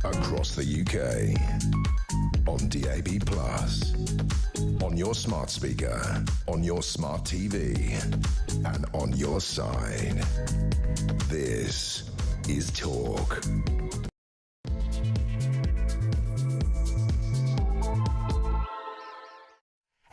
across the UK, on DAB+, on your smart speaker, on your smart TV, and on your side. This is Talk.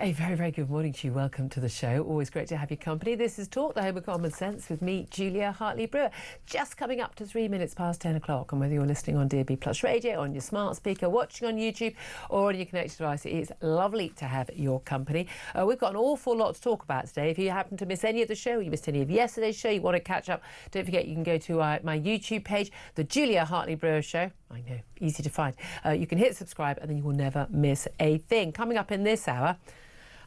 A very, very good morning to you. Welcome to the show. Always great to have your company. This is Talk, the home of common sense, with me, Julia Hartley-Brewer. Just coming up to 3 minutes past 10 o'clock. And whether you're listening on DAB+ radio, on your smart speaker, watching on YouTube, or on your connected device, it is lovely to have your company. We've got an awful lot to talk about today. If you happen to miss any of the show, you missed any of yesterday's show, you want to catch up, don't forget you can go to my YouTube page, The Julia Hartley-Brewer Show. I know, easy to find. You can hit subscribe and then you will never miss a thing. Coming up in this hour,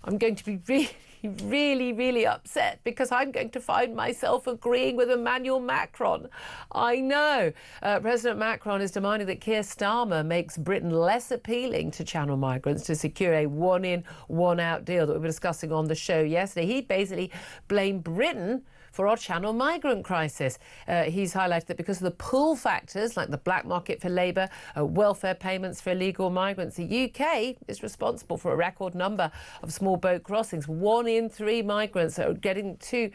I'm going to be really upset because I'm going to find myself agreeing with Emmanuel Macron. I know. President Macron is demanding that Keir Starmer makes Britain less appealing to channel migrants to secure a one-in, one-out deal that we were discussing on the show yesterday. He basically blamed Britain for our channel migrant crisis. He's highlighted that because of the pull factors like the black market for labour, welfare payments for illegal migrants, the UK is responsible for a record number of small boat crossings. 1 in 3 migrants that are getting to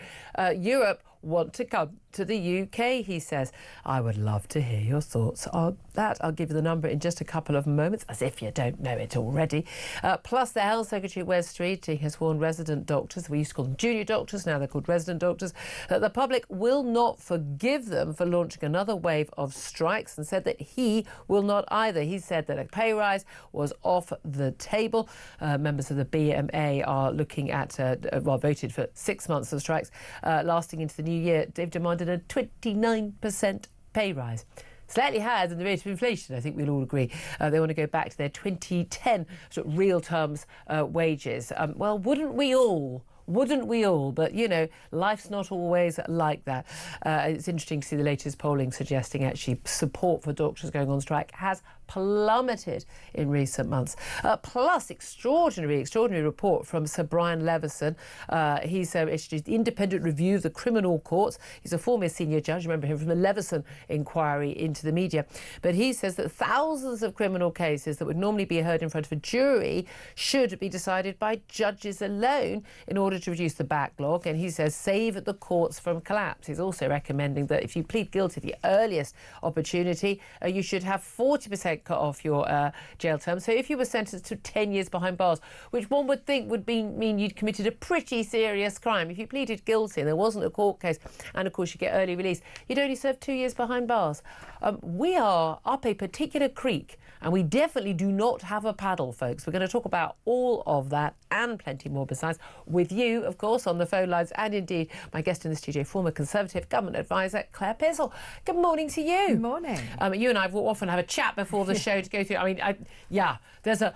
Europe want to come to the UK, he says. I would love to hear your thoughts on that. I'll give you the number in just a couple of moments, as if you don't know it already. Plus, the Health Secretary, Wes Streeting, has warned resident doctors, we used to call them junior doctors, now they're called resident doctors, that the public will not forgive them for launching another wave of strikes, and said that he will not either. He said that a pay rise was off the table. Members of the BMA are looking at, voted for 6 months of strikes lasting into the new year. They've demanded a 29% pay rise. Slightly higher than the rate of inflation, I think we'll all agree. They want to go back to their 2010 sort of real terms wages. Well, wouldn't we all? Wouldn't we all? But, you know, life's not always like that. It's interesting to see the latest polling suggesting actually support for doctors going on strike has plummeted in recent months. Plus, extraordinary report from Sir Brian Leveson. He's issued an independent review of the criminal courts. He's a former senior judge, remember him from the Leveson inquiry into the media. But he says that thousands of criminal cases that would normally be heard in front of a jury should be decided by judges alone in order to reduce the backlog. And he says save the courts from collapse. He's also recommending that if you plead guilty at the earliest opportunity, you should have 40% cut off your jail term. So if you were sentenced to 10 years behind bars, which one would think would mean you'd committed a pretty serious crime, if you pleaded guilty and there wasn't a court case and of course you get early release, you'd only serve 2 years behind bars. We are up a particular creek and we definitely do not have a paddle, folks. We're going to talk about all of that and plenty more besides with you, of course, on the phone lines, and indeed my guest in the studio, former Conservative Government Advisor Claire Pizzle. Good morning to you. Good morning. You and I will often have a chat before the show to go through. I mean, there's a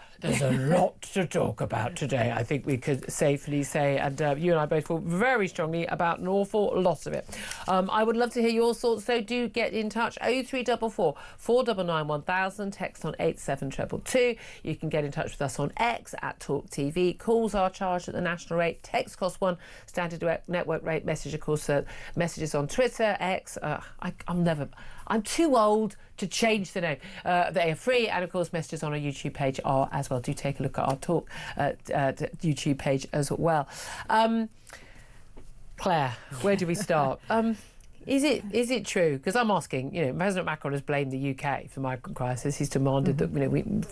lot to talk about today, I think we could safely say, and you and I both feel very strongly about an awful lot of it. I would love to hear your thoughts, so do get in touch. 0344 499 1000, text on 87222. You can get in touch with us on X at talkTV. Calls are charged at the national rate. Text costs 1, standard network rate. Message, of course, messages on Twitter, X. I'm too old to change the name. They are free, and of course messages on our YouTube page are as well. Do take a look at our Talk YouTube page as well. Claire, where do we start? Is it true? Because I'm asking, President Macron has blamed the UK for the migrant crisis. He's demanded that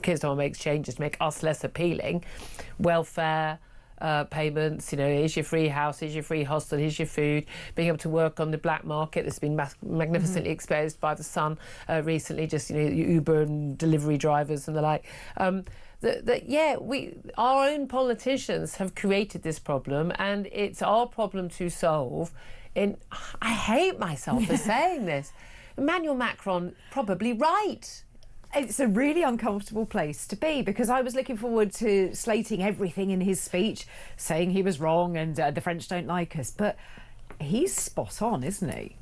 Keir Starmer makes changes to make us less appealing. Welfare payments, here's your free house, here's your free hostel, here's your food, being able to work on the black market that's been magnificently exposed by the Sun recently, just Uber and delivery drivers and the like. Our own politicians have created this problem, and it's our problem to solve. I hate myself for saying this. Emmanuel Macron probably right. It's a really uncomfortable place to be, because I was looking forward to slating everything in his speech, saying he was wrong and the French don't like us. But he's spot on, isn't he?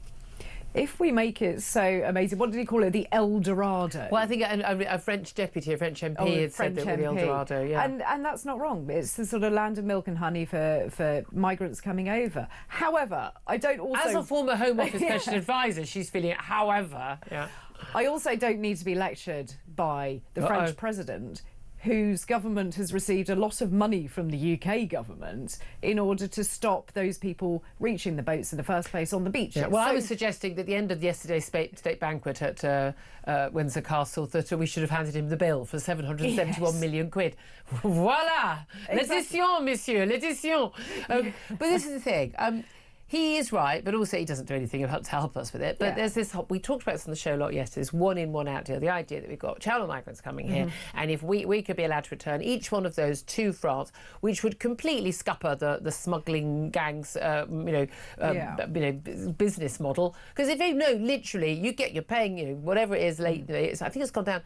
if we make it so amazing, what did he call it? The El Dorado. Well, I think a French deputy, a French MP had said that with the El Dorado, yeah. And that's not wrong. It's the sort of land of milk and honey for migrants coming over. However, I don't also... As a former Home Office Special Advisor, she's feeling it. However, yeah. I also don't need to be lectured by the French president, whose government has received a lot of money from the UK government in order to stop those people reaching the boats in the first place on the beach. Yeah. Well, I was suggesting that at the end of yesterday's state banquet at Windsor Castle that we should have handed him the bill for 771 million quid. Voila! Exactly. L'édition, monsieur, l'édition. But this is the thing. He is right, but also he doesn't do anything to help us with it. But there's this, we talked about this on the show a lot yesterday, this one in, one out deal. The idea that we've got channel migrants coming here, and if we could be allowed to return each one of those to France, which would completely scupper the smuggling gangs, business model. Because if you know, literally, you're paying, whatever it is, late. I think it's gone down.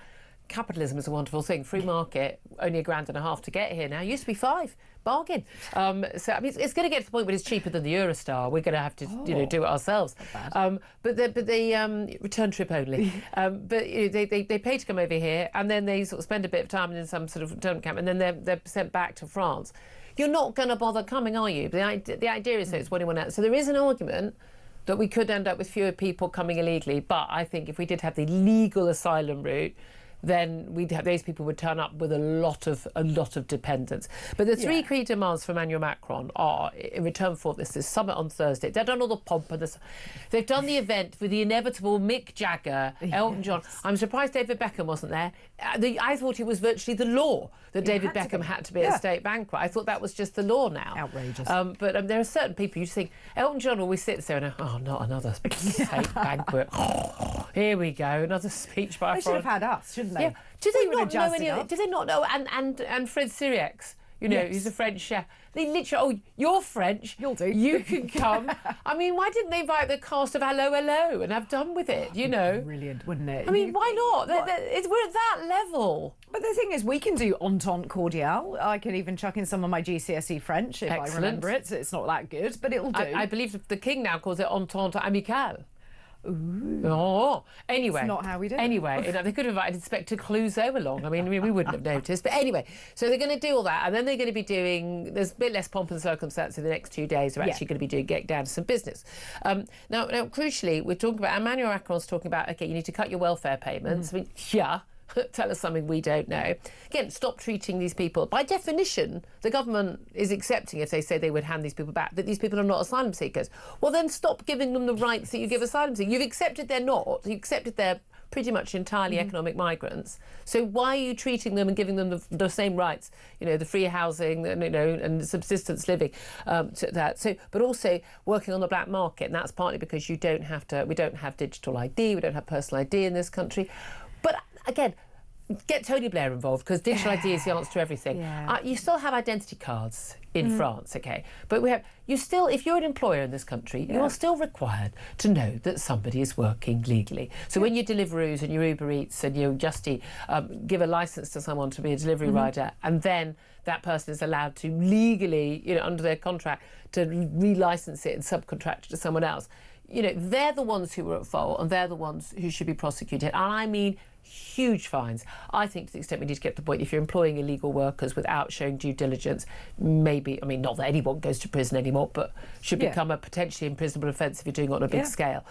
Capitalism is a wonderful thing. Free market, only £1.50 to get here now. It used to be £5. Bargain. So I mean, it's going to get to the point where it's cheaper than the Eurostar. We're going to have to, do it ourselves. But the return trip only. But they pay to come over here, and then they sort of spend a bit of time in some sort of return camp, and then they're sent back to France. You're not going to bother coming, are you? The idea is that it's one in, one out. So there is an argument that we could end up with fewer people coming illegally. But I think if we did have the legal asylum route, then those people would turn up with a lot of dependents. But the three key demands from Emmanuel Macron are, in return for this summit on Thursday, they've done all the pomp and they've done the event with the inevitable Mick Jagger, Elton John. I'm surprised David Beckham wasn't there. I thought it was virtually the law that David Beckham had to be at a state banquet. I thought that was just the law now. Outrageous. But there are certain people you just think, Elton John always sits there and, not another state banquet. Here we go, another speech by They should have had us, shouldn't they? Yeah. Do they not know any of it? Do they not know? And Fred Sirieix, he's a French chef. They literally, you're French. You'll do. You can come. I mean, why didn't they invite the cast of Hello, Hello and have done with it, Brilliant, wouldn't it? I mean, why not? We're at that level. But the thing is, we can do entente cordiale. I can even chuck in some of my GCSE French if I remember it. It's not that good, but it'll do. I believe the King now calls it entente amicale. Ooh. Oh, anyway. That's not how we do it. Anyway, they could have invited Inspector Clouseau along. I mean, we wouldn't have noticed. But anyway, so they're going to do all that, and then they're going to be doing, there's a bit less pomp and circumstance in the next 2 days. They're actually going to be getting down to some business. Now, crucially, we're talking about, Emmanuel Macron's talking about, OK, you need to cut your welfare payments. I mean, tell us something we don't know. Again, stop treating these people. By definition, the government is accepting, if they say they would hand these people back, that these people are not asylum seekers. Well, then stop giving them the rights that you give asylum seekers. You've accepted they're not. You accepted they're pretty much entirely economic migrants. So why are you treating them and giving them the same rights? The free housing, and subsistence living, to that. So, but also working on the black market, and that's partly because we don't have digital ID, we don't have personal ID in this country. But again, get Tony Blair involved, because digital ID is the answer to everything. You still have identity cards in France, OK? But if you're an employer in this country, you are still required to know that somebody is working legally. So when you Deliveroo's and your Uber Eats and you Just Eat, give a licence to someone to be a delivery rider, and then that person is allowed to legally, under their contract, to relicense it and subcontract it to someone else. They're the ones who are at fault, and they're the ones who should be prosecuted. And I mean huge fines. I think to the extent we need to get to the point, if you're employing illegal workers without showing due diligence, maybe, not that anyone goes to prison anymore, but should become a potentially imprisonable offence if you're doing it on a big scale.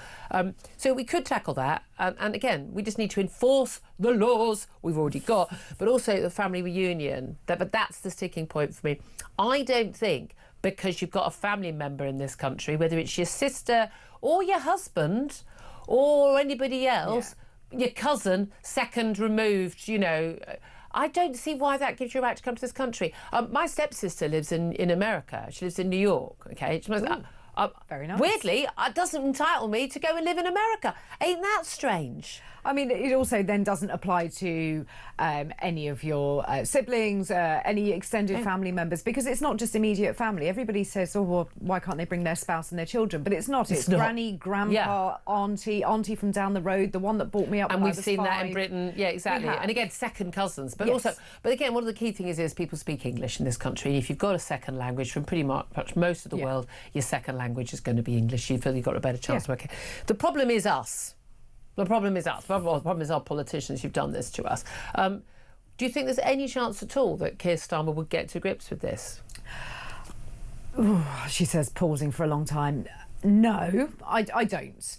So we could tackle that. And again, we just need to enforce the laws we've already got, but also the family reunion. But that's the sticking point for me. I don't think, because you've got a family member in this country, whether it's your sister or your husband or anybody else, your cousin, second removed, I don't see why that gives you a right to come to this country. My stepsister lives in America. She lives in New York, OK? Very nice. Weirdly, it doesn't entitle me to go and live in America. Ain't that strange? I mean, it also then doesn't apply to any of your siblings, any extended family members, because it's not just immediate family. Everybody says, well, why can't they bring their spouse and their children? But it's not. It's granny, grandpa, auntie from down the road, the one that brought me up and when we've I was seen 5. that in Britain. Yeah, exactly. And again, second cousins. But but again, one of the key things is people speak English in this country. If you've got a second language from pretty much most of the world, your second language language is going to be English, you feel you've got a better chance of working. The problem is us. The problem is us. The problem is our politicians who've done this to us. Do you think there's any chance at all that Keir Starmer would get to grips with this? Ooh, she says, pausing for a long time. No, I don't.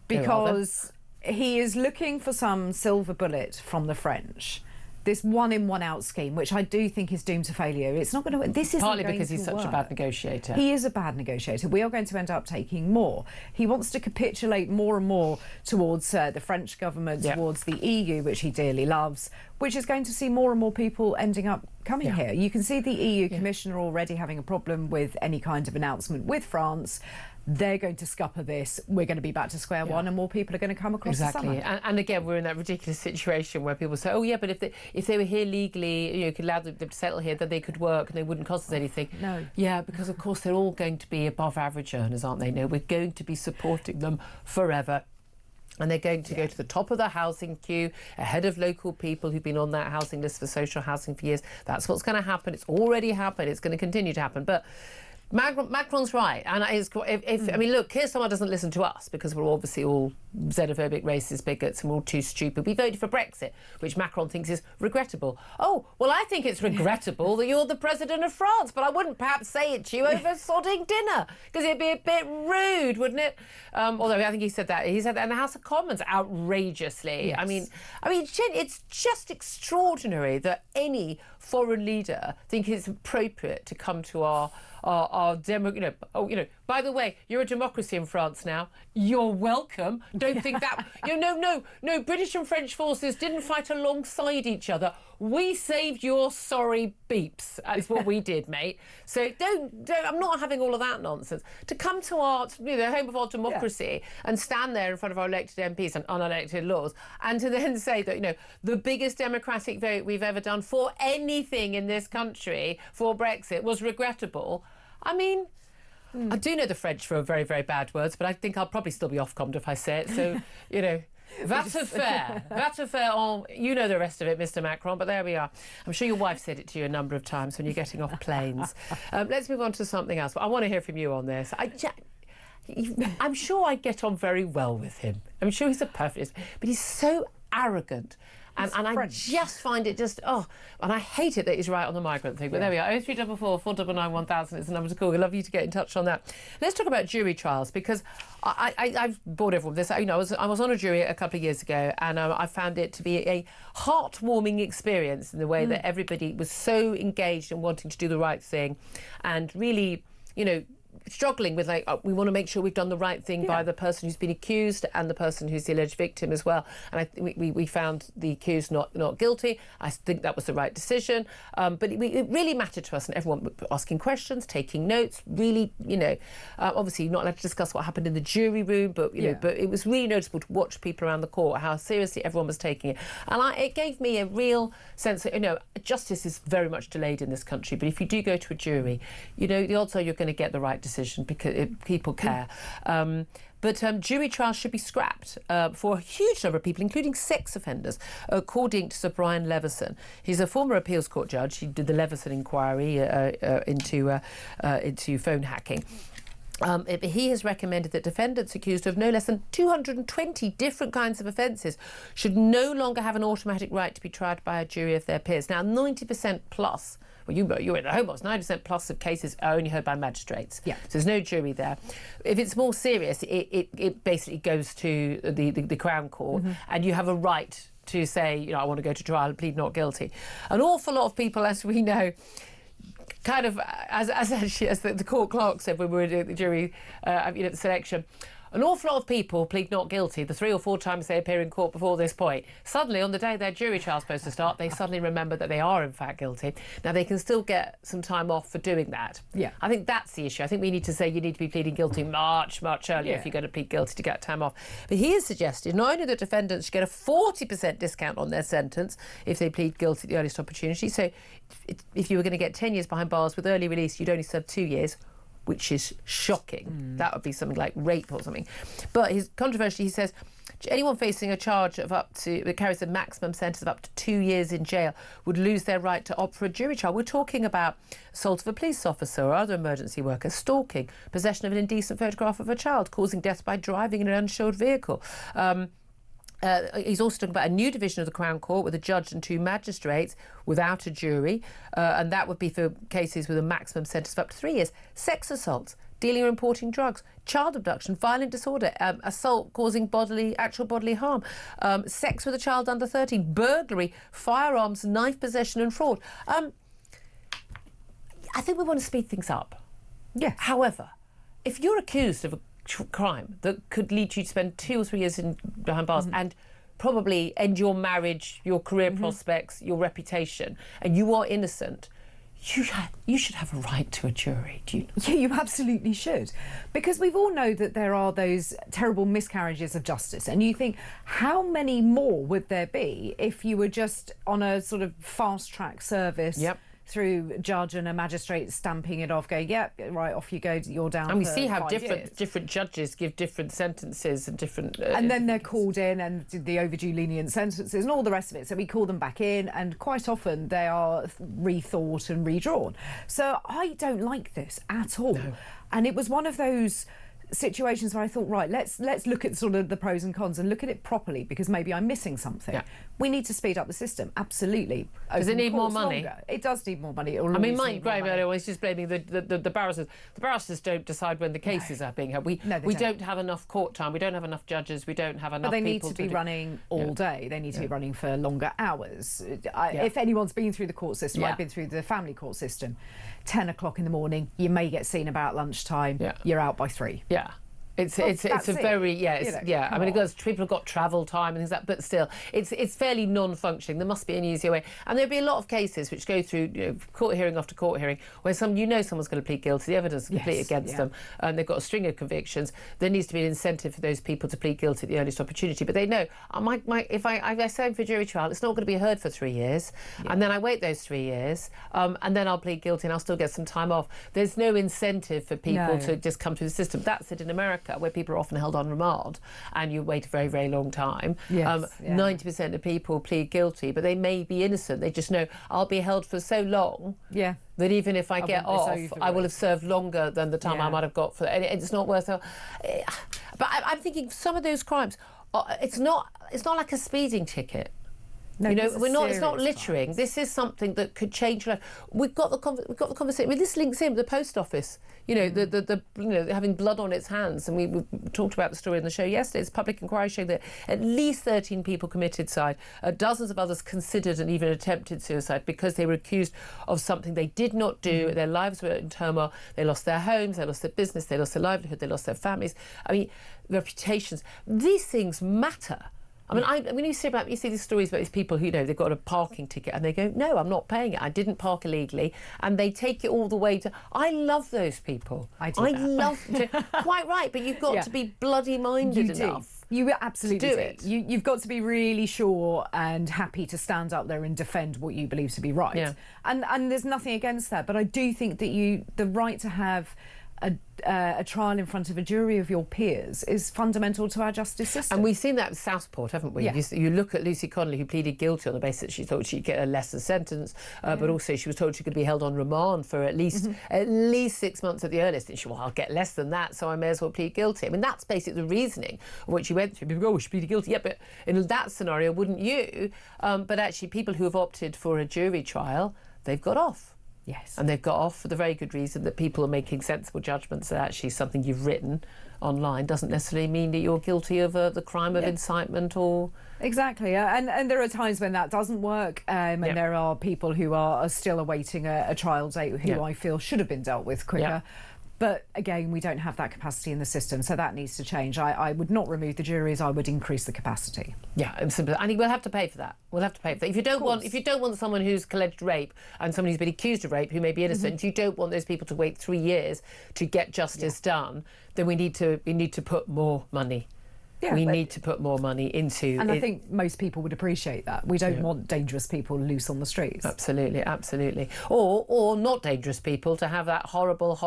Because he is looking for some silver bullet from the French. This one in, one out scheme, which I do think is doomed to failure. It's not going to. This is partly because he's such a bad negotiator. He is a bad negotiator. We are going to end up taking more. He wants to capitulate more and more towards the French government, towards the EU, which he dearly loves, which is going to see more and more people ending up coming here. You can see the EU Commissioner already having a problem with any kind of announcement with France. They're going to scupper this. We're going to be back to square one, and more people are going to come across the summer. And again, we're in that ridiculous situation where people say, "Oh yeah, but if they were here legally, you could allow them to settle here, then they could work and they wouldn't cost us anything." No. Yeah, because of course they're all going to be above average earners, aren't they? No, we're going to be supporting them forever. And they're going to go to the top of the housing queue, ahead of local people who've been on that housing list for social housing for years. That's what's going to happen. It's already happened. It's going to continue to happen. But Macron's right, and I mean, look, Keir Starmer doesn't listen to us because we're obviously all xenophobic, racist bigots, and we're all too stupid. We voted for Brexit, which Macron thinks is regrettable. Oh, well, I think it's regrettable that you're the president of France, but I wouldn't perhaps say it to you over sodding dinner because it'd be a bit rude, wouldn't it? Although I think he said that in the House of Commons outrageously. Yes. I mean, it's just extraordinary that any foreign leader think it's appropriate to come to our by the way, you're a democracy in France now. You're welcome. Don't think that. No. British and French forces didn't fight alongside each other. We saved your sorry beeps. That's what we did, mate. So don't. I'm not having all of that nonsense. To come to our, home of our democracy and stand there in front of our elected MPs and unelected laws, and to then say that the biggest democratic vote we've ever done for anything in this country for Brexit was regrettable. I mean, I do know the French for very, very bad words, but I think I'll probably still be Ofcommed if I say it. So, that's a fair. That's a fair. Oh, you know the rest of it, Mr. Macron, but there we are. I'm sure your wife said it to you a number of times when you're getting off planes. Let's move on to something else. But I want to hear from you on this. I'm sure I get on very well with him. I'm sure he's a perfect, but he's so arrogant. And I just find it and I hate it that he's right on the migrant thing. But there we are. 0344 499 1000 is the number to call. We'd love you to get in touch on that. Let's talk about jury trials, because I've bored everyone with this. I was on a jury a couple of years ago, and I found it to be a heartwarming experience in the way that everybody was so engaged and wanting to do the right thing, and really, struggling with we want to make sure we've done the right thing by the person who's been accused and the person who's the alleged victim as well. And we found the accused not guilty. I think that was the right decision. But it really mattered to us, and everyone asking questions, taking notes. Really, obviously you're not allowed to discuss what happened in the jury room, but but it was really noticeable to watch people around the court how seriously everyone was taking it. And it gave me a real sense that justice is very much delayed in this country. But if you do go to a jury, the odds are you're going to get the right decision because people care. But jury trials should be scrapped for a huge number of people, including sex offenders, according to Sir Brian Leveson. He's a former appeals court judge. He did the Leveson inquiry into phone hacking. He has recommended that defendants accused of no less than 220 different kinds of offences should no longer have an automatic right to be tried by a jury of their peers. Now, 90% plus, well, you're in the Home Office, 90% plus of cases are only heard by magistrates. Yeah. So there's no jury there. If it's more serious, it basically goes to the Crown Court, and you have a right to say, I want to go to trial and plead not guilty. An awful lot of people, as we know, kind of, as the court clerk said when we were doing the jury the selection, an awful lot of people plead not guilty the 3 or 4 times they appear in court before this point. Suddenly, on the day their jury trial's supposed to start, they suddenly remember that they are in fact guilty. Now, they can still get some time off for doing that. Yeah. I think that's the issue. I think we need to say you need to be pleading guilty much, much earlier if you're going to plead guilty to get time off. But he has suggested not only that defendants should get a 40% discount on their sentence if they plead guilty at the earliest opportunity. So if you were going to get 10 years behind bars with early release, you'd only serve 2 years, which is shocking. That would be something like rape or something. But controversially, he says anyone facing a charge of that carries a maximum sentence of up to 2 years in jail would lose their right to opt for a jury trial. We're talking about assault of a police officer or other emergency worker, stalking, possession of an indecent photograph of a child, causing death by driving in an uninsured vehicle. He's also talking about a new division of the Crown Court with a judge and 2 magistrates without a jury, and that would be for cases with a maximum sentence of up to 3 years. Sex assaults, dealing or importing drugs, child abduction, violent disorder, assault causing actual bodily harm, sex with a child under 13, burglary, firearms, knife possession and fraud. I think we want to speed things up. Yeah. However, if you're accused of a crime that could lead you to spend 2 or 3 years behind bars and probably end your marriage, your career prospects, your reputation, and you are innocent, you should have a right to a jury. Do you? Yeah, you absolutely should. Because we've all know that there are those terrible miscarriages of justice, and you think, how many more would there be if you were just on a sort of fast-track service? Yep. Through judge and a magistrate stamping it off, going, yep, right, off you go, you're down. And we for see how 5 years. different judges give different sentences and different... and then they're called in and the overdue lenient sentences and all the rest of it. So we call them back in, and quite often they are rethought and redrawn. So I don't like this at all. No. And it was one of those situations where I thought, right, let's look at sort of the pros and cons and look at it properly, because maybe I'm missing something. Yeah. We need to speed up the system, absolutely. Does it need more money? Longer. It does need more money. I mean, Mike Gregg Wallace is just blaming the barristers. The barristers don't decide when the cases are being held. We don't have enough court time. We don't have enough judges. We don't have enough people. But they need to be running all day. They need to be running for longer hours. If anyone's been through the court system, I've been through the family court system. 10 o'clock in the morning, you may get seen about lunchtime. You're out by 3. Yeah. It's a very I mean, people have got travel time and things like that, but still, it's fairly non-functioning. There must be an easier way, and there'll be a lot of cases which go through court hearing after court hearing where someone's going to plead guilty, the evidence is complete against them, and they've got a string of convictions. There needs to be an incentive for those people to plead guilty at the earliest opportunity. But they know, if I say for jury trial, it's not going to be heard for 3 years, and then I wait those 3 years, and then I'll plead guilty and I'll still get some time off. There's no incentive for people to just come through the system. That's it in America, where people are often held on remand and you wait a very, very long time. 90% of people plead guilty, but they may be innocent. They just know, I'll be held for so long that even if I get off, I will have served longer than the time I might have got for it. It's not worth it. But I'm thinking some of those crimes, it's not like a speeding ticket. No, it's not littering. Crimes. This is something that could change your life. We've got the conversation. I mean, this links in with the post office. Having blood on its hands, and we talked about the story in the show yesterday. It's public inquiry showing that at least 13 people committed suicide, dozens of others considered and even attempted suicide because they were accused of something they did not do. Their lives were in turmoil. They lost their homes, they lost their business, they lost their livelihood, they lost their families. I mean, reputations. These things matter. I mean, when you see these stories about these people who, they've got a parking ticket and they go, no, I'm not paying it. I didn't park illegally. And they take it all the way to... I love those people. I love... Quite right, but you've got to be bloody minded enough. You absolutely do it. You've got to be really sure and happy to stand up there and defend what you believe to be right. Yeah. And there's nothing against that. But I do think that the right to have a trial in front of a jury of your peers is fundamental to our justice system. And we've seen that with Southport, haven't we? Yeah. You look at Lucy Connolly, who pleaded guilty on the basis that she thought she'd get a lesser sentence, but also she was told she could be held on remand for at least 6 months at the earliest. And she said, well, I'll get less than that, so I may as well plead guilty. I mean, that's basically the reasoning of what she went through. People go, she pleaded guilty. Yeah, but in that scenario, wouldn't you? But actually, people who have opted for a jury trial, they've got off. Yes. And they've got off for the very good reason that people are making sensible judgments that actually something you've written online doesn't necessarily mean that you're guilty of the crime of incitement or... Exactly, and there are times when that doesn't work, and there are people who are still awaiting a trial date who I feel should have been dealt with quicker. But again, we don't have that capacity in the system, so that needs to change. I would not remove the juries. I would increase the capacity. Yeah, and we'll have to pay for that. We'll have to pay for that. If you don't want someone who's alleged rape and someone who's been accused of rape who may be innocent, you don't want those people to wait 3 years to get justice done. Then we need to put more money we need to put more money into. And I think most people would appreciate that. We don't want dangerous people loose on the streets. Absolutely, absolutely. Or not dangerous people to have that horrible,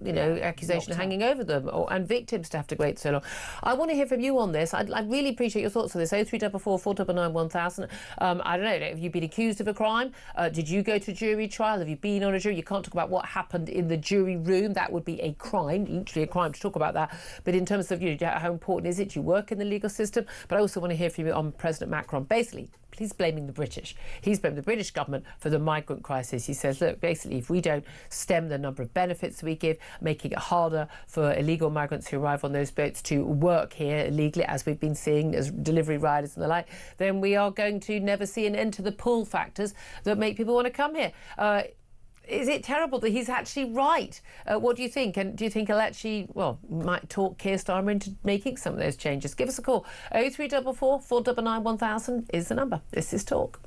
accusation hanging over them, and victims to have to wait so long. I want to hear from you on this. I'd really appreciate your thoughts on this. 0344 499 1000. I don't know, have you been accused of a crime? Did you go to a jury trial? Have you been on a jury? You can't talk about what happened in the jury room. That would be a crime, literally a crime to talk about that. But in terms of how important is it? Do you work in the legal system? But I also want to hear from you on President Macron. Basically, he's blaming the British. He's blaming the British government for the migrant crisis. He says, look, basically, if we don't stem the number of benefits we give, making it harder for illegal migrants who arrive on those boats to work here illegally, as we've been seeing as delivery riders and the like, then we are going to never see an end to the pull factors that make people want to come here. Is it terrible that he's actually right? What do you think? And do you think he'll actually, might talk Keir Starmer into making some of those changes? Give us a call. 0344 499 1000 is the number. This is Talk.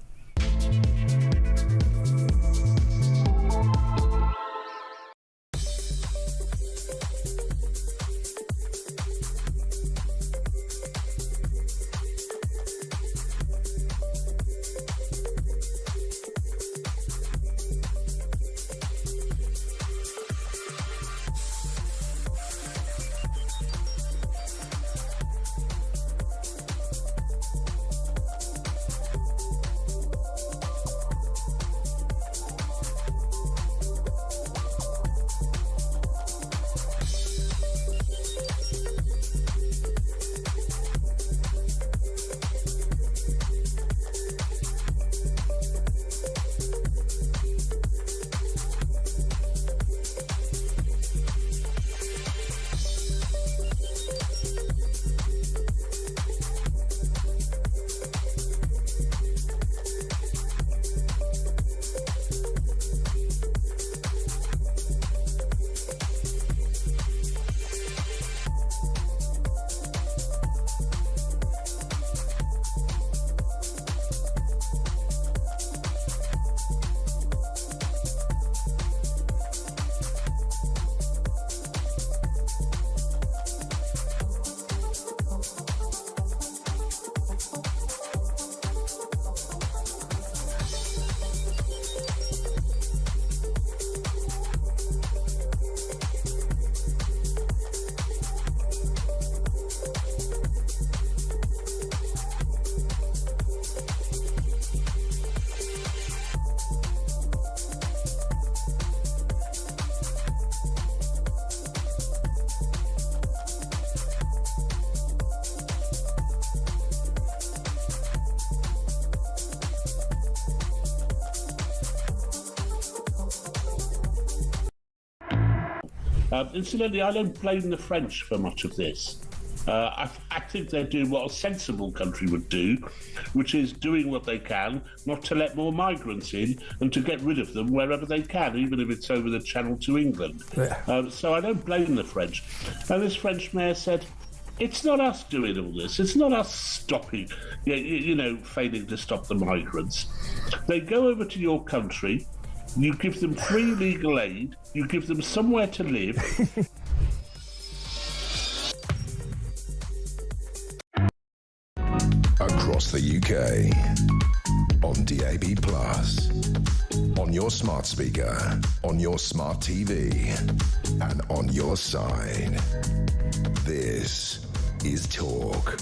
Incidentally, I don't blame the French for much of this. I think they're doing what a sensible country would do, which is doing what they can not to let more migrants in and to get rid of them wherever they can, even if it's over the Channel to England. So I don't blame the French. And this French mayor said, it's not us doing all this. It's not us stopping, failing to stop the migrants. They go over to your country, you give them free legal aid, you give them somewhere to live. Across the UK, on DAB+, on your smart speaker, on your smart TV, and on your side. This is Talk.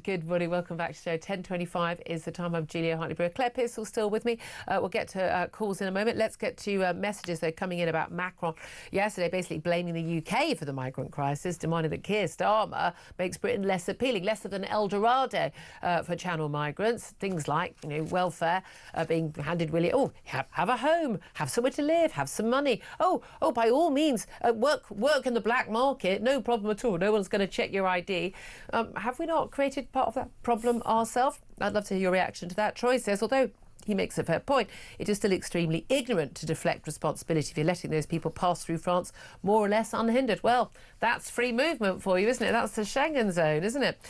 Good morning, welcome back to the show. 10:25 is the time. I'm Julia Hartley-Brewer. Claire Pearsall still with me. We'll get to calls in a moment. Let's get to messages that are coming in about Macron yesterday, basically blaming the UK for the migrant crisis, demanding that Keir Starmer makes Britain less appealing, less of an El Dorado for Channel migrants. Things like, welfare being handed willy. Oh, have a home, have somewhere to live, have some money. Oh, by all means, work in the black market, no problem at all. No one's going to check your ID. Have we not created part of that problem ourselves? I'd love to hear your reaction to that. Troy says, although he makes a fair point, it is still extremely ignorant to deflect responsibility if you're letting those people pass through France more or less unhindered. Well, that's free movement for you, isn't it? That's the Schengen zone, isn't it?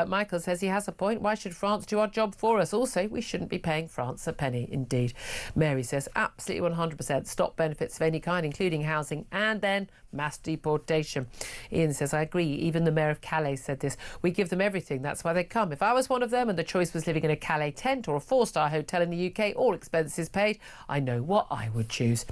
Michael says he has a point. Why should France do our job for us? Also, we shouldn't be paying France a penny, indeed. Mary says absolutely 100% stop benefits of any kind, including housing, and then mass deportation. Ian says, I agree. Even the mayor of Calais said this. We give them everything. That's why they come. If I was one of them and the choice was living in a Calais tent or a 4-star hotel in the UK, all expenses paid, I know what I would choose.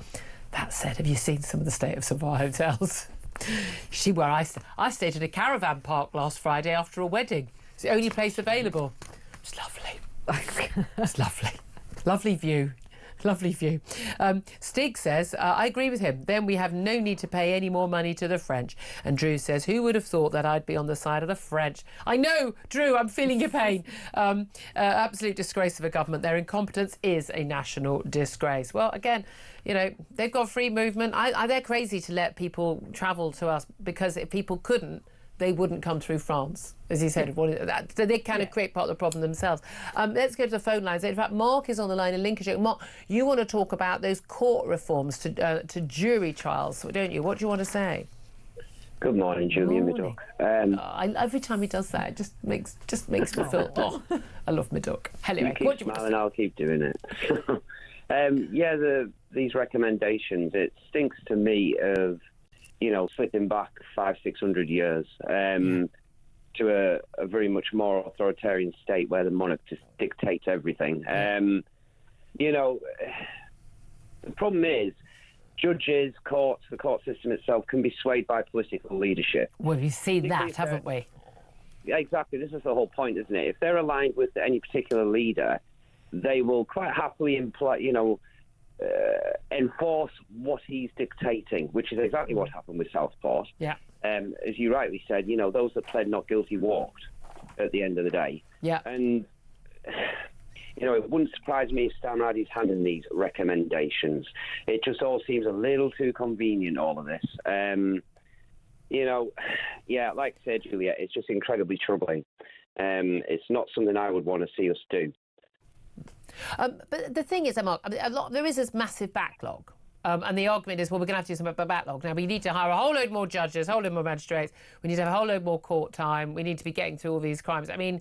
That said, have you seen some of the state of some of our hotels? I stayed in a caravan park last Friday after a wedding. It's the only place available. It's lovely. It's lovely. Lovely view. Lovely view. Stig says, I agree with him. Then we have no need to pay any more money to the French. And Drew says, who would have thought that I'd be on the side of the French? I know, Drew, I'm feeling your pain. Absolute disgrace of a government. Their incompetence is a national disgrace. Well, again, you know, they've got free movement. They're crazy to let people travel to us, because if people couldn't, they wouldn't come through France, as he said. So they kind of create part of the problem themselves. Let's go to the phone lines. In fact, Mark is on the line in Lincolnshire. Mark, you want to talk about those court reforms to jury trials, don't you? What do you want to say? Good morning, Julia Middock. Every time he does that, it just makes me feel, oh, I love Middock. Anyway, what do you want to say? I'll keep doing it. These recommendations, it stinks to me of, you know, slipping back 500-600 years to a very much more authoritarian state where the monarch just dictates everything. You know, the problem is judges, courts, the court system itself can be swayed by political leadership. Well, we've seen that, haven't we? Exactly. This is the whole point, isn't it? If they're aligned with any particular leader, they will quite happily enforce what he's dictating, which is exactly what happened with Southport. Yeah. As you rightly said, you know, those that pled not guilty walked at the end of the day. Yeah. And, you know, it wouldn't surprise me if Stan had his hand in these recommendations. It just all seems a little too convenient, all of this. You know, yeah, like I said, Julia, it's just incredibly troubling. It's not something I would want to see us do. But the thing is, Mark, there is this massive backlog. And the argument is, well, we're going to have to do something about backlog. Now, we need to hire a whole load more judges, a whole load more magistrates. We need to have a whole load more court time. We need to be getting through all these crimes. I mean,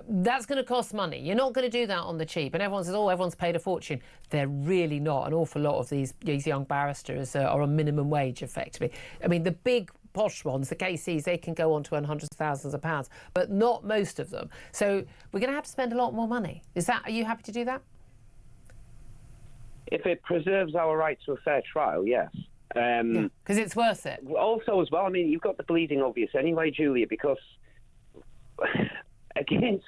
that's going to cost money. You're not going to do that on the cheap. And everyone says, oh, everyone's paid a fortune. They're really not. An awful lot of these young barristers are on minimum wage, effectively. I mean, the big posh ones, the KCs, they can go on to earn hundreds of thousands of pounds, but not most of them. So we're going to have to spend a lot more money. Are you happy to do that? If it preserves our right to a fair trial, yes. Because it's worth it. Also, as well, I mean, you've got the bleeding obvious anyway, Julia, because, again,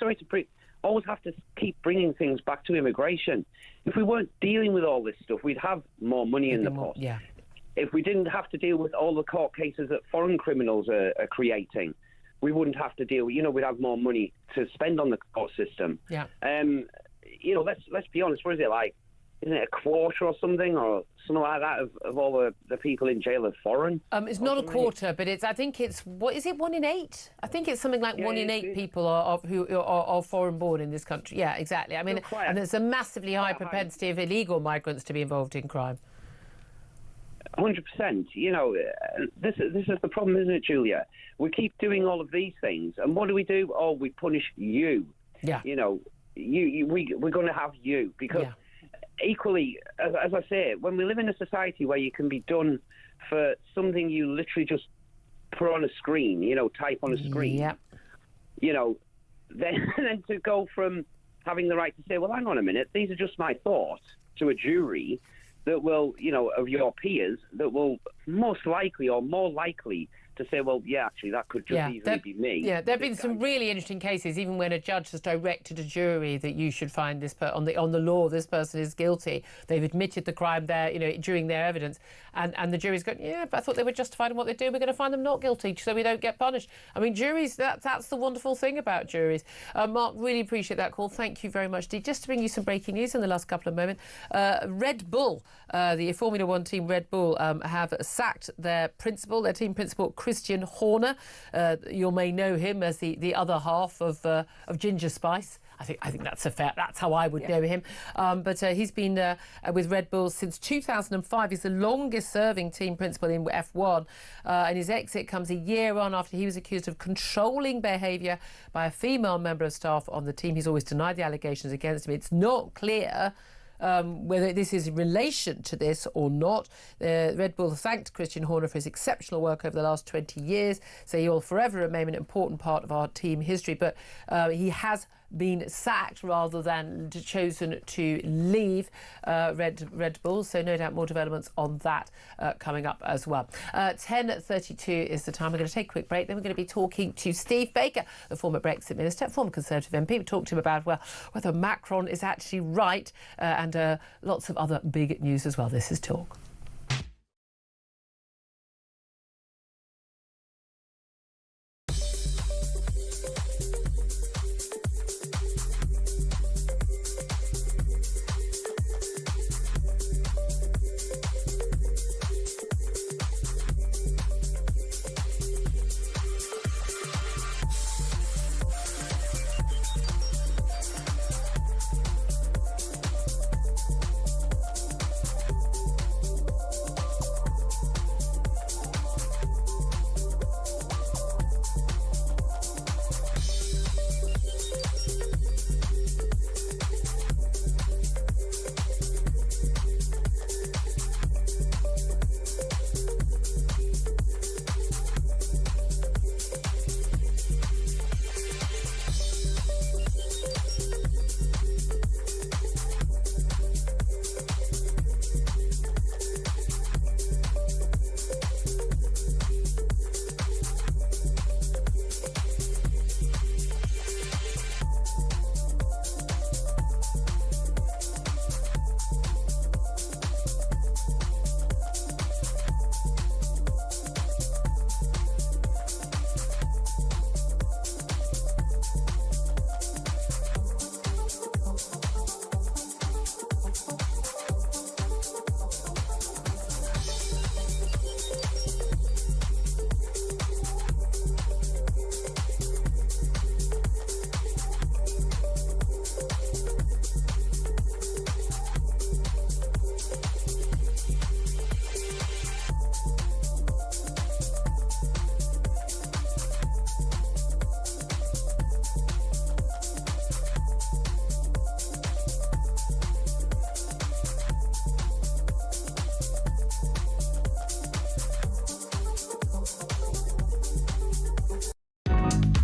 always have to keep bringing things back to immigration. If we weren't dealing with all this stuff, we'd have more money in the pot. Yeah. If we didn't have to deal with all the court cases that foreign criminals are creating, we wouldn't have to deal with, we'd have more money to spend on the court system. Yeah. You know, let's be honest, what is it like? Isn't it a quarter or something like that of all the people in jail are foreign? It's not a quarter, but I think it's, what is it, 1 in 8? I think it's something like 1 in 8 people who are foreign born in this country. Yeah, exactly. I mean, and there's a massively high propensity of illegal migrants to be involved in crime. 100%. You know, this is the problem, isn't it, Julia? We keep doing all of these things, and what do? Oh, we punish you. Yeah. You know, we're going to have you, because equally, as I say, when we live in a society where you can be done for something you literally just put on a screen, type on a screen, then to go from having the right to say, well, hang on a minute, these are just my thoughts, to a jury that will, of your peers, that will most likely or more likely to say, well, yeah, actually, that could just easily be me. Yeah, there have been some really interesting cases, even when a judge has directed a jury that you should find this on the law, this person is guilty. They've admitted the crime there, during their evidence, and the jury's going, yeah, but I thought they were justified in what they do. We're going to find them not guilty, so we don't get punished. I mean, juries, that's the wonderful thing about juries. Mark, really appreciate that call. Thank you very much, Dee. Just to bring you some breaking news in the last couple of moments, Red Bull, the Formula One team Red Bull, have sacked their team principal, Christian Horner. You may know him as the other half of Ginger Spice. I think that's that's how I would know him. But he's been with Red Bull since 2005. He's the longest-serving team principal in F1, and his exit comes a year on after he was accused of controlling behaviour by a female member of staff on the team. He's always denied the allegations against him. It's not clear whether this is in relation to this or not. Red Bull thanked Christian Horner for his exceptional work over the last 20 years, so he will forever remain an important part of our team history, but he has been sacked rather than chosen to leave Red Bull, so no doubt more developments on that coming up as well. 10:32 is the time. We're going to take a quick break, then we're going to be talking to Steve Baker, the former Brexit minister, former Conservative MP. We talked to him about, well, whether Macron is actually right, and lots of other big news as well. This is Talk.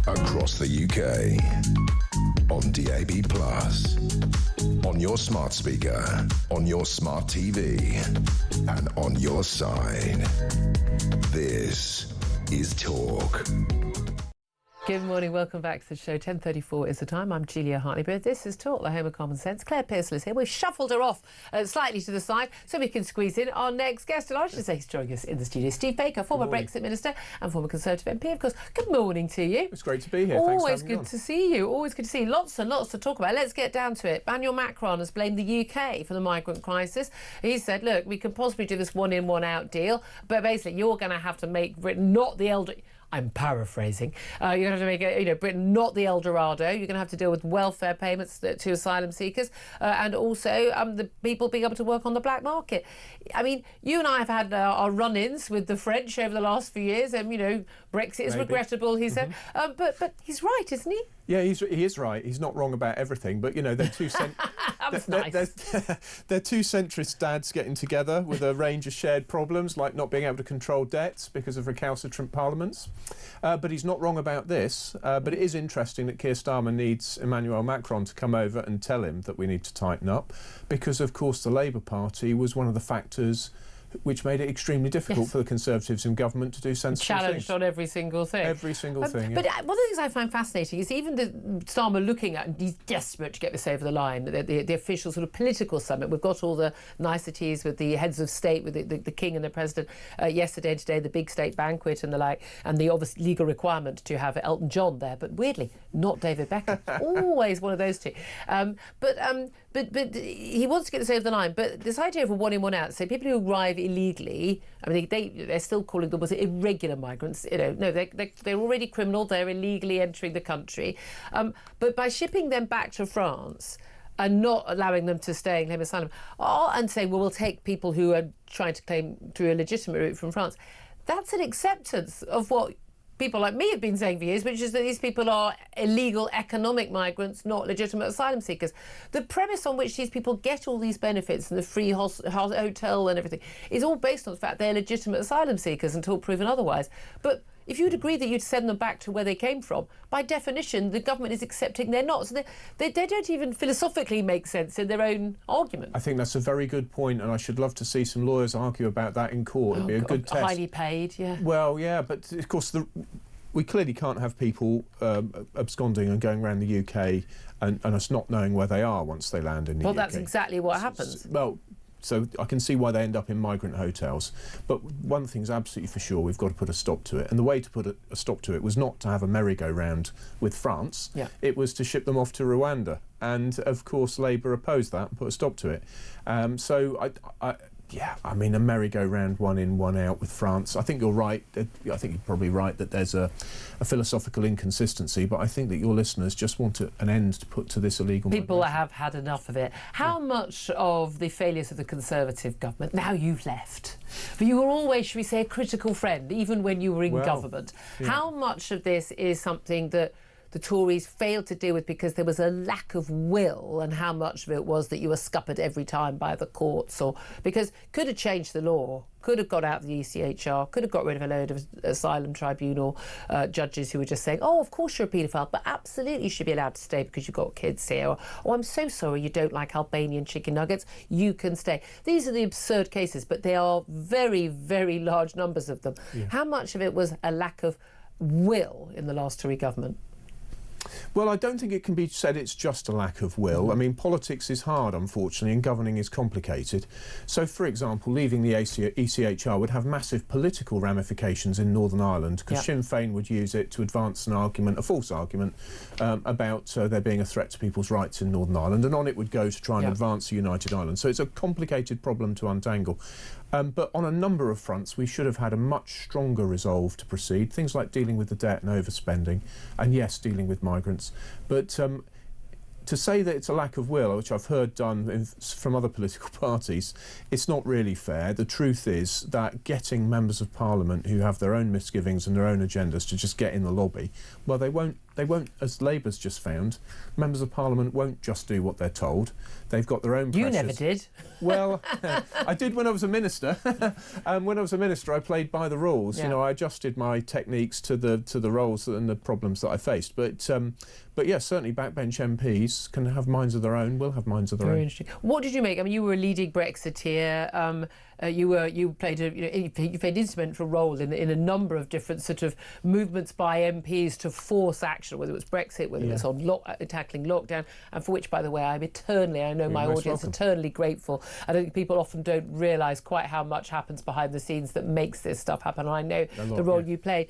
Across the UK, on DAB+, on your smart speaker, on your smart TV, and on your side. This is Talk. Good morning, welcome back to the show. 10:34 is the time. I'm Julia Hartley-Brewer. This is Talk, the home of common sense. Claire Pearsall is here. We've shuffled her off slightly to the side so we can squeeze in our next guest. And I should say he's joining us in the studio. Steve Baker, former Brexit minister and former Conservative MP, of course. Good morning to you. It's great to be here. Always good to see you. Always good to see you. Lots and lots to talk about. Let's get down to it. Emmanuel Macron has blamed the UK for the migrant crisis. He said, look, we can possibly do this one in, one out deal, but basically you're going to have to make Britain not the elder... I'm paraphrasing. You're going to have to make Britain not the El Dorado. You're going to have to deal with welfare payments to asylum seekers, and also the people being able to work on the black market. I mean, you and I have had our run-ins with the French over the last few years, and Brexit is regrettable, he said. But he's right, isn't he? Yeah, he is right. He's not wrong about everything, but they're two they're two centrist dads getting together with a range of shared problems, like not being able to control debts because of recalcitrant parliaments. But he's not wrong about this. But it is interesting that Keir Starmer needs Emmanuel Macron to come over and tell him that we need to tighten up, because of course the Labour Party was one of the factors which made it extremely difficult for the Conservatives in government to do sensible things. Challenged on every single thing. Every single thing, But one of the things I find fascinating is even the Starmer looking at, and he's desperate to get this over the line, the official sort of political summit. We've got all the niceties with the heads of state, with the King and the President yesterday and today, the big state banquet and the like, and the obvious legal requirement to have Elton John there, but weirdly, not David Beckham. Always one of those two. But he wants to get this over the line. But this idea of a one in, one out, so people who arrive illegally, I mean, they're still calling them, was it irregular migrants? No, they're already criminal. They're illegally entering the country. But by shipping them back to France and not allowing them to stay and claim asylum, and saying, well, we'll take people who are trying to claim through a legitimate route from France, that's an acceptance of what people like me have been saying for years, which is that these people are illegal economic migrants, not legitimate asylum seekers. The premise on which these people get all these benefits and the free hotel and everything is all based on the fact they're legitimate asylum seekers until proven otherwise. But if you'd agree that you'd send them back to where they came from, by definition, the government is accepting they're not. So they don't even philosophically make sense in their own argument. I think that's a very good point, and I should love to see some lawyers argue about that in court. It'd be a good test. Highly paid, yeah. Well, yeah, but of course we clearly can't have people absconding and going around the UK and us not knowing where they are once they land in the UK. Well, that's exactly what happens. So I can see why they end up in migrant hotels. But one thing's absolutely for sure, we've got to put a stop to it. And the way to put a stop to it was not to have a merry-go-round with France. Yeah. It was to ship them off to Rwanda. And, of course, Labour opposed that and put a stop to it. Yeah, I mean, a merry-go-round, one in, one out with France. I think you're right. I think you're probably right that there's a philosophical inconsistency, but I think that your listeners just want an end to put to this illegal People migration. have had enough of it. How much of the failures of the Conservative government, now you've left, but you were always, should we say, a critical friend, even when you were in government. Yeah. How much of this is something that the Tories failed to deal with because there was a lack of will, and how much of it was that you were scuppered every time by the courts, or because could have changed the law, could have got out of the ECHR, could have got rid of a load of asylum tribunal judges who were just saying, oh, of course you're a paedophile, but absolutely you should be allowed to stay because you've got kids here, or oh, I'm so sorry you don't like Albanian chicken nuggets, you can stay. These are the absurd cases, but they are very, very large numbers of them. Yeah. How much of it was a lack of will in the last Tory government? Well, I don't think it can be said it's just a lack of will. I mean, politics is hard, unfortunately, and governing is complicated. So, for example, leaving the ECHR would have massive political ramifications in Northern Ireland, because Sinn Féin would use it to advance an argument, a false argument, about there being a threat to people's rights in Northern Ireland, and on it would go to try and advance a united Ireland. So it's a complicated problem to untangle. But on a number of fronts, we should have had a much stronger resolve to proceed. Things like dealing with the debt and overspending, and yes, dealing with migrants. But to say that it's a lack of will, which I've heard done from other political parties, it's not really fair. The truth is that getting members of Parliament who have their own misgivings and their own agendas to just get in the lobby, well, they won't, as Labour's just found, members of Parliament won't just do what they're told. They've got their own pressures. You never did. Well, I did when I was a minister. When I was a minister, I played by the rules. Yeah. You know, I adjusted my techniques to the roles and the problems that I faced. But yes, certainly backbench MPs can have minds of their own. Will have minds of their own. Very interesting. What did you make? I mean, you were a leading Brexiteer. You played an instrumental role in a number of different sort of movements by MPs to force action, whether it was Brexit, whether it was on tackling lockdown, and for which, by the way, I'm eternally, I know my audience, eternally grateful. I don't think people often don't realise quite how much happens behind the scenes that makes this stuff happen, and I know the role you played.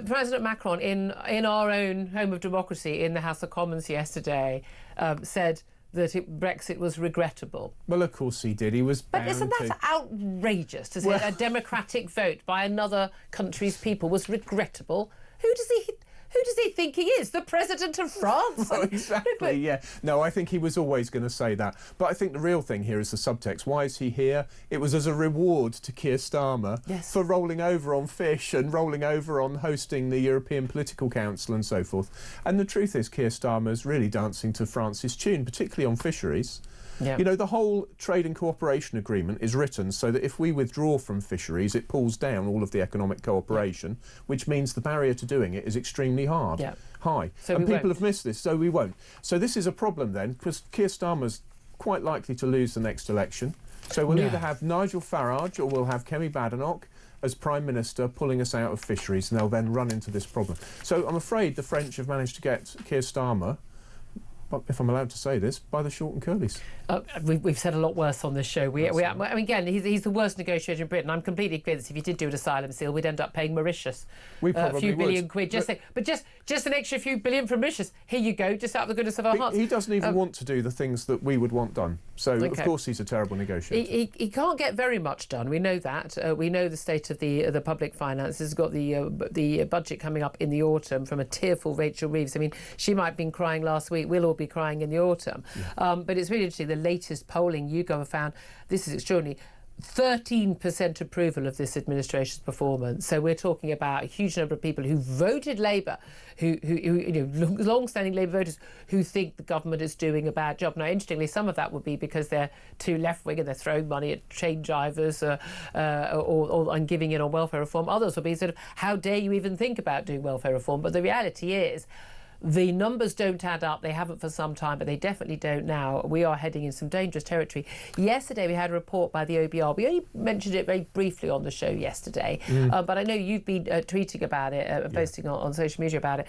President Macron, in our own home of democracy, in the House of Commons yesterday, said that Brexit was regrettable. Well, of course he did. He was bound But isn't that outrageous to say a democratic vote by another country's people was regrettable? Who does he think he is? The President of France? Well, exactly, yeah. No, I think he was always going to say that. But I think the real thing here is the subtext. Why is he here? It was as a reward to Keir Starmer for rolling over on fish and rolling over on hosting the European Political Council and so forth. And the truth is, Keir Starmer's really dancing to France's tune, particularly on fisheries. Yeah. You know, the whole trade and cooperation agreement is written so that if we withdraw from fisheries, it pulls down all of the economic cooperation, which means the barrier to doing it is extremely high. So and people have missed this, so we won't. So this is a problem then, because Keir Starmer's quite likely to lose the next election. So we'll either have Nigel Farage or we'll have Kemi Badenoch as Prime Minister pulling us out of fisheries, and they'll then run into this problem. So I'm afraid the French have managed to get Keir Starmer, if I'm allowed to say this, by the short and curlies. We've said a lot worse on this show. I mean, again, he's the worst negotiator in Britain. I'm completely convinced if he did do an asylum seal, we'd end up paying Mauritius a few billion quid. Just an extra few billion from Mauritius. Here you go, just out of the goodness of our hearts. He doesn't even want to do the things that we would want done. So, of course, he's a terrible negotiator. He can't get very much done. We know that. We know the state of the public finances. He's got the budget coming up in the autumn from a tearful Rachel Reeves. I mean, she might have been crying last week. We'll all be crying in the autumn. But it's really interesting. The latest polling YouGov found, this is extraordinary, 13% approval of this administration's performance. So we're talking about a huge number of people who voted Labour, who long-standing Labour voters who think the government is doing a bad job. Now, interestingly, some of that would be because they're too left-wing and they're throwing money at train drivers or giving in on welfare reform. Others will be sort of, how dare you even think about doing welfare reform? But the reality is, the numbers don't add up. They haven't for some time, but they definitely don't now. We are heading in some dangerous territory. Yesterday, we had a report by the OBR. We only mentioned it very briefly on the show yesterday, but I know you've been tweeting about it, posting on social media about it.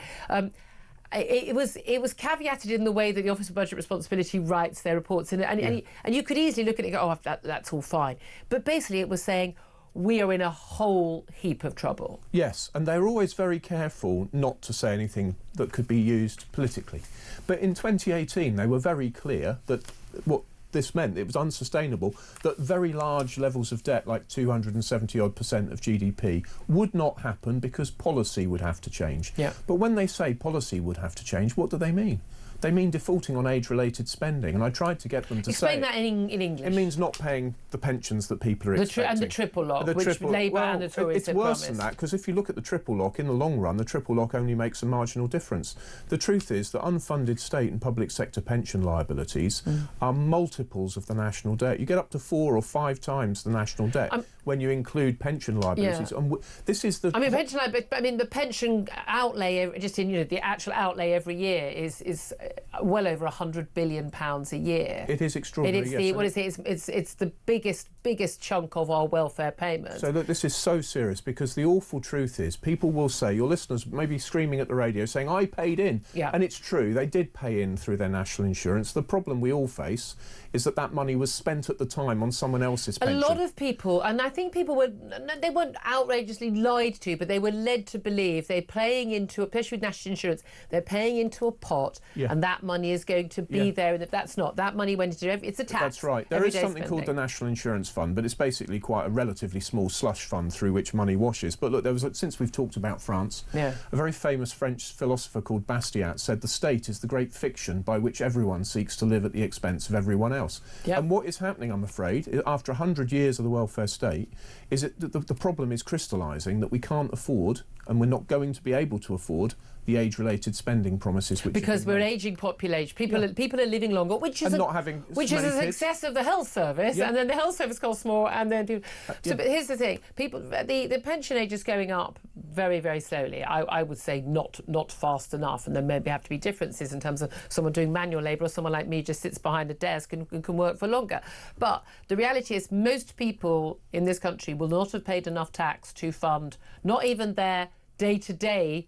It was caveated in the way that the Office of Budget Responsibility writes their reports, and you could easily look at it and go, oh, that's all fine. But basically, it was saying, we are in a whole heap of trouble. Yes, and they're always very careful not to say anything that could be used politically. But in 2018, they were very clear that what this meant, it was unsustainable, that very large levels of debt, like 270% of GDP, would not happen because policy would have to change. Yeah. But when they say policy would have to change, what do they mean? They mean defaulting on age-related spending, and I tried to get them to explain that in English. It means not paying the pensions that people are expecting. And the triple lock, which Labour and the Tories It's worse than that, because if you look at the triple lock, in the long run, the triple lock only makes a marginal difference. The truth is that unfunded state and public sector pension liabilities are multiples of the national debt. You get up to 4 or 5 times the national debt when you include pension liabilities. Yeah. And this is the... the pension outlay, just in the actual outlay every year is well over £100 billion a year. It is extraordinary. It's the biggest chunk of our welfare payments. So look, this is so serious, because the awful truth is, people will say, your listeners may be screaming at the radio saying, I paid in. Yeah. And it's true, they did pay in through their national insurance. The problem we all face is that money was spent at the time on someone else's pension. A lot of people, and I think people they weren't outrageously lied to, but they were led to believe they're paying into, especially with national insurance, they're paying into a pot, and that money is going to be there. And if that's not, that money went into it's a tax. That's right. There is something called the National Insurance Fund, but it's basically quite a relatively small slush fund through which money washes. But look, since we've talked about France, a very famous French philosopher called Bastiat said the state is the great fiction by which everyone seeks to live at the expense of everyone else. Yep. And what is happening, I'm afraid, after 100 years of the welfare state, is that the problem is crystallising that we can't afford, and we're not going to be able to afford, the age-related spending promises, because we're an ageing population. People are living longer, which is a success of the health service, and then the health service costs more, and then people. But here's the thing: the pension age is going up very, very slowly. I would say not fast enough, and there maybe have to be differences in terms of someone doing manual labour or someone like me just sits behind a desk and can work for longer. But the reality is, most people in this country will not have paid enough tax to fund not even their day-to-day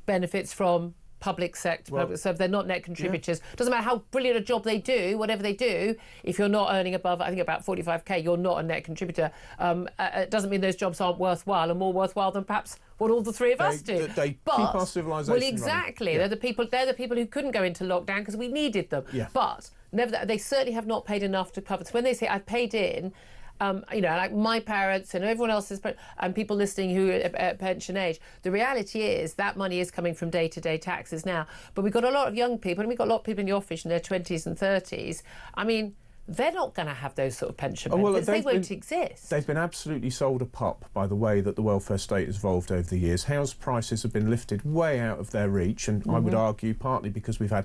benefits from public sector, so if they're not net contributors, doesn't matter how brilliant a job they do, whatever they do, if you're not earning above, I think, about 45k, you're not a net contributor. It doesn't mean those jobs aren't worthwhile, and more worthwhile than perhaps what all the three of us do. They keep our civilization Well, exactly. They're the people who couldn't go into lockdown because we needed them. But they certainly have not paid enough to cover. So when they say I've paid in, like my parents and everyone else's, and people listening who are at pension age, the reality is that money is coming from day-to-day taxes now. But we've got a lot of young people, and we've got a lot of people in the office in their 20s and 30s. I mean, they're not going to have those sort of pension benefits. They won't exist. They've been absolutely sold a pup by the way that the welfare state has evolved over the years. House prices have been lifted way out of their reach, and I would argue partly because we've had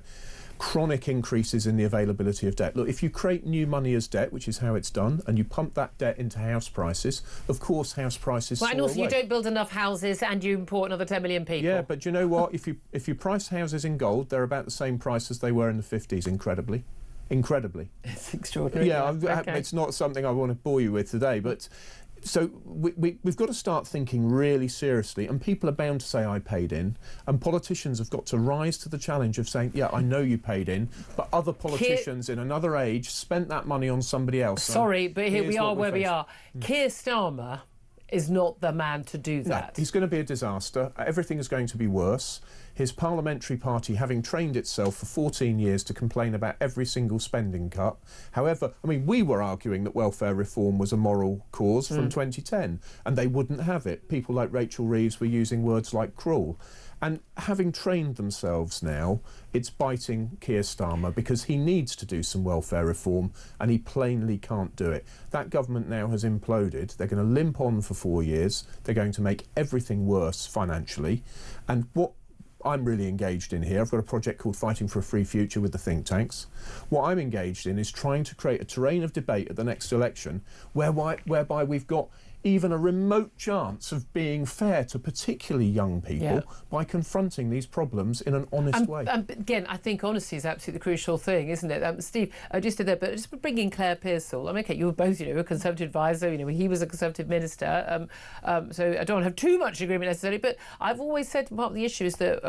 chronic increases in the availability of debt. Look, if you create new money as debt, which is how it's done, and you pump that debt into house prices, of course house prices soar and also away. You don't build enough houses and you import another 10 million people. Yeah, but you know what? if you price houses in gold, they're about the same price as they were in the 50s, incredibly. It's extraordinary. It's not something I want to bore you with today, but so we've got to start thinking really seriously, and people are bound to say I paid in, and politicians have got to rise to the challenge of saying, yeah, I know you paid in, but other politicians in another age spent that money on somebody else. Sorry, but here we are where we are. Keir Starmer is not the man to do that. No, he's going to be a disaster. Everything is going to be worse. His parliamentary party, having trained itself for 14 years to complain about every single spending cut. However, I mean, we were arguing that welfare reform was a moral cause from 2010, and they wouldn't have it. People like Rachel Reeves were using words like cruel. And having trained themselves now, it's biting Keir Starmer because he needs to do some welfare reform and he plainly can't do it. That government now has imploded. They're going to limp on for 4 years. They're going to make everything worse financially. And what I'm really engaged in here, I've got a project called Fighting for a Free Future with the think tanks. What I'm engaged in is trying to create a terrain of debate at the next election whereby we've got even a remote chance of being fair to particularly young people by confronting these problems in an honest way. Again, I think honesty is absolutely the crucial thing, isn't it? Steve, just did that, but just bringing Claire Pearsall. I mean, okay, you were both, a Conservative advisor. He was a Conservative minister. So I don't have too much agreement necessarily, but I've always said part of the issue is that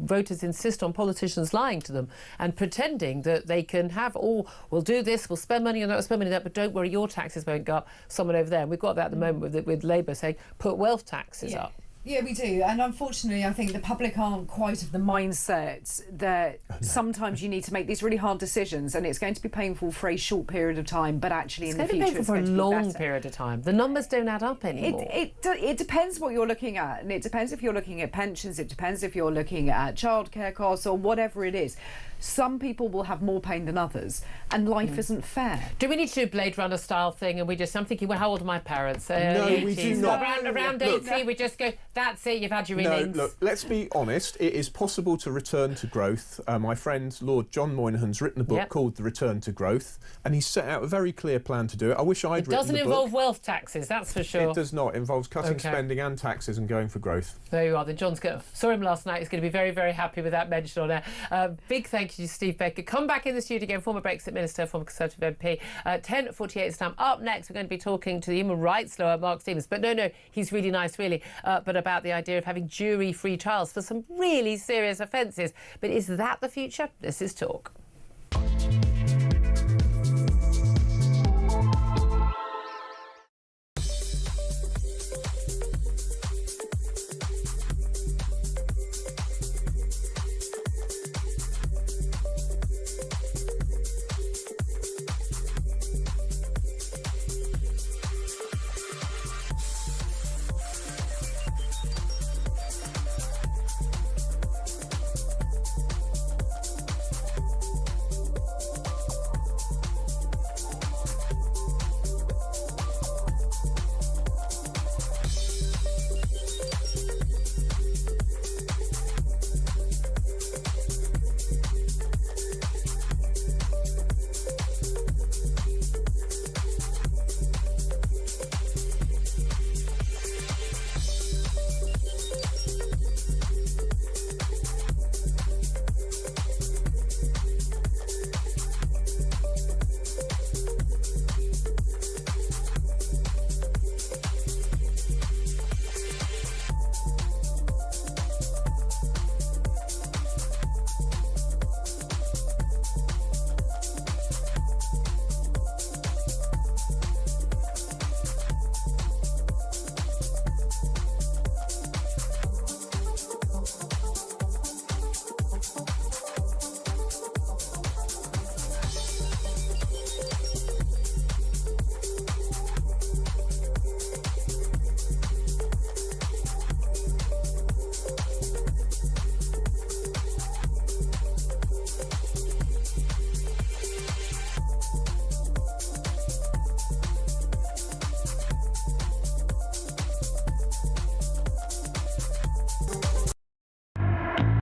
voters insist on politicians lying to them and pretending that they can have, we'll do this, we'll spend money on that, we'll spend money on that, but don't worry, your taxes won't go up. Someone over there, and we've got that at the moment with Labour saying put wealth taxes up. Yeah, we do. And unfortunately, I think the public aren't quite of the mindset that sometimes you need to make these really hard decisions and it's going to be painful for a short period of time, but actually in the future it's going to be painful for a long period of time. The numbers don't add up anymore. It depends what you're looking at, and it depends if you're looking at pensions, it depends if you're looking at childcare costs or whatever it is. Some people will have more pain than others, and life isn't fair. Do we need to do Blade Runner style thing? And I'm thinking, well, how old are my parents? No, we do not. Around 80, we just go, that's it, you've had your innings. No, look, let's be honest. It is possible to return to growth. My friend Lord John Moynihan's written a book called The Return to Growth, and he's set out a very clear plan to do it. I wish I'd written the book. It doesn't involve wealth taxes, that's for sure. It does not. It involves cutting spending and taxes and going for growth. There you are. Then saw him last night. He's going to be very, very happy with that mention on air. Big thank you to Steve Becker. Come back in the studio again, former Brexit Minister, former Conservative MP. 10:48 time. Up next, we're going to be talking to the human rights lawyer, Mark Stevens. But no, he's really nice, really. But about the idea of having jury-free trials for some really serious offences. But is that the future? This is Talk.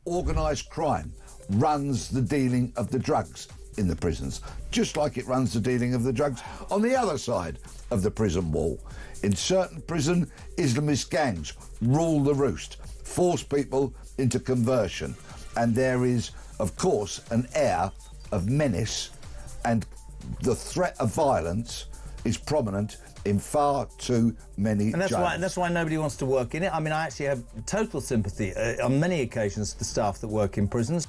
Organised crime runs the dealing of the drugs in the prisons, just like it runs the dealing of the drugs on the other side of the prison wall. In certain prison, Islamist gangs rule the roost, force people into conversion, and there is, of course, an air of menace, and the threat of violence is prominent in far too many and jails. that's why nobody wants to work in it. I mean, I actually have total sympathy on many occasions for the staff that work in prisons.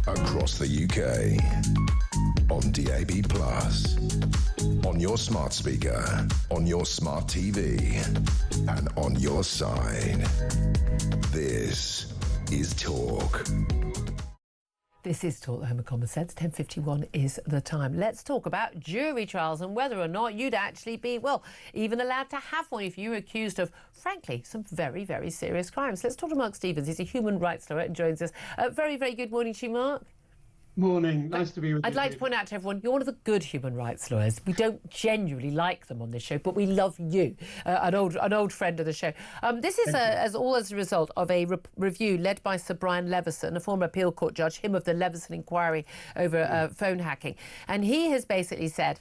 across the UK. On DAB+, on your smart speaker, on your smart TV, and on your side. This is Talk. This is Talk, the Home of Common Sense. 10:51 is the time. Let's talk about jury trials and whether or not you'd actually be, well, even allowed to have one if you were accused of, frankly, some very, very serious crimes. Let's talk to Mark Stevens. He's a human rights lawyer and joins us. Very, very good morning to you, Mark. Morning, nice to be with you. I'd like to point out to everyone, you're one of the good human rights lawyers. We don't genuinely like them on this show, but we love you, an old friend of the show. This is as a result of a review led by Sir Brian Leveson, a former appeal court judge, him of the Leveson inquiry over phone hacking. And he has basically said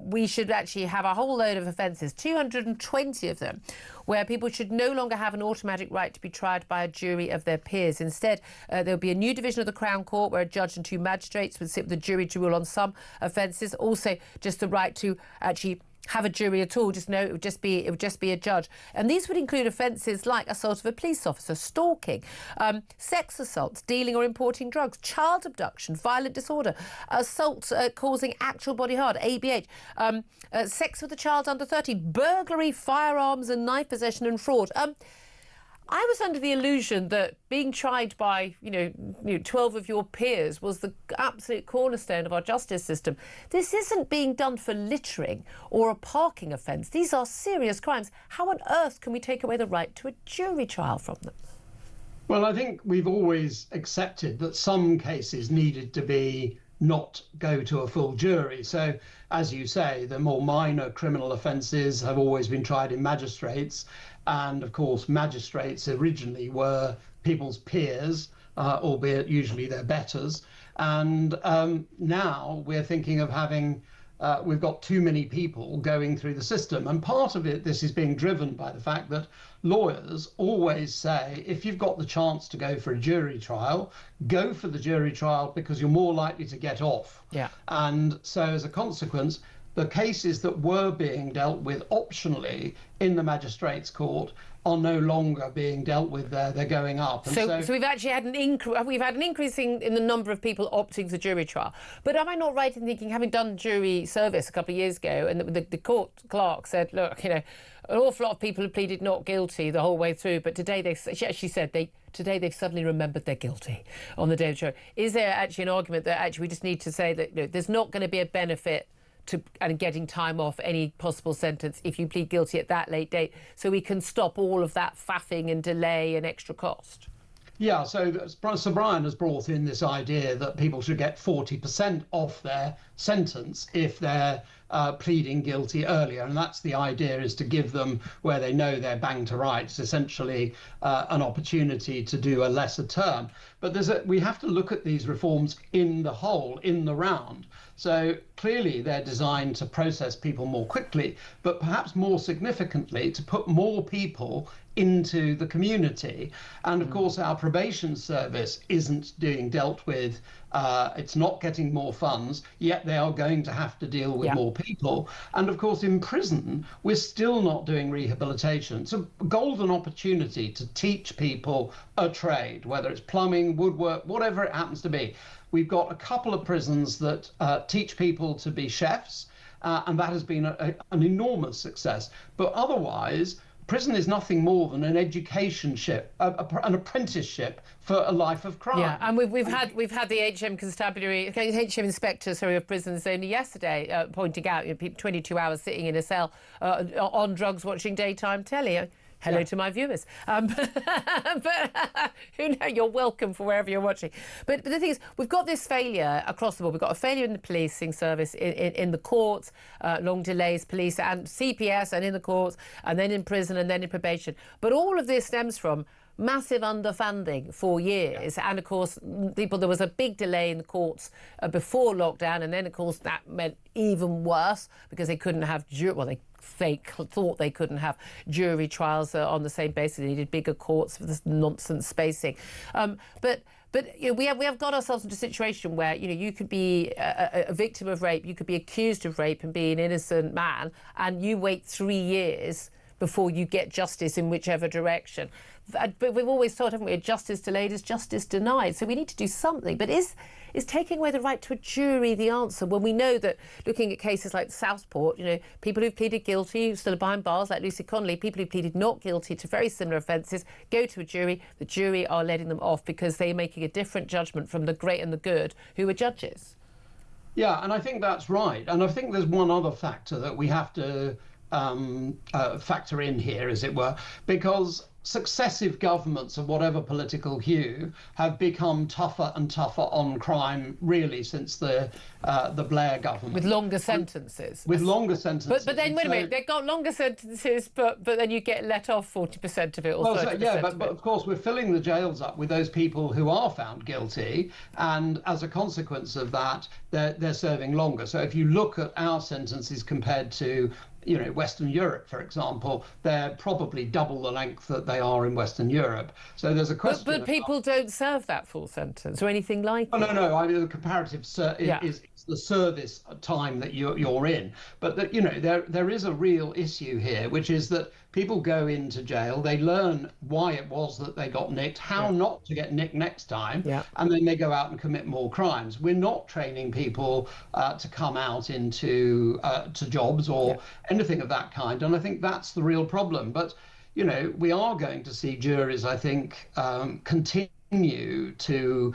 we should actually have a whole load of offences, 220 of them, where people should no longer have an automatic right to be tried by a jury of their peers. Instead, there'll be a new division of the Crown Court where a judge and two magistrates would sit with the jury to rule on some offences. Also, just the right to actually have a jury at all. It would just be a judge. And these would include offences like assault of a police officer, stalking, sex assaults, dealing or importing drugs, child abduction, violent disorder, assault causing actual bodily harm, ABH, sex with a child under 13, burglary, firearms and knife possession and fraud. I was under the illusion that being tried by, 12 of your peers was the absolute cornerstone of our justice system. This isn't being done for littering or a parking offence. These are serious crimes. How on earth can we take away the right to a jury trial from them? Well, I think we've always accepted that some cases needed to not go to a full jury. So, as you say, the more minor criminal offences have always been tried in magistrates. And of course, magistrates originally were people's peers, albeit usually their betters. And now we're thinking of having, we've got too many people going through the system. And part of it, this is being driven by the fact that lawyers always say, if you've got the chance to go for a jury trial, go for the jury trial because you're more likely to get off. Yeah. And so as a consequence, the cases that were being dealt with optionally in the magistrates' court are no longer being dealt with there. They're going up. And so we've actually had an increase in the number of people opting for jury trial. But am I not right in thinking, having done jury service a couple of years ago, and the court clerk said, look, an awful lot of people have pleaded not guilty the whole way through, but today today they've suddenly remembered they're guilty on the day of the trial. Is there actually an argument that actually we just need to say that there's not going to be a benefit to getting time off any possible sentence if you plead guilty at that late date, so we can stop all of that faffing and delay and extra cost? Yeah, so Sir Brian has brought in this idea that people should get 40% off their sentence if they're pleading guilty earlier. And that's the idea, is to give them, where they know they're banged to rights, essentially an opportunity to do a lesser term. But we have to look at these reforms in the whole, in the round. So clearly they're designed to process people more quickly, but perhaps more significantly to put more people into the community. And of course, our probation service isn't being dealt with. It's not getting more funds, yet they are going to have to deal with more people. And of course, in prison, we're still not doing rehabilitation. It's a golden opportunity to teach people a trade, whether it's plumbing, woodwork, whatever it happens to be. We've got a couple of prisons that teach people to be chefs, and that has been an enormous success. But otherwise, prison is nothing more than an educationship, an apprenticeship for a life of crime. Yeah, and we've had the HM inspector of prisons only yesterday pointing out people 22 hours sitting in a cell on drugs, watching daytime telly. Hello to my viewers. But who knows? You're welcome for wherever you're watching. But the thing is, we've got this failure across the board. We've got a failure in the policing service, in the courts, long delays, police and CPS, and in the courts, and then in prison, and then in probation. But all of this stems from massive underfunding for years. And of course, there was a big delay in the courts before lockdown, and then of course that meant even worse because they couldn't have they thought they couldn't have jury trials on the same basis. They needed bigger courts for this nonsense spacing. But we have got ourselves into a situation where you could be a victim of rape, you could be accused of rape and be an innocent man, and you wait 3 years before you get justice in whichever direction. But we've always thought, haven't we, justice delayed is justice denied. So we need to do something. But is taking away the right to a jury the answer, when we know that, looking at cases like Southport, people who've pleaded guilty, who still are behind bars, like Lucy Connolly, people who've pleaded not guilty to very similar offences, go to a jury, the jury are letting them off because they're making a different judgment from the great and the good who are judges. Yeah, and I think that's right. And I think there's one other factor that we have to factor in here, as it were, because successive governments of whatever political hue have become tougher and tougher on crime, really, since the Blair government. With longer sentences. With longer sentences. But then, wait a minute, they've got longer sentences, but then you get let off 40% of it, or 30% yeah, of it. But of course we're filling the jails up with those people who are found guilty, and as a consequence of that, they're serving longer. So if you look at our sentences compared to Western Europe, for example, they're probably double the length that they are in Western Europe. So there's a question. But people don't serve that full sentence or anything like it. No. I mean, the comparative is the service time that you're in. But there is a real issue here, which is that people go into jail, they learn why it was that they got nicked, how not to get nicked next time, and then they go out and commit more crimes. We're not training people to come out into to jobs or anything of that kind, and I think that's the real problem. But we are going to see juries, I think, continue to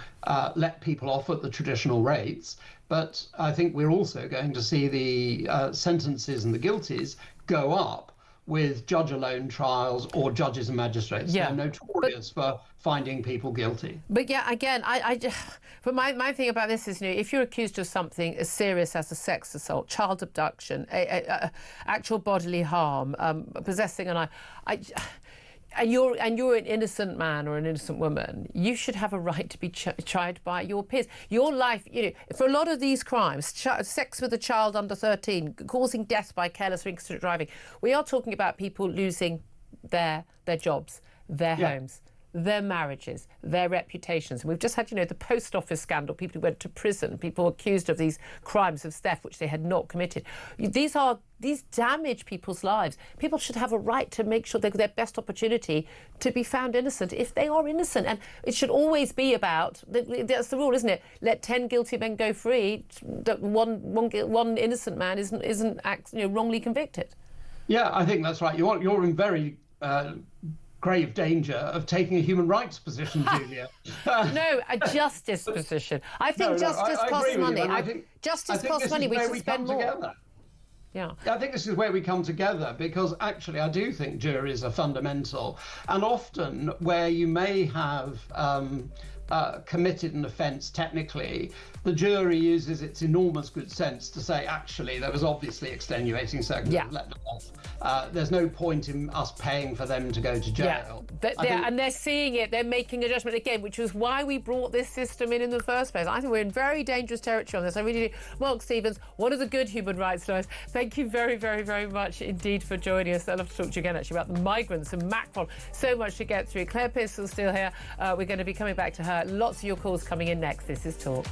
let people off at the traditional rates, but I think we're also going to see the sentences and the guilties go up with judge-alone trials or judges and magistrates. They're notorious for finding people guilty. But again, but my thing about this is, if you're accused of something as serious as a sex assault, child abduction, actual bodily harm, possessing an eye, and you're an innocent man or an innocent woman, you should have a right to be tried by your peers. Your life, for a lot of these crimes, sex with a child under 13, causing death by careless or inconsiderate driving, we are talking about people losing their jobs, their homes, their marriages, their reputations. And we've just had, the post office scandal, people who went to prison, people accused of these crimes of theft which they had not committed. These damage people's lives. People should have a right to make sure they're their best opportunity to be found innocent if they are innocent. And it should always be about, that's the rule, isn't it? Let 10 guilty men go free. One innocent man isn't wrongly convicted. Yeah, I think that's right. You're in very grave danger of taking a human rights position, Julia. No, a justice position. I think justice costs money. Justice costs money. We should spend more. Together. Yeah, I think this is where we come together, because actually I do think juries are fundamental, and often where you may have committed an offence technically, the jury uses its enormous good sense to say, actually, there was obviously extenuating circumstances, let them off. There's no point in us paying for them to go to jail. And they're seeing it, they're making a judgment again, which was why we brought this system in the first place. I think we're in very dangerous territory on this. I really do. Mark Stevens, one of the good human rights lawyers, thank you very, very, very much indeed for joining us. I'd love to talk to you again, actually, about the migrants and Macron. So much to get through. Claire Pearsall's still here. We're going to be coming back to her. Lots of your calls coming in next. This is Talk.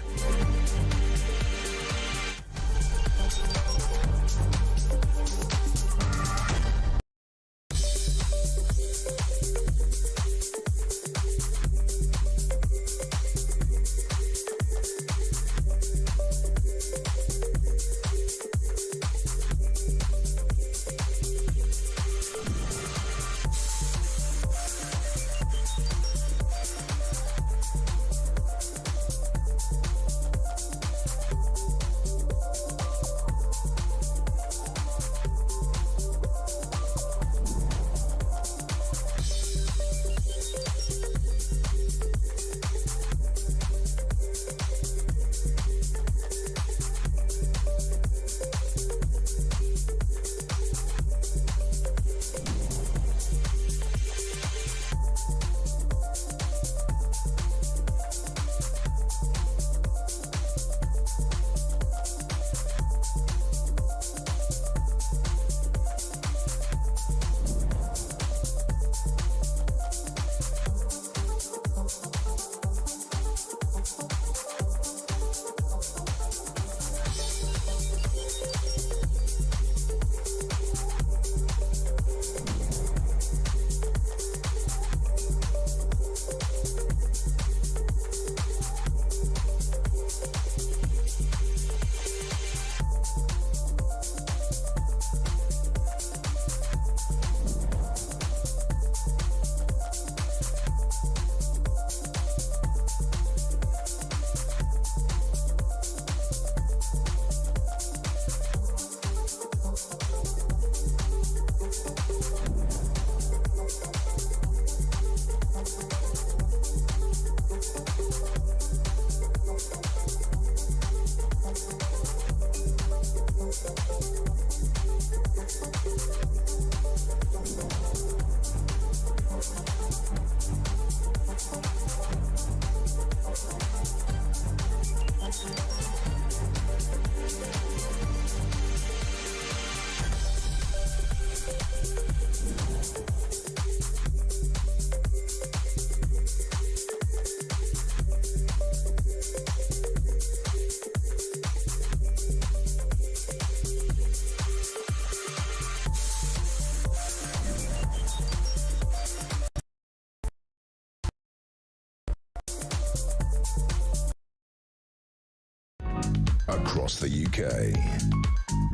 across the UK,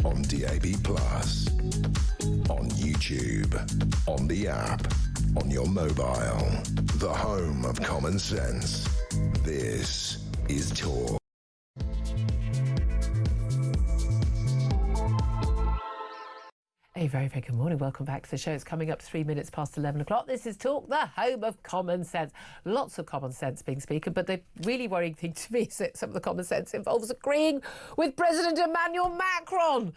on DAB+, on YouTube, on the app, on your mobile, the home of common sense. This is Talk. A very, very good morning. Welcome back to the show. It's coming up to 3 minutes past 11 o'clock. This is Talk, the home of common sense. Lots of common sense being spoken, but the really worrying thing to me is that some of the common sense involves agreeing with President Emmanuel Macron.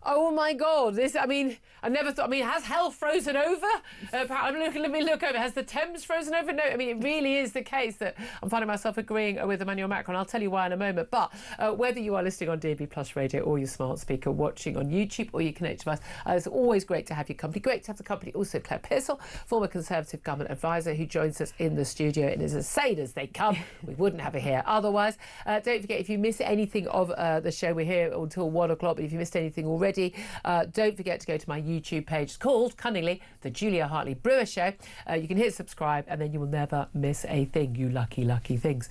Oh my God! I never thought. Has hell frozen over? Let me look over. Has the Thames frozen over? No. It really is the case that I'm finding myself agreeing with Emmanuel Macron. I'll tell you why in a moment. But whether you are listening on DAB+ radio or your smart speaker, watching on YouTube or your connected device, it's always great to have your company. Great to have the company also Claire Pearsall, former Conservative government advisor, who joins us in the studio and is as sane as they come. We wouldn't have her here otherwise. Don't forget, if you miss anything of the show, we're here until 1 o'clock. But if you missed anything already, don't forget to go to my YouTube page. It's called, cunningly, The Julia Hartley-Brewer Show. You can hit subscribe and then you will never miss a thing, you lucky, lucky things.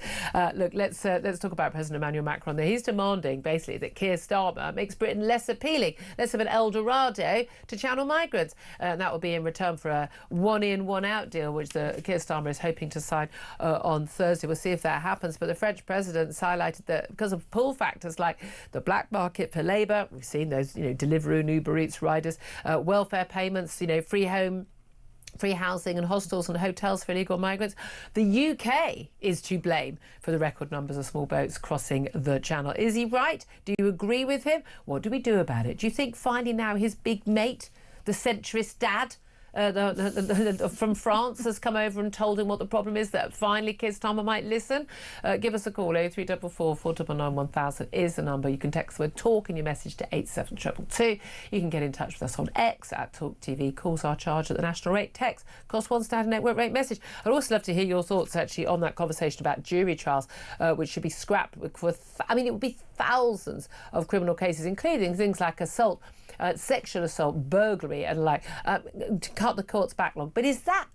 Look, let's talk about President Emmanuel Macron. He's demanding, basically, that Keir Starmer makes Britain less appealing, less of an El Dorado to channel migrants. And that will be in return for a one-in, one-out deal, which Keir Starmer is hoping to sign on Thursday. We'll see if that happens. But the French president's highlighted that because of pull factors like the black market for labour, we've seen those, Deliveroo and Uber Eats riders, welfare payments, free housing and hostels and hotels for illegal migrants. The UK is to blame for the record numbers of small boats crossing the channel. Is he right? Do you agree with him? What do we do about it? Do you think finally now his big mate, the centrist dad, from France, has come over and told him what the problem is, that finally Keir Starmer might listen? Give us a call. 0344 499 1000 is the number. You can text the word TALK in your message to 87222. You can get in touch with us on X at talkTV. Calls are charged at the national rate. Text cost one standard network rate message. I'd also love to hear your thoughts actually on that conversation about jury trials, which should be scrapped. It would be thousands of criminal cases, including things like assault, sexual assault, burglary, and to cut the court's backlog. But is that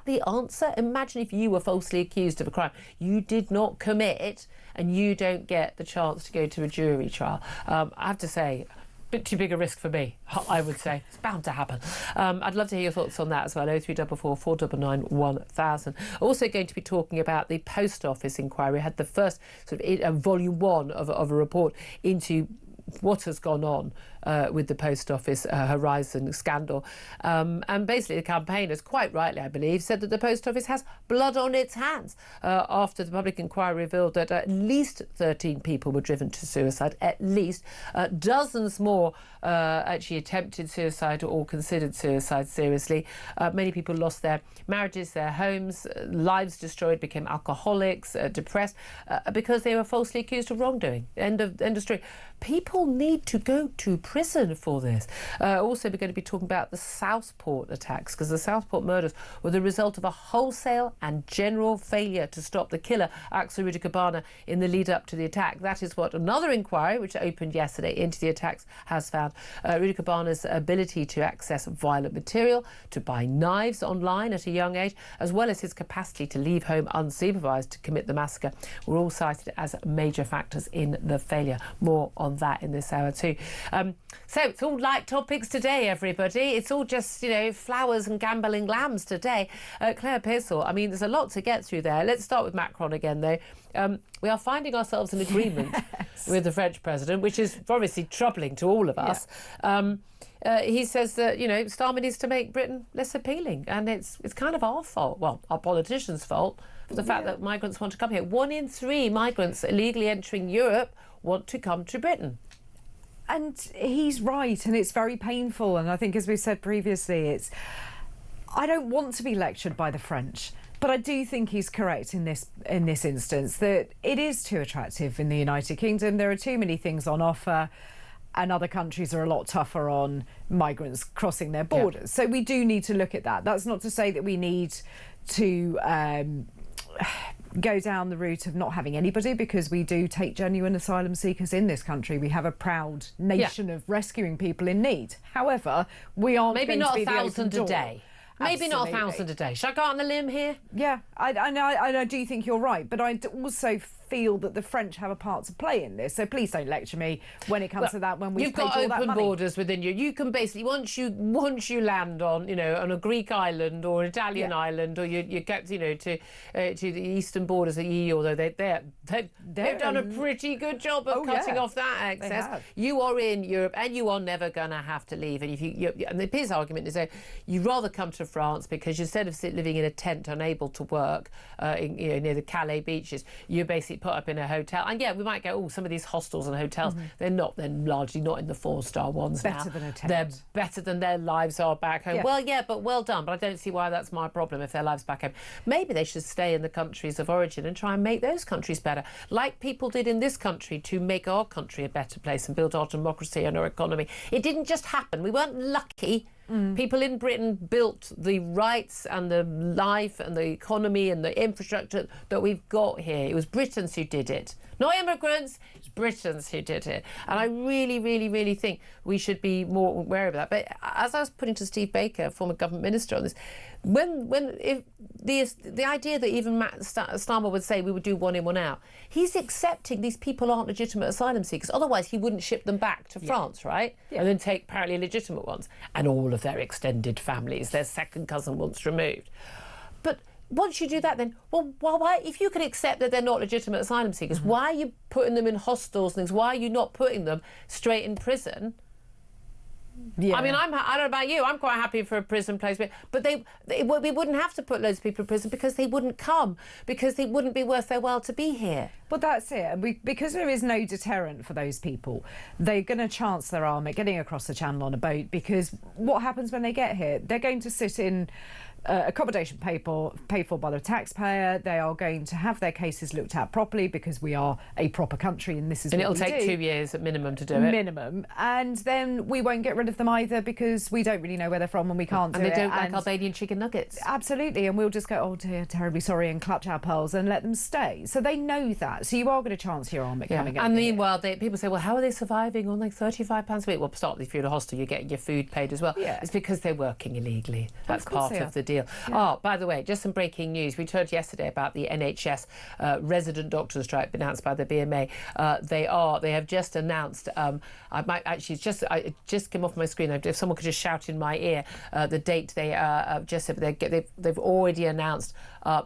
the answer? Imagine if you were falsely accused of a crime you did not commit and you don't get the chance to go to a jury trial. I have to say, a bit too big a risk for me, I would say. It's bound to happen. I'd love to hear your thoughts on that as well. 0344 499 1000. Also going to be talking about the Post Office inquiry. We had the first volume 1 of a report into what has gone on with the Post Office Horizon scandal. And basically the campaigners, quite rightly I believe, said that the Post Office has blood on its hands after the public inquiry revealed that at least 13 people were driven to suicide, at least. Dozens more actually attempted suicide or considered suicide seriously. Many people lost their marriages, their homes, lives destroyed, became alcoholics, depressed, because they were falsely accused of wrongdoing. End of story. People need to go to prison for this. Also, we're going to be talking about the Southport attacks, because the Southport murders were the result of a wholesale and general failure to stop the killer, Axel Rudikabana, in the lead up to the attack. That is what another inquiry, which opened yesterday into the attacks, has found. Rudikabana's ability to access violent material, to buy knives online at a young age, as well as his capacity to leave home unsupervised to commit the massacre, were all cited as major factors in the failure. More on that in this hour too. So it's all light topics today, everybody. It's all just, flowers and gambolling lambs today. Claire Pearsall, there's a lot to get through there. Let's start with Macron again, though. We are finding ourselves in agreement with the French president, which is obviously troubling to all of us. Yeah. He says that, Starmer needs to make Britain less appealing, and it's kind of our fault, well, our politicians' fault, for the fact that migrants want to come here. 1 in 3 migrants illegally entering Europe want to come to Britain. And he's right, and it's very painful. And I think, as we said previously, I don't want to be lectured by the French, but I do think he's correct in this instance, that it is too attractive in the United Kingdom. There are too many things on offer, and other countries are a lot tougher on migrants crossing their borders. Yeah. So we do need to look at that. That's not to say that we need to go down the route of not having anybody, because we do take genuine asylum seekers in this country. We have a proud nation of rescuing people in need. However, we aren't maybe going not to be 1,000 the open a door. day. Maybe not Absolutely. 1,000 a day. Should I go out on a limb here? Yeah, I do think you're right, but I also feel that the French have a part to play in this. So please don't lecture me when it comes to that. When we've You've paid got all that open money. borders within you. You can basically once you land on on a Greek island or an Italian island, or you get to the eastern borders of the EU. Although they've done a pretty good job of cutting off that access. You are in Europe, and you are never going to have to leave. And and his argument is that you'd rather come to France because instead of living in a tent, unable to work near the Calais beaches, you're basically put up in a hotel. And we might go, some of these hostels and hotels, they're largely not in the 4-star ones now. Better than a tent. They're better than their lives are back home. Yeah. Well, but well done. But I don't see why that's my problem if their lives back home. Maybe they should stay in the countries of origin and try and make those countries better, like people did in this country to make our country a better place and build our democracy and our economy. It didn't just happen. We weren't lucky. People in Britain built the rights and the life and the economy and the infrastructure that we've got here. It was Britons who did it. Not immigrants, it's Britons who did it. And I really, really, really think we should be more aware of that. But as I was putting to Steve Baker, former government minister, on this, if the idea that even Matt Starmer would say we would do one in, one out, he's accepting these people aren't legitimate asylum seekers. Otherwise, he wouldn't ship them back to France, right? Yeah. And then take apparently legitimate ones and all of their extended families, their second cousin once removed. But once you do that, then, why, if you can accept that they're not legitimate asylum seekers, why are you putting them in hostels and things? Why are you not putting them straight in prison? Yeah. I mean, I don't know about you, I'm quite happy for a prison placement, but we wouldn't have to put loads of people in prison because they wouldn't come, because it wouldn't be worth their while to be here. Well, that's it. Because there is no deterrent for those people, they're going to chance their arm at getting across the channel on a boat, because what happens when they get here? They're going to sit in accommodation paid for by the taxpayer. They are going to have their cases looked at properly because we are a proper country and this is and what it'll take 2 years at minimum to do it. Minimum. And then we won't get rid of them either because we don't really know where they're from and we can't do it. And they don't like Albanian chicken nuggets. Absolutely. And we'll just go, oh dear, terribly sorry, and clutch our pearls and let them stay. So they know that. So you are going to chance your arm at coming over. And meanwhile, people say, well, how are they surviving on like £35 a week? Well, start if you're in a hostel, you're getting your food paid as well. Yeah. It's because they're working illegally. That's part of the deal. Yeah. Oh, by the way, just some breaking news. We heard yesterday about the NHS resident doctor strike announced by the BMA. They have just announced. I just came off my screen. If someone could just shout in my ear the date they just said they've already announced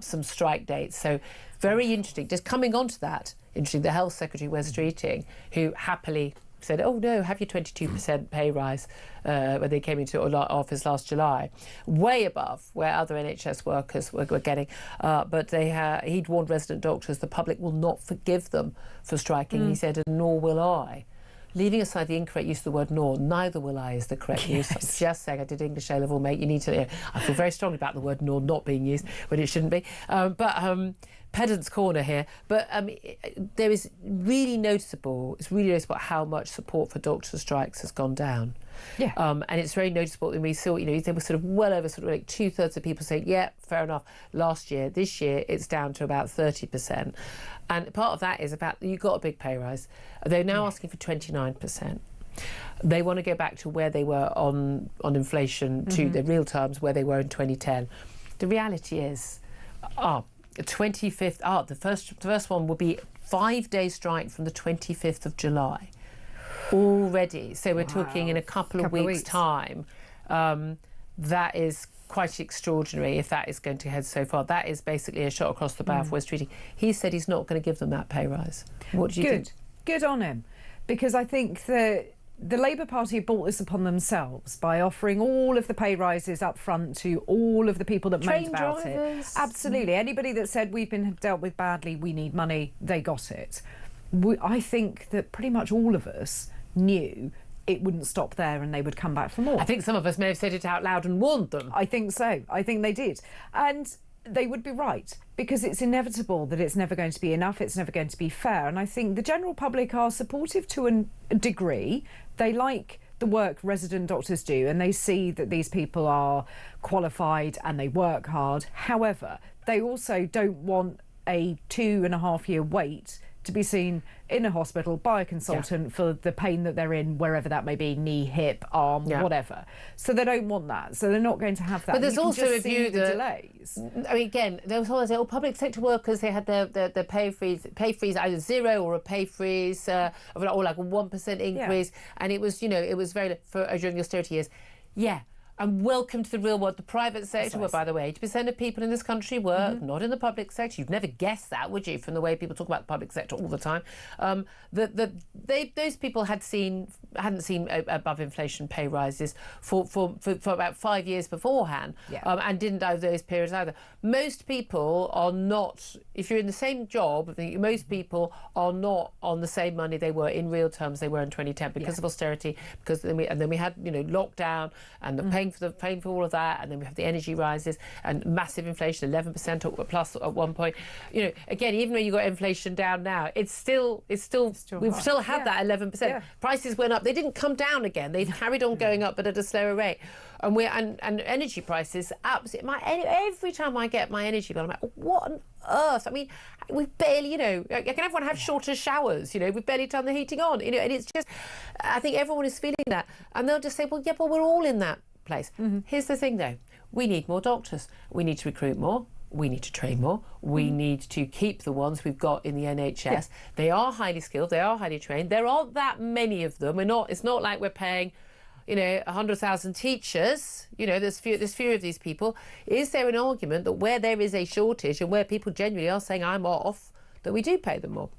some strike dates. So very interesting. Just coming on to that, interesting. The Health Secretary Wes Streeting, who happily said, oh no, have your 22% pay rise when they came into office last July, way above where other NHS workers were getting. But he'd warned resident doctors the public will not forgive them for striking. He said, and nor will I. Leaving aside the incorrect use of the word nor, neither will I is the correct use. I'm just saying, I did English A level, mate. You need to. I feel very strongly about the word nor not being used when it shouldn't be. Pedant's corner here, but there is really noticeable. It's really noticeable how much support for doctor strikes has gone down. Yeah. And it's very noticeable. And we saw, there were sort of well over sort of like 2/3 of people saying, yeah, fair enough. Last year, this year, it's down to about 30%. And part of that is about you got a big pay rise. They're now asking for 29%. They want to go back to where they were on inflation to the real terms where they were in 2010. The reality is, the 25th. The first one will be 5-day strike from the 25th of July. Already. So we're talking in a couple of weeks' time. That is quite extraordinary if that is going to head so far. That is basically a shot across the bow for Wes Streeting. He said he's not going to give them that pay rise. What do you think? Good on him. Because I think that the Labour Party brought this upon themselves by offering all of the pay rises up front to all of the people that moaned about it. Absolutely. Anybody that said we've been dealt with badly, we need money, they got it. I think that pretty much all of us knew it wouldn't stop there and they would come back for more. I think some of us may have said it out loud and warned them. I think so. I think they did. And they would be right, because it's inevitable that it's never going to be enough, it's never going to be fair. And I think the general public are supportive to a degree. They like the work resident doctors do and they see that these people are qualified and they work hard. However, they also don't want a 2.5-year wait to be seen in a hospital by a consultant for the pain that they're in, wherever that may be, knee, hip, arm, whatever. So they don't want that. So they're not going to have that. But there's also a view view the that delays. I mean, again, there was always public sector workers. They had their pay freeze either zero or a pay freeze, or like a 1% increase, and it was it was very during the austerity years. Yeah. And welcome to the real world, the private sector, where, by the way, 80% of people in this country work, not in the public sector. You'd never guess that, would you, from the way people talk about the public sector all the time? Those people hadn't seen above inflation pay rises for about 5 years beforehand, and didn't have those periods either. Most people are not, if you're in the same job, most people are not on the same money they were in real terms they were in 2010 because of austerity, because then we had lockdown and the paying for all of that, and then we have the energy rises and massive inflation, 11% plus at one point. Again, even when you got inflation down now, we've still had that 11%. Prices went up; they didn't come down again. They've carried on going up, but at a slower rate. And energy prices, absolutely. Every time I get my energy bill, I'm like, what on earth? I mean, we've barely, can everyone have shorter showers? We've barely turned the heating on. And it's just, I think everyone is feeling that, and they'll just say, well, yeah, but we're all in that place. Here's the thing, though: we need more doctors. We need to recruit more. We need to train more. We need to keep the ones we've got in the NHS. They are highly skilled. They are highly trained. There aren't that many of them. It's not like we're paying 100,000 teachers. There's few of these people. Is there an argument that where there is a shortage and where people genuinely are saying I'm off, that we do pay them more?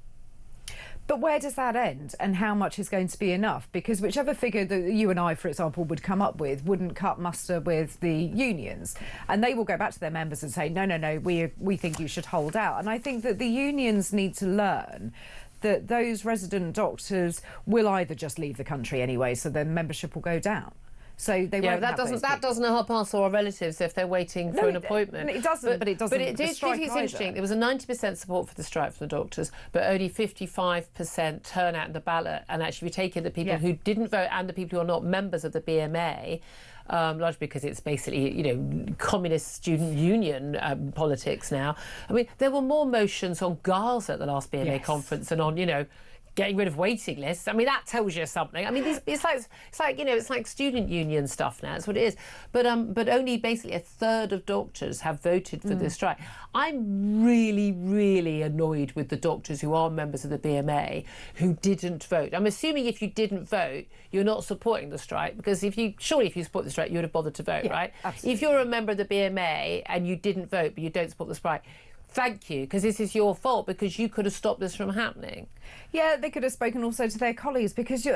But where does that end, and how much is going to be enough? Because whichever figure that you and I, for example, would come up with wouldn't cut muster with the unions, and they will go back to their members and say, no, we think you should hold out. And I think that the unions need to learn that those resident doctors will either just leave the country anyway, so their membership will go down. So they won't that doesn't help us or our relatives if they're waiting for an appointment. It doesn't, but it doesn't. But it's interesting. There was a 90% support for the strike from the doctors, but only 55% turnout in the ballot. And actually, we take in the people who didn't vote and the people who are not members of the BMA. Largely because it's basically, communist student union politics now. I mean, there were more motions on Gaza at the last BMA conference than on, getting rid of waiting lists. I mean, that tells you something. I mean, it's like student union stuff now. That's what it is. But only basically a third of doctors have voted for this strike. I'm really, really annoyed with the doctors who are members of the BMA who didn't vote. I'm assuming if you didn't vote, you're not supporting the strike, because if you support the strike, you would have bothered to vote, right? Absolutely. If you're a member of the BMA and you didn't vote, but you don't support the strike, thank you, because this is your fault, because you could have stopped this from happening. Yeah, they could have spoken also to their colleagues, because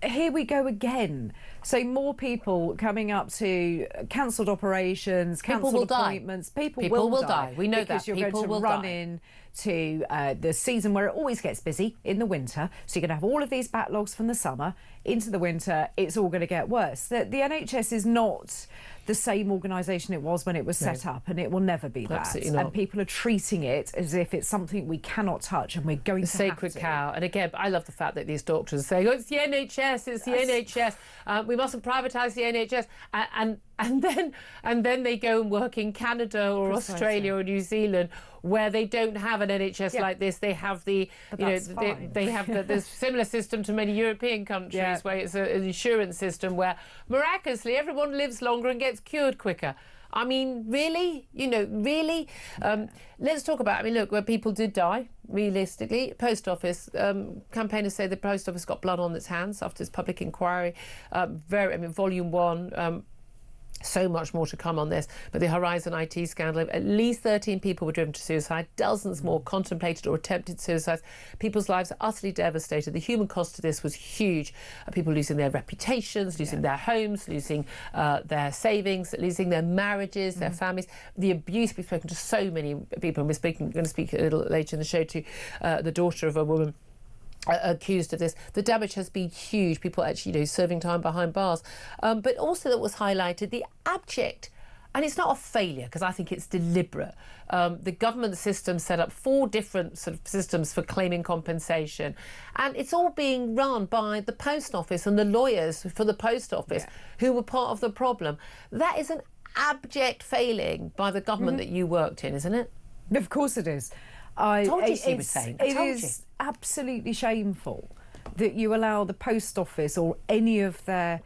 here we go again. So more people coming up to cancelled operations, cancelled appointments. People will die. We know because that. You're going to run into the season where it always gets busy in the winter. So you're going to have all of these backlogs from the summer into the winter. It's all going to get worse. The NHS is not the same organisation it was when it was set up, and it will never be that. Absolutely not. And people are treating it as if it's something we cannot touch, and we're going to sacred cow. And again, I love the fact that these doctors say, it's the NHS, it's the NHS. We mustn't privatise the NHS. And then they go and work in Canada or Australia or New Zealand, where they don't have an NHS like this. They have the similar system to many European countries, where it's an insurance system where miraculously everyone lives longer and gets cured quicker. I mean, really? Really? Let's talk about, look, where people did die, realistically. Post office, campaigners say the post office got blood on its hands after its public inquiry. Volume 1, so much more to come on this, but the Horizon IT scandal, at least 13 people were driven to suicide, dozens more contemplated or attempted suicides. People's lives are utterly devastated. The human cost to this was huge. People losing their reputations, losing their homes, losing their savings, losing their marriages, their families. The abuse, we've spoken to so many people, and we're going to speak a little later in the show to the daughter of a woman accused of this. The damage has been huge. People actually, serving time behind bars. But also that was highlighted the abject, and it's not a failure because I think it's deliberate. The government system set up 4 different sort of systems for claiming compensation, and it's all being run by the post office and the lawyers for the post office who were part of the problem. That is an abject failing by the government that you worked in, isn't it? Of course it is. I told you she was saying. It is absolutely shameful that you allow the post office or any of their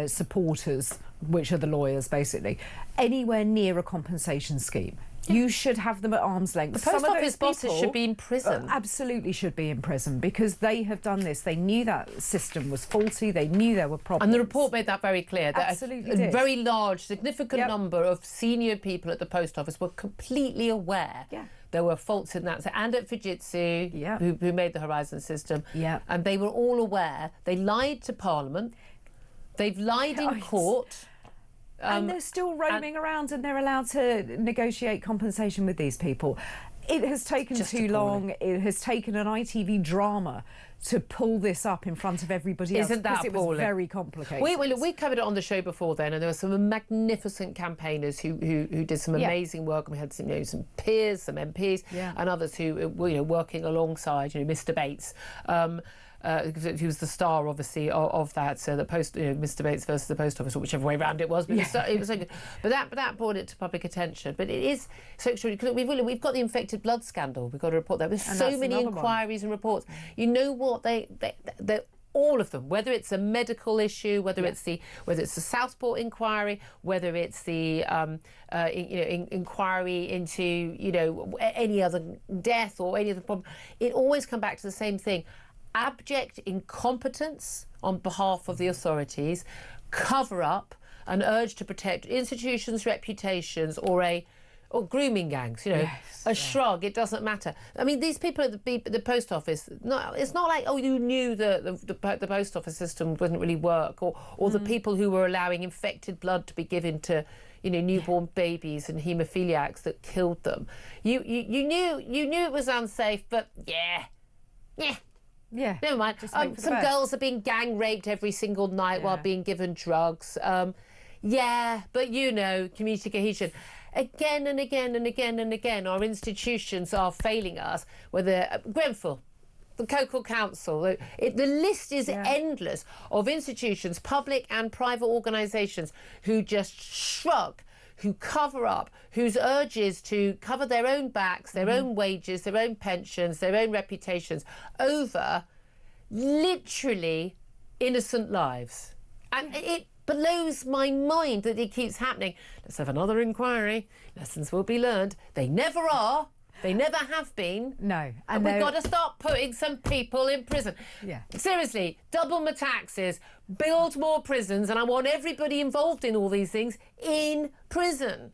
supporters, which are the lawyers basically, anywhere near a compensation scheme. You should have them at arm's length. The post office bosses should be in prison. Absolutely should be in prison because they have done this. They knew that system was faulty. They knew there were problems. And the report made that very clear. That Absolutely a very large, significant number of senior people at the post office were completely aware there were faults in that. And at Fujitsu, who made the Horizon system. And they were all aware. They lied to Parliament. They've lied in court. And they're still roaming around and they're allowed to negotiate compensation with these people. It has taken too long. It has taken an ITV drama to pull this up in front of everybody else. Isn't that because it was very complicated. We covered it on the show before then, and there were some magnificent campaigners who did some amazing work, and we had some peers, some MPs, and others who were working alongside Mr. Bates. He was the star, obviously, of that. So the post, Mr. Bates versus the post office, or whichever way round it was. But it was so good. But that brought it to public attention. But it is so extraordinary because we've got the infected blood scandal. We've got to report that. There's so many inquiries and reports. You know what? They're all of them, whether it's a medical issue, whether it's the Southport inquiry, whether it's the inquiry into any other death or any other problem, it always comes back to the same thing. Abject incompetence on behalf of the authorities, cover up, an urge to protect institutions' reputations, or grooming gangs. A shrug. It doesn't matter. I mean, these people at the post office. No, it's not like you knew the post office system wouldn't really work, or the people who were allowing infected blood to be given to newborn babies and haemophiliacs that killed them. You knew it was unsafe, but never mind. Some girls are being gang raped every single night while being given drugs. But community cohesion. Again and again and again and again, our institutions are failing us. Whether Grenfell, the Cocal Council, the list is endless of institutions, public and private organisations, who just shrug, who cover up, whose urge is to cover their own backs, their own wages, their own pensions, their own reputations over literally innocent lives. And it blows my mind that it keeps happening. Let's have another inquiry. Lessons will be learned. They never are. They never have been. No. And we've got to start putting some people in prison. Yeah. Seriously, double my taxes, build more prisons, and I want everybody involved in all these things in prison.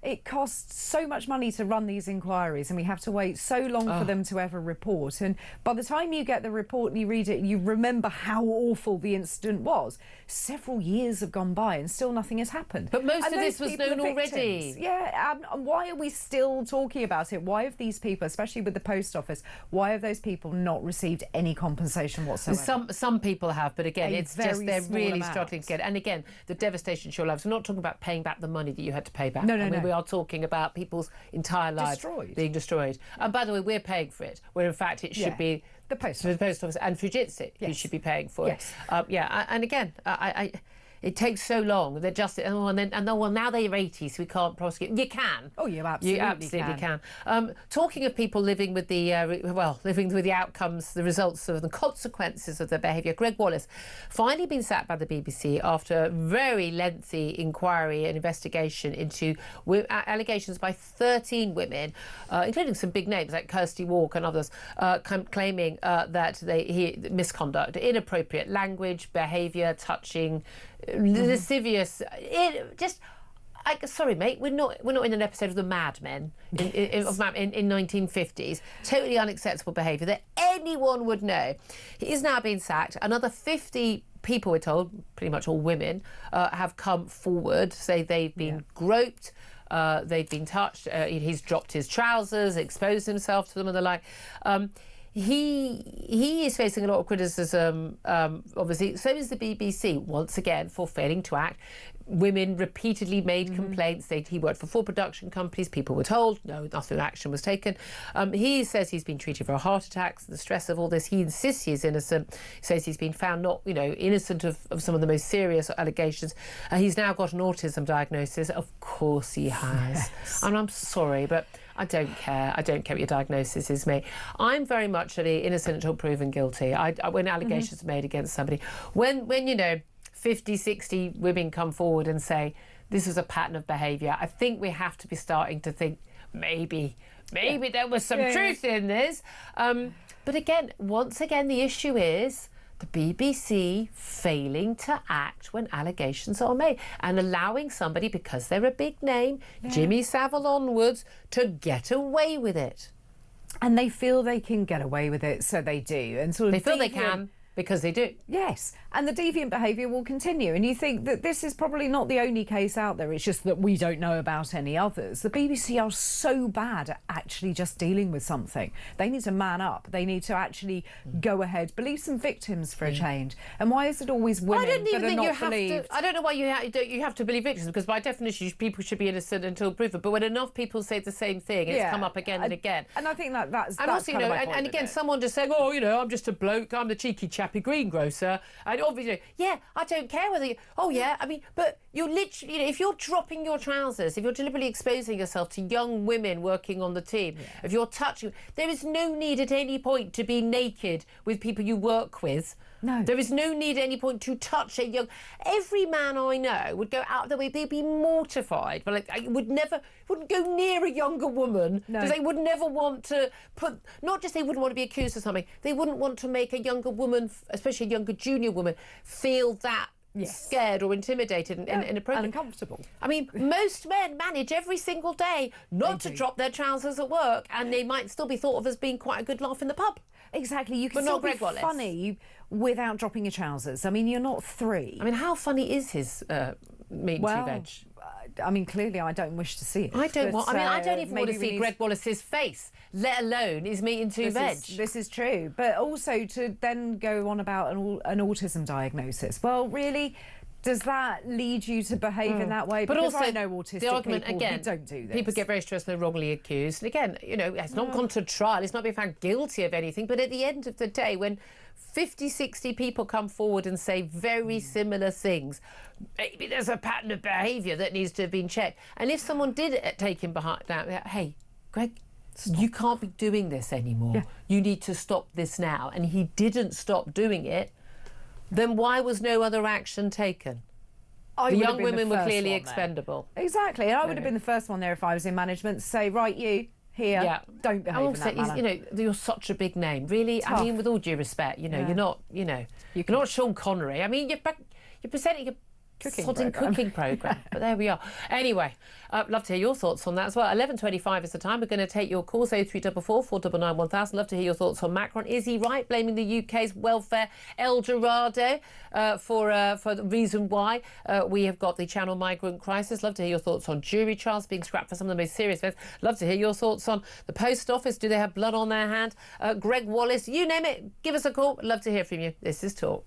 It costs so much money to run these inquiries, and we have to wait so long for them to ever report. And by the time you get the report and you read it, you remember how awful the incident was. Several years have gone by and still nothing has happened. But most of this was known already. Yeah, and why are we still talking about it? Why have these people, especially with the post office, why have those people not received any compensation whatsoever? Some people have, but again, it's just they're really amount. struggling to get it. And again, the devastation to your lives. We're not talking about paying back the money that you had to pay back. No. We are talking about people's entire lives being destroyed. And by the way, we're paying for it, where in fact it should be the post office and Fujitsu who should be paying for it. And again, it takes so long. They're just now they're 80, so we can't prosecute. You can. Oh, you absolutely can. Talking of people living with the living with the outcomes, the results of the consequences of their behaviour, Gregg Wallace finally been sacked by the BBC after a very lengthy inquiry and investigation into allegations by 13 women, including some big names like Kirsty Walk and others, claiming that misconduct, inappropriate language, behaviour, touching, lascivious. Sorry, mate, we're not in an episode of The Mad Men in 1950s. Totally unacceptable behaviour that anyone would know. He is now being sacked. Another 50 people, we're told, pretty much all women, have come forward, say they've been groped, they've been touched, he's dropped his trousers, exposed himself to them and the like. He is facing a lot of criticism, obviously. So is the BBC, once again, for failing to act. Women repeatedly made complaints. He worked for 4 production companies. People were told, no, nothing action was taken. He says he's been treated for a heart attack, the stress of all this. He insists he's innocent. He says he's been found not, innocent of some of the most serious allegations. He's now got an autism diagnosis. Of course he has. Yes. And I'm sorry, but I don't care. I don't care what your diagnosis is, mate. I'm very much innocent until proven guilty. When allegations are made against somebody, when 50, 60 women come forward and say this was a pattern of behaviour, I think we have to be starting to think maybe there was some truth in this. But again, once again, the issue is the BBC failing to act when allegations are made and allowing somebody, because they're a big name, Jimmy Savile onwards, to get away with it. And they feel they can get away with it, so they do. And sort of they feel they can because they do. Yes, and the deviant behaviour will continue. And you think that this is probably not the only case out there, it's just that we don't know about any others. The BBC are so bad at actually just dealing with something. They need to man up. They need to actually go ahead, believe some victims for a change. And why is it always women that are not believed? I don't know why you have to believe victims, because by definition people should be innocent until proven. But when enough people say the same thing, it's come up again and again. And I think that's also, kind of my point, and again, someone just saying, oh, I'm just a bloke, I'm the cheeky chappy greengrocer. And obviously, I don't care whether but you're literally, if you're dropping your trousers, if you're deliberately exposing yourself to young women working on the team, if you're touching, there is no need at any point to be naked with people you work with. No. There is no need at any point to touch a young... Every man I know would go out of their way, they'd be mortified, but wouldn't go near a younger woman, because they would never want to put... Not just they wouldn't want to be accused of something, they wouldn't want to make a younger woman, especially a younger junior woman, feel that scared or intimidated and inappropriate. Uncomfortable. I mean, most men manage every single day not to drop their trousers at work, and they might still be thought of as being quite a good laugh in the pub. Exactly, you can still be funny without dropping your trousers. I mean, you're not 3. I mean, how funny is his meat and two veg? I mean, clearly, I don't wish to see it. I don't even want to see Gregg Wallace's face, let alone his meat and two veg. This is true, but also to then go on about an autism diagnosis. Well, really, does that lead you to behave in that way? But because also, I know autistic the argument people again, who don't do this. People get very stressed when they're wrongly accused. And again, it's not gone to trial. It's not been found guilty of anything. But at the end of the day, when 50, 60 people come forward and say very similar things, maybe there's a pattern of behaviour that needs to have been checked. And if someone did take him behind that, hey, Greg, you can't be doing this anymore. Yeah. You need to stop this now. And he didn't stop doing it. Then why was no other action taken? The young women were clearly expendable. Exactly. And I would have been the first one there if I was in management to say, right, you, here, don't behave in that manner. You're such a big name. Really, Tough. I mean, with all due respect, you're not, you're not Sean Connery. I mean, you're presenting a cooking programme. But there we are. Anyway, love to hear your thoughts on that as well. 11:25 is the time. We're going to take your calls, 0344 499 1000. Love to hear your thoughts on Macron. Is he right blaming the UK's welfare El Dorado for the reason why we have got the Channel migrant crisis? Love to hear your thoughts on jury trials being scrapped for some of the most serious offences. Love to hear your thoughts on the post office. Do they have blood on their hand? Gregg Wallace, you name it. Give us a call. Love to hear from you. This is Talk.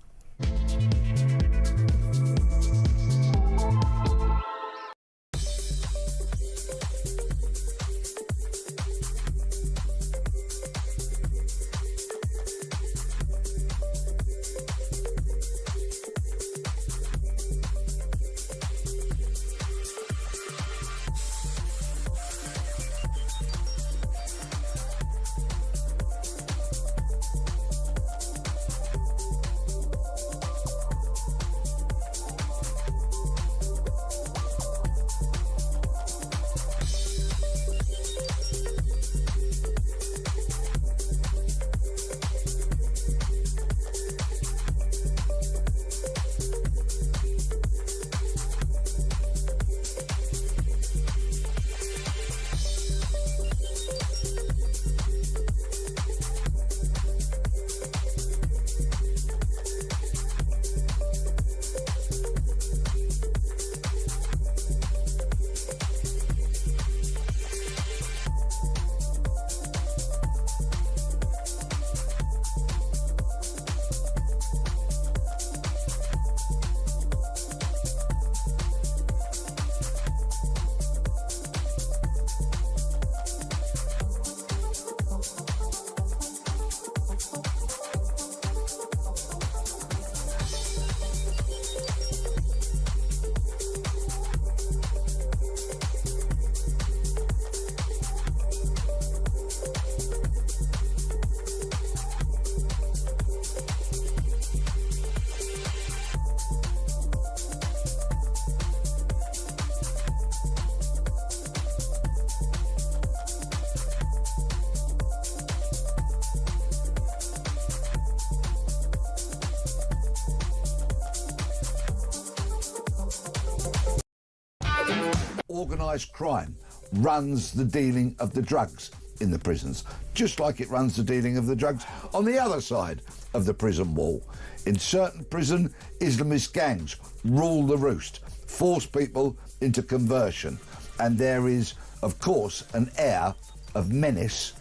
organised crime runs the dealing of the drugs in the prisons, just like it runs the dealing of the drugs on the other side of the prison wall. In certain prison, Islamist gangs rule the roost, force people into conversion, and there is, of course, an air of menace,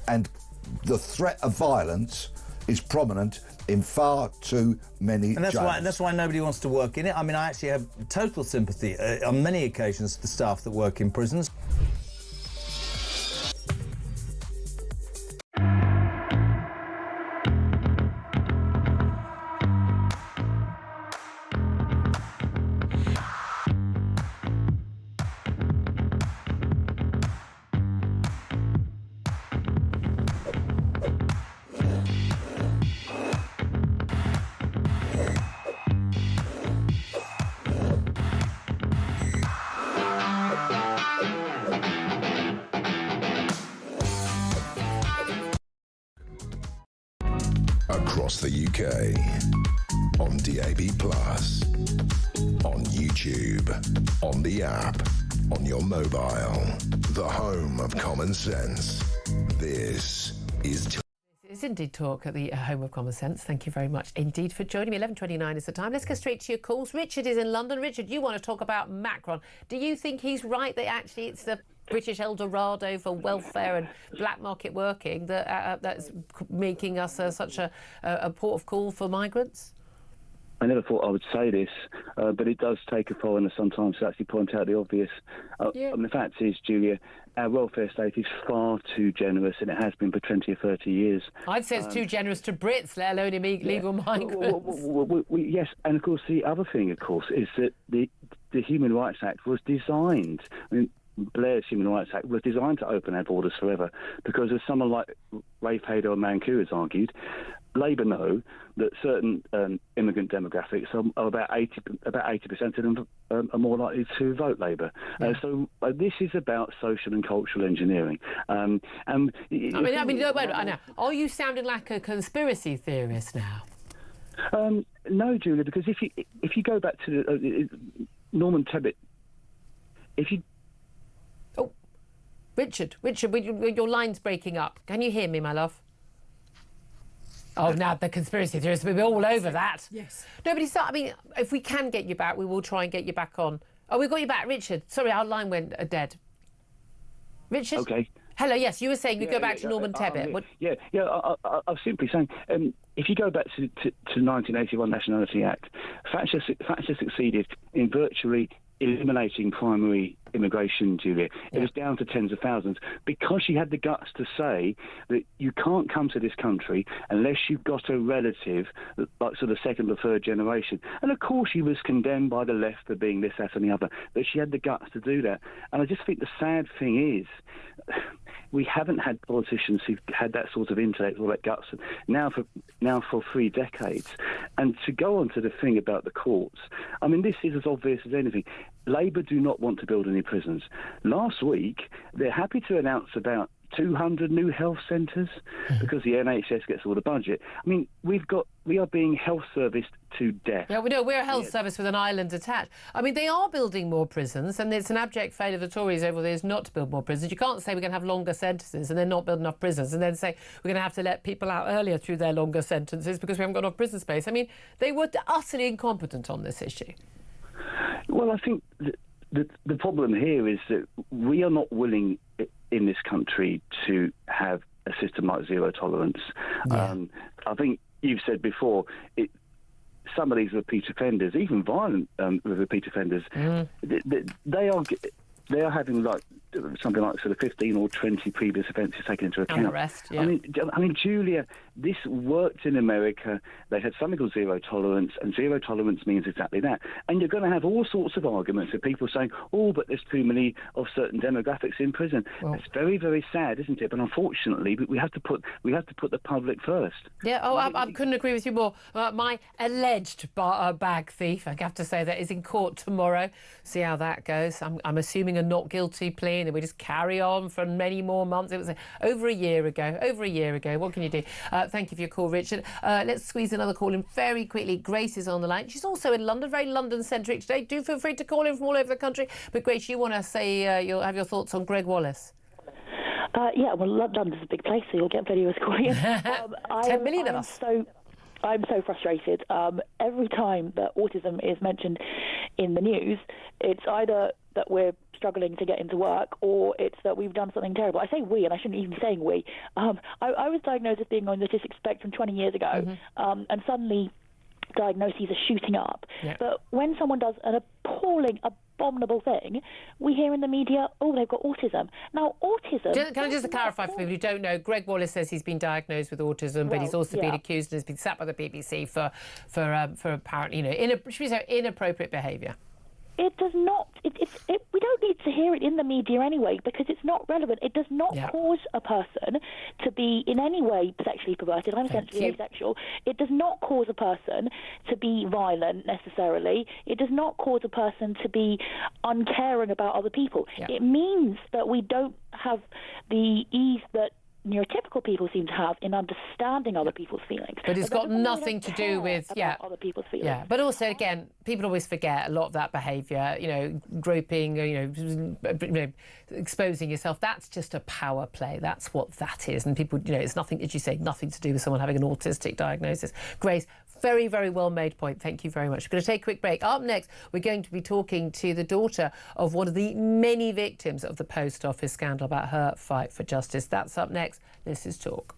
and the threat of violence is prominent in far too many and jails. That's why nobody wants to work in it. I mean, I actually have total sympathy on many occasions for the staff that work in prisons. Across the UK, on DAB+, on YouTube, on the app, on your mobile, the home of common sense. This is... This is indeed Talk at the home of common sense. Thank you very much indeed for joining me. 11:29 is the time. Let's go straight to your calls. Richard is in London. Richard, you want to talk about Macron. Do you think he's right that actually it's the British El Dorado for welfare and black market working that's making us such a port of call for migrants? I never thought I would say this, but it does take a foreigner sometimes to actually point out the obvious. And the fact is, Julia, our welfare state is far too generous, and it has been for 20 or 30 years. I'd say it's too generous to Brits, let alone illegal migrants. Yes, and of course, the other thing, of course, is that the Human Rights Act was designed... Blair's Human Rights Act was designed to open our borders forever, because as someone like Rafe Hayder or Manku has argued, Labour know that certain immigrant demographics are about 80% of them are more likely to vote Labour. So this is about social and cultural engineering. Are you sounding like a conspiracy theorist now? No, Julia, because if you go back to Norman Tebbit, Richard, your line's breaking up. Can you hear me, my love? Oh, now the conspiracy theorists will be all over that. Yes. Nobody start. I mean, if we can get you back, we will try and get you back on. Oh, we've got you back, Richard. Sorry, our line went dead. Richard? Okay. Hello, yes, you were saying you go back to Norman Tebbit. I was simply saying, if you go back to 1981 Nationality Act, Thatcher succeeded in virtually eliminating primary immigration, Julia. It was down to tens of thousands, because she had the guts to say that you can't come to this country unless you've got a relative, like sort of second or third generation. And of course she was condemned by the left for being this, that and the other, but she had the guts to do that. And I just think the sad thing is we haven't had politicians who've had that sort of intellect or that guts now for 3 decades. And to go on to the thing about the courts, I mean, this is as obvious as anything. Labour do not want to build any prisons. Last week, they're happy to announce about 200 new health centres because the NHS gets all the budget. I mean, we are being health serviced to death. Yeah, we know we're a health service with an island attached. I mean, they are building more prisons, and it's an abject failure of the Tories over the years not to build more prisons. You can't say we're going to have longer sentences and then not build enough prisons, and then say we're going to have to let people out earlier through their longer sentences because we haven't got enough prison space. I mean, they were utterly incompetent on this issue. Well, I think the problem here is that we are not willing in this country to have a system like zero tolerance. Yeah. I think you've said before, some of these repeat offenders, even violent repeat offenders, they are having like something like sort of 15 or 20 previous offences taken into account. And arrest, yeah. I mean, Julia, this worked in America. They had something called zero tolerance, and zero tolerance means exactly that. And you're going to have all sorts of arguments of people saying, oh, but there's too many of certain demographics in prison. Well, it's very, very sad, isn't it? But unfortunately, we have to put the public first. Yeah, I couldn't agree with you more. My alleged bag thief, I have to say, that is in court tomorrow. See how that goes. I'm assuming a not guilty plea. and then we just carry on for many more months. It was over a year ago. What can you do? Thank you for your call, Richard. Let's squeeze another call in very quickly. Grace is on the line. She's also in London, very London-centric today. Do feel free to call in from all over the country. But Grace, you want to say, you'll have your thoughts on Gregg Wallace. Yeah, well, London's a big place, so you'll get plenty of us calling in. 10 million of us. I'm so frustrated. Every time that autism is mentioned in the news, it's either that we're struggling to get into work or it's that we've done something terrible. I say we, and I shouldn't even be saying we. I was diagnosed as being on the autistic spectrum 20 years ago, and suddenly diagnoses are shooting up. Yeah. But when someone does an appalling, abominable thing, we hear in the media, oh, they've got autism. Now, autism... Can I just clarify for people who don't know, Gregg Wallace says he's been diagnosed with autism, but he's also been accused and has been sat by the BBC for apparently, inappropriate behaviour. It does not. We don't need to hear it in the media anyway because it's not relevant. It does not cause a person to be in any way sexually perverted. I'm essentially asexual. It does not cause a person to be violent necessarily. It does not cause a person to be uncaring about other people. It means that we don't have the ease that neurotypical people seem to have in understanding other people's feelings. But it's got nothing to do with other people's feelings. Yeah, but also again, people always forget a lot of that behaviour. Groping, exposing yourself. That's just a power play. That's what that is. And people, it's nothing, as you say, nothing to do with someone having an autistic diagnosis. Grace, very, very well made point. Thank you very much. We're going to take a quick break. Up next, we're going to be talking to the daughter of one of the many victims of the post office scandal about her fight for justice. That's up next. This is Talk.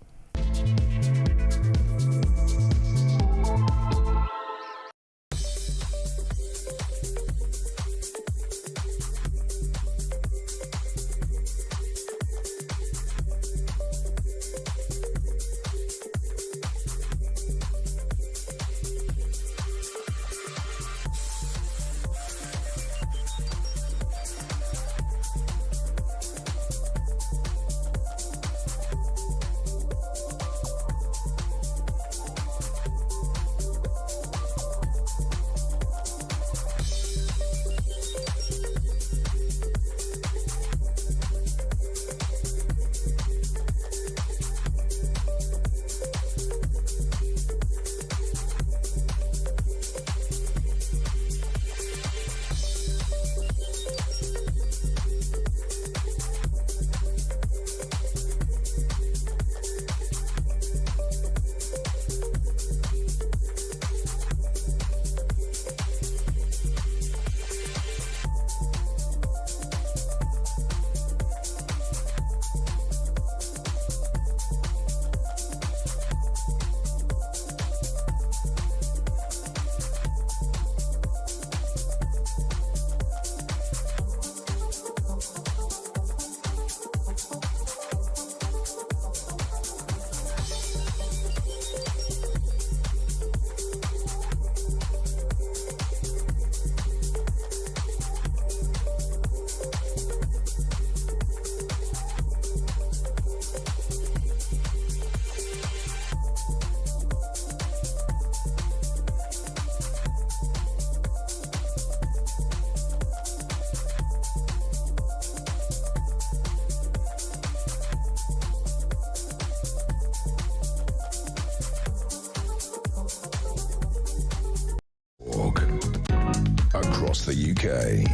Across the UK,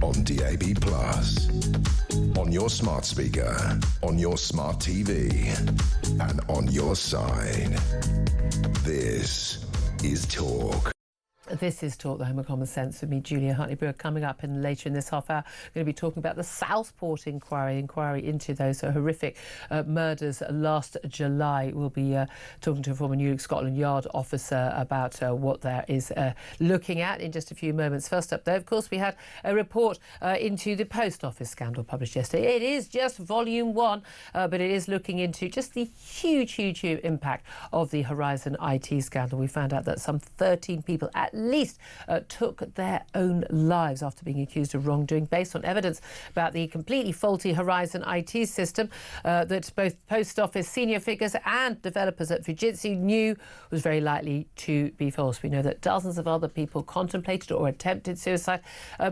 on DAB+, on your smart speaker, on your smart TV, and on your side. This is Talk. This is Talk, the Home of Common Sense, with me, Julia Hartley-Brewer. Coming up later in this half hour, we're going to be talking about the Southport inquiry into those horrific murders last July. We'll be talking to a former New Scotland Yard officer about what there is looking at in just a few moments. First up, though, of course, we had a report into the post office scandal published yesterday. It is just volume 1, but it is looking into just the huge impact of the Horizon IT scandal. We found out that some 13 people, at least took their own lives after being accused of wrongdoing based on evidence about the completely faulty Horizon IT system that both Post Office senior figures and developers at Fujitsu knew was very likely to be false. We know that dozens of other people contemplated or attempted suicide.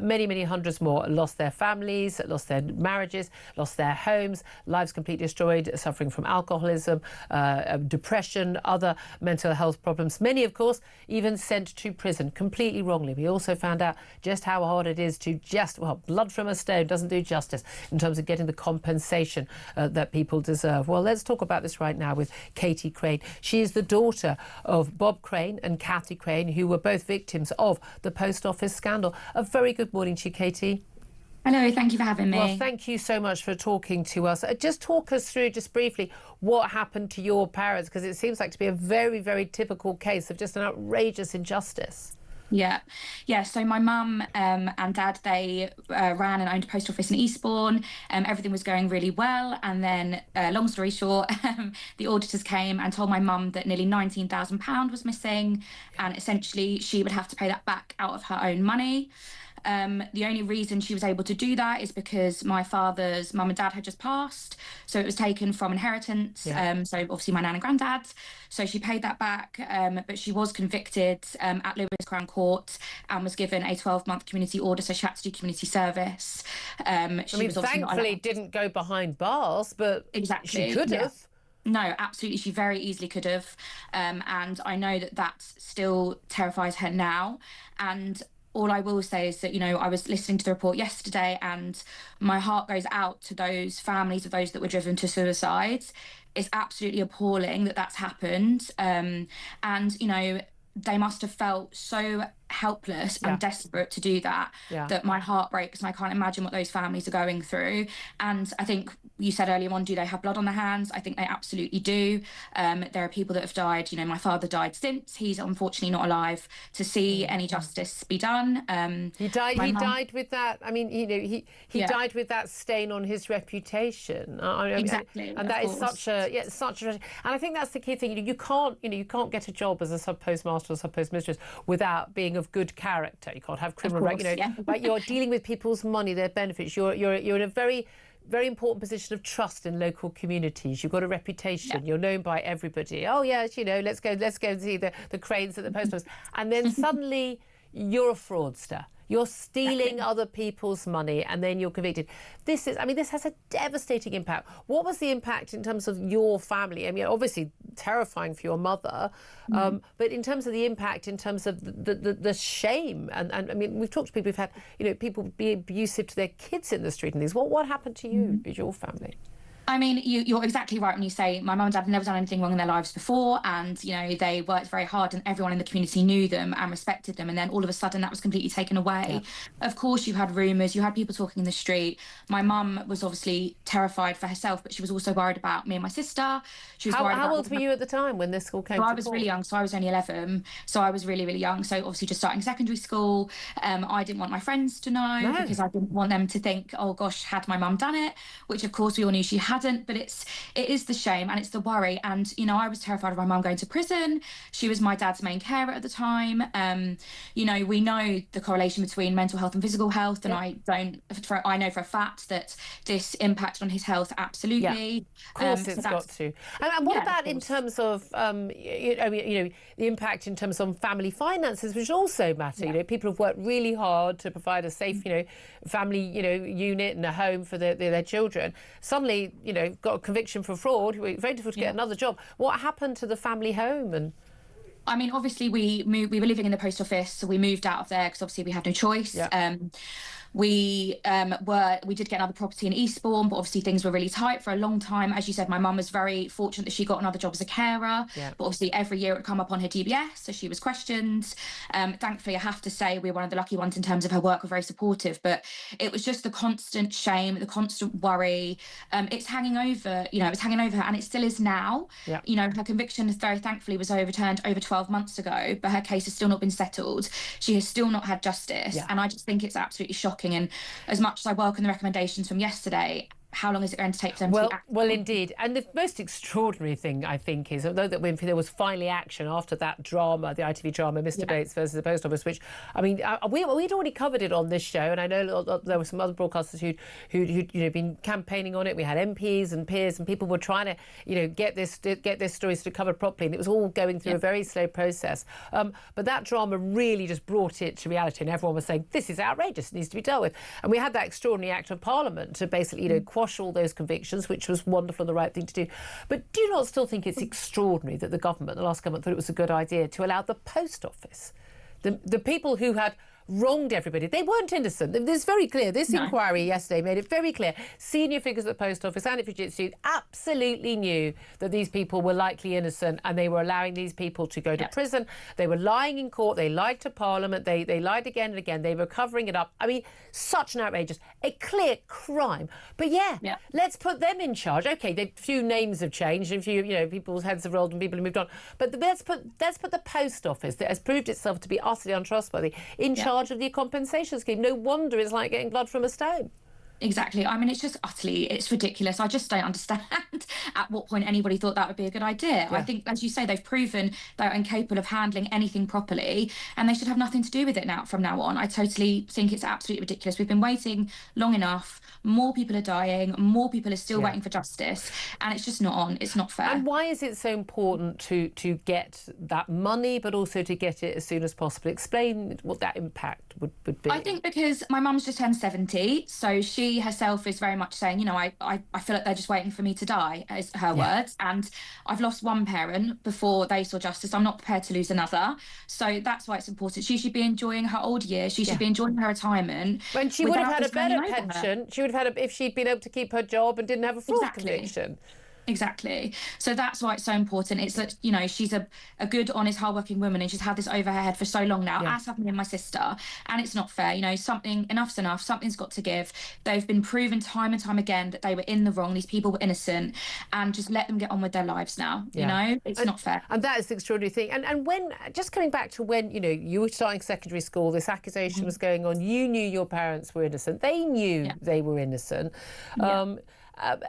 Many hundreds more lost their families, lost their marriages, lost their homes, lives completely destroyed, suffering from alcoholism, depression, other mental health problems. Many, of course, even sent to prison completely wrongly. We also found out just how hard it is to blood from a stone doesn't do justice in terms of getting the compensation that people deserve. Well, let's talk about this right now with Katie Crane. She is the daughter of Bob Crane and Kathy Crane, who were both victims of the Post Office scandal. A very good morning to you, Katie. Hello, thank you for having me. Well, thank you so much for talking to us. Just talk us through, just briefly, what happened to your parents, because it seems like to be a very typical case of just an outrageous injustice. Yeah. So my mum and dad, they ran and owned a post office in Eastbourne. Everything was going really well. And then, long story short, the auditors came and told my mum that nearly £19,000 was missing. And essentially, she would have to pay that back out of her own money. The only reason she was able to do that is because my father's mum and dad had just passed. So it was taken from inheritance. Yeah. So obviously my nan and granddad. So she paid that back. But she was convicted at Lewis Crown Court and was given a 12-month community order. So she had to do community service. Thankfully didn't go behind bars, but exactly, she could have. No, absolutely. She very easily could have. And I know that still terrifies her now. And all I will say is that, I was listening to the report yesterday and my heart goes out to those families of those that were driven to suicide. It's absolutely appalling that that's happened. And, they must have felt so helpless and desperate to do that, that my heart breaks and I can't imagine what those families are going through. And I think you said earlier on, do they have blood on their hands? I think they absolutely do. There are people that have died. My father died since. He's unfortunately not alive to see any justice be done. He died with that. I mean, he died with that stain on his reputation. Exactly. And that is such a. And I think that's the key thing. You can't get a job as a sub postmaster or sub postmistress without being of good character. You can't have criminal record. But you're dealing with people's money, their benefits. You're in a very important position of trust in local communities. You've got a reputation. You're known by everybody. Oh yes, let's go and see the cranes at the post office. And then suddenly you're a fraudster. You're stealing other people's money and then you're convicted. This has a devastating impact. What was the impact in terms of your family? I mean, obviously terrifying for your mother, but in terms of the impact, in terms of the shame, and I mean, we've talked to people who've had, people be abusive to their kids in the street and things. What happened to you, your family? I mean, you're exactly right when you say my mum and dad had never done anything wrong in their lives before, and they worked very hard and everyone in the community knew them and respected them, and then all of a sudden that was completely taken away. Of course you had rumours, you had people talking in the street. My mum was obviously terrified for herself, but she was also worried about me and my sister. She was how old were you at the time when this all came to I was really young, so I was only 11, so I was really young. So obviously just starting secondary school, I didn't want my friends to know because I didn't want them to think, oh gosh, had my mum done it, which of course we all knew she hadn't. But it is the shame and it's the worry. And I was terrified of my mum going to prison. She was my dad's main carer at the time. We know the correlation between mental health and physical health, and I know for a fact that this impacted on his health absolutely. Of course, it's got to. And what about in terms of the impact in terms of family finances, which also matter? People have worked really hard to provide a safe family unit and a home for their children. Suddenly got a conviction for fraud. Very difficult to get another job. What happened to the family home? And I mean, obviously we were living in the post office, so we moved out of there because obviously we had no choice. We did get another property in Eastbourne, but obviously things were really tight for a long time. As you said, my mum was very fortunate that she got another job as a carer, but obviously every year it would come up on her DBS, so she was questioned. Thankfully, I have to say we were one of the lucky ones in terms of her work were very supportive, but it was just the constant shame, the constant worry. It's hanging over, it's hanging over her, and it still is now. Her conviction very thankfully was overturned over 12 months ago, but her case has still not been settled. She has still not had justice, and I just think it's absolutely shocking. And as much as I welcome the recommendations from yesterday, how long is it going to take for them well, to act? Well, indeed. And the most extraordinary thing, I think, is although that there was finally action after that drama, the ITV drama, Mr. Bates versus the Post Office, which, I mean, we'd already covered it on this show, and I know there were some other broadcasters who'd been campaigning on it. We had MPs and peers, and people were trying to, get this stories to covered properly, and it was all going through a very slow process. But that drama really just brought it to reality, and everyone was saying, this is outrageous, it needs to be dealt with. And we had that extraordinary act of Parliament to basically, quash all those convictions, which was wonderful and the right thing to do. But do you not still think it's extraordinary that the last government, thought it was a good idea to allow the Post Office, the people who had wronged everybody, they weren't innocent. It's very clear. This inquiry yesterday made it very clear. Senior figures at the Post Office and at Fujitsu absolutely knew that these people were likely innocent, and they were allowing these people to go to prison. They were lying in court. They lied to Parliament. They lied again and again. They were covering it up. I mean, such an outrageous, a clear crime. But let's put them in charge. OK, a few names have changed, a few, people's heads have rolled and people have moved on. But let's put the Post Office, that has proved itself to be utterly untrustworthy, in charge of the compensation scheme. No wonder it's like getting blood from a stone. Exactly. I mean, it's ridiculous. I just don't understand at what point anybody thought that would be a good idea. I think, as you say, they've proven they're incapable of handling anything properly, and they should have nothing to do with it from now on. I totally think it's absolutely ridiculous. We've been waiting long enough. More people are dying. More people are still waiting for justice, and it's just not on. It's not fair. And why is it so important to get that money, but also to get it as soon as possible? Explain what that impact would be. I think because my mum's just turned 70, so she herself is very much saying, I feel like they're just waiting for me to die, is her words. And I've lost one parent before they saw justice. I'm not prepared to lose another. So that's why it's important. She should be enjoying her old years. She should be enjoying her retirement. When she would have had a better pension. She would have had if she'd been able to keep her job and didn't have a fraud conviction. Exactly. So that's why it's so important. It's that, she's a good, honest, hardworking woman, and she's had this over her head for so long now, as have me and my sister. And it's not fair. Enough's enough. Something's got to give. They've been proven time and time again that they were in the wrong. These people were innocent, and just let them get on with their lives now. It's not fair. And that is the extraordinary thing. And when, just coming back to when, you were starting secondary school, this accusation was going on, you knew your parents were innocent. They knew they were innocent. Other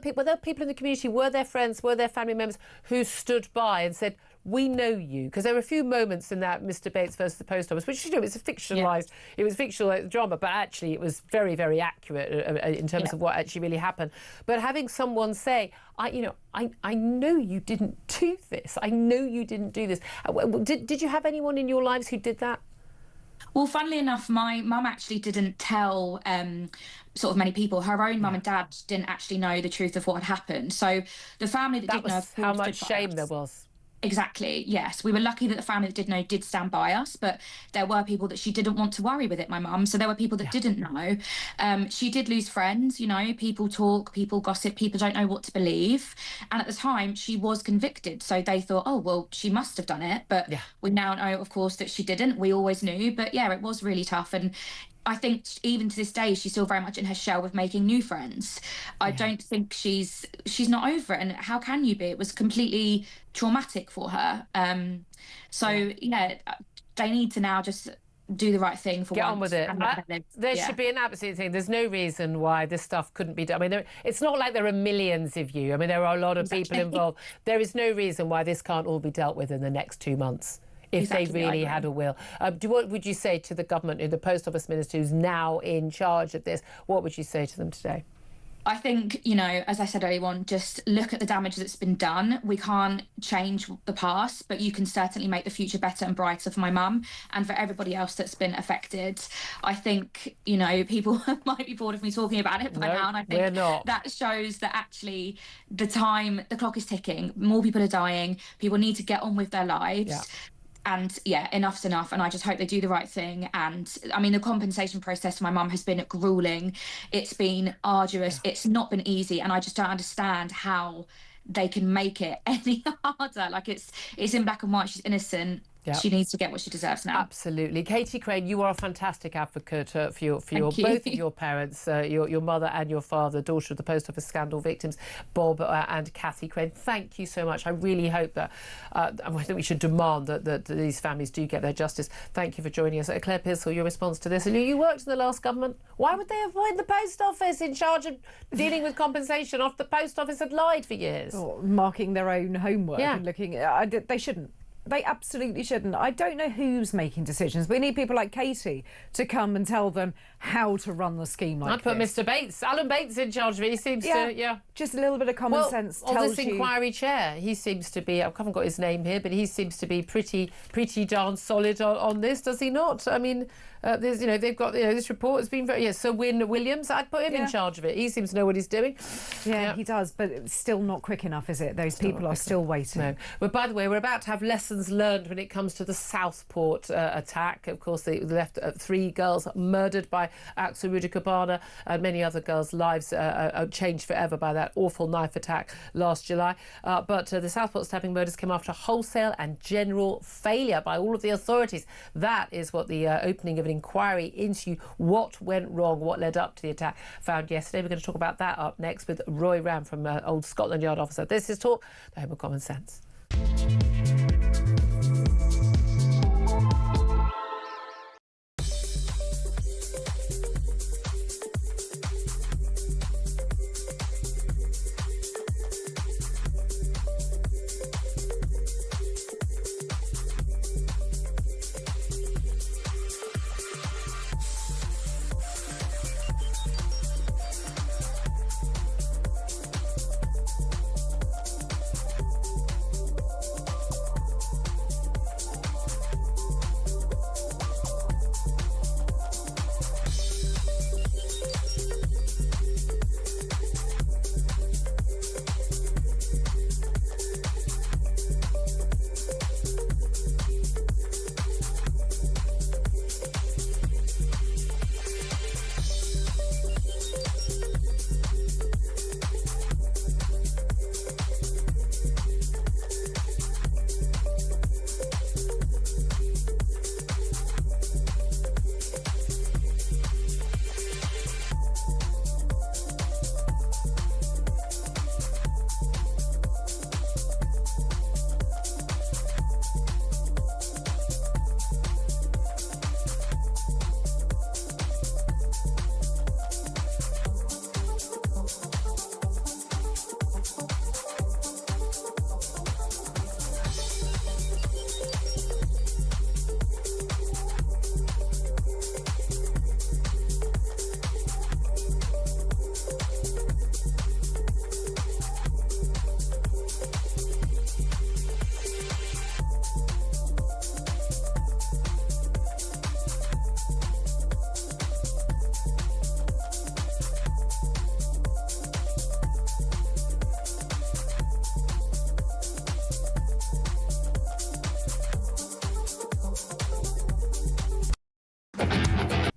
people, were there people in the community, were there friends, were there family members who stood by and said, we know you? Because there were a few moments in that Mr. Bates versus the Post Office, which, it's a fictionalised, it was fictional drama, but actually it was very, very accurate in terms of what actually really happened. But having someone say, I know you didn't do this. I know you didn't do this. Did you have anyone in your lives who did that? Well, funnily enough, my mum actually didn't tell sort of many people. Her own mum and dad didn't actually know the truth of what had happened. So the family that did know, how much shame there was. Exactly, yes. We were lucky that the family that did know did stand by us, but there were people that she didn't want to worry with it, my mum. So there were people that didn't know. She did lose friends, people talk, people gossip, people don't know what to believe. And at the time, she was convicted. So they thought, oh, well, she must have done it. But we now know, of course, that she didn't. We always knew. But it was really tough. And I think even to this day, she's still very much in her shell with making new friends. I don't think she's not over it. And how can you be? It was completely traumatic for her. They need to now just do the right thing for get once. On with it. There should be an absolute thing. There's no reason why this stuff couldn't be done. I mean, it's not like there are millions of you. I mean, there are a lot of people involved. There is no reason why this can't all be dealt with in the next 2 months. If they really had a will. What would you say to the government, the Post Office Minister who's now in charge of this? What would you say to them today? I think, as I said earlier on, just look at the damage that's been done. We can't change the past, but you can certainly make the future better and brighter for my mum and for everybody else that's been affected. I think, people might be bored of me talking about it by now, and I think that shows that actually the clock is ticking. More people are dying. People need to get on with their lives. Yeah. And enough's enough. And I just hope they do the right thing. And I mean, the compensation process for my mum has been grueling. It's been arduous. It's not been easy. And I just don't understand how they can make it any harder. Like it's in black and white. She's innocent. Yep. She needs to get what she deserves now. Absolutely. Katie Crane, you are a fantastic advocate for both of your parents, your mother and your father, daughter of the post office scandal victims, Bob and Kathy Crane. Thank you so much. I really hope that, I think we should demand that these families do get their justice. Thank you for joining us. Claire Pearsall, your response to this. And you worked in the last government. Why would they avoid the post office in charge of dealing with compensation after the post office had lied for years? Or marking their own homework and looking at... They shouldn't. They absolutely shouldn't. I don't know who's making decisions. We need people like Katie to come and tell them how to run the scheme like I'd put Mr. Bates, Alan Bates, in charge of it. He seems to, just a little bit of common sense tells this you... inquiry chair, he seems to be, I haven't got his name here, but he seems to be pretty darn solid on this, does he not? I mean, there's, they've got, this report has been very, Sir Win Williams, I'd put him in charge of it. He seems to know what he's doing. Yeah, he does, but it's still not quick enough, is it? Those people are still waiting. No. But by the way, we're about to have lessons learned when it comes to the Southport attack. Of course, they left 3 girls murdered by Axel Rudikabana, and many other girls' lives changed forever by that awful knife attack last July. But the Southport stabbing murders came after wholesale and general failure by all of the authorities. That is what the opening of an inquiry into what went wrong, what led up to the attack, found yesterday. We're going to talk about that up next with Roy Ram from Old Scotland Yard officer. This is Talk, the home of common sense.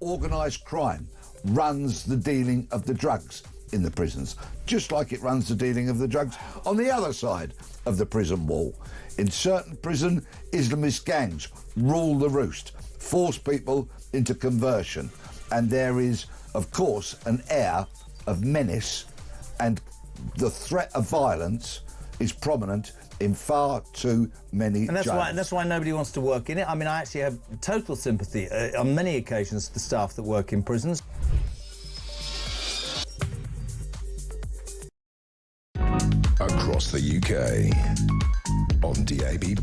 Organised crime runs the dealing of the drugs in the prisons, just like it runs the dealing of the drugs on the other side of the prison wall. In certain prison, Islamist gangs rule the roost, force people into conversion, and there is, of course, an air of menace, and the threat of violence is prominent in far too many and jails. That's why nobody wants to work in it. I mean, I actually have total sympathy on many occasions for the staff that work in prisons. Across the UK, on DAB+,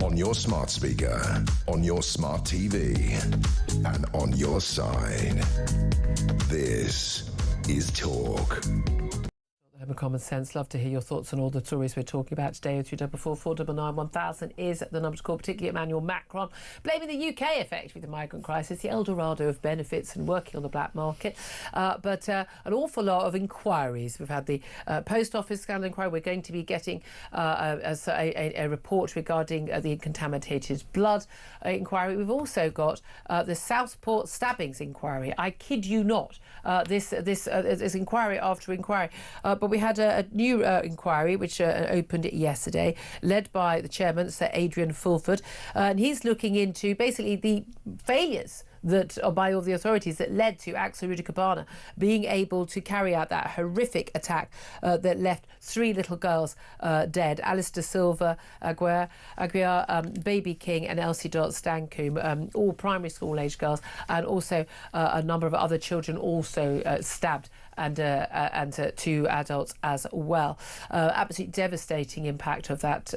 on your smart speaker, on your smart TV, and on your side. This is Talk. Common sense. Love to hear your thoughts on all the stories we're talking about today. 0244 499 1000 is the number to call, particularly Emmanuel Macron, blaming the UK effectively the migrant crisis, the El Dorado of benefits and working on the black market. But an awful lot of inquiries. We've had the post office scandal inquiry. We're going to be getting a report regarding the contaminated blood inquiry. We've also got the Southport stabbings inquiry. I kid you not. This inquiry after inquiry. But we had a new inquiry which opened yesterday, led by the chairman, Sir Adrian Fulford, and he's looking into basically the failures that are by all the authorities that led to Axel Rudikabana being able to carry out that horrific attack that left 3 little girls dead: Alice de Silva Aguiar, Baby King and Elsie Dot Stancoom, all primary school age girls, and also a number of other children also stabbed, and 2 adults as well. Absolutely devastating impact of that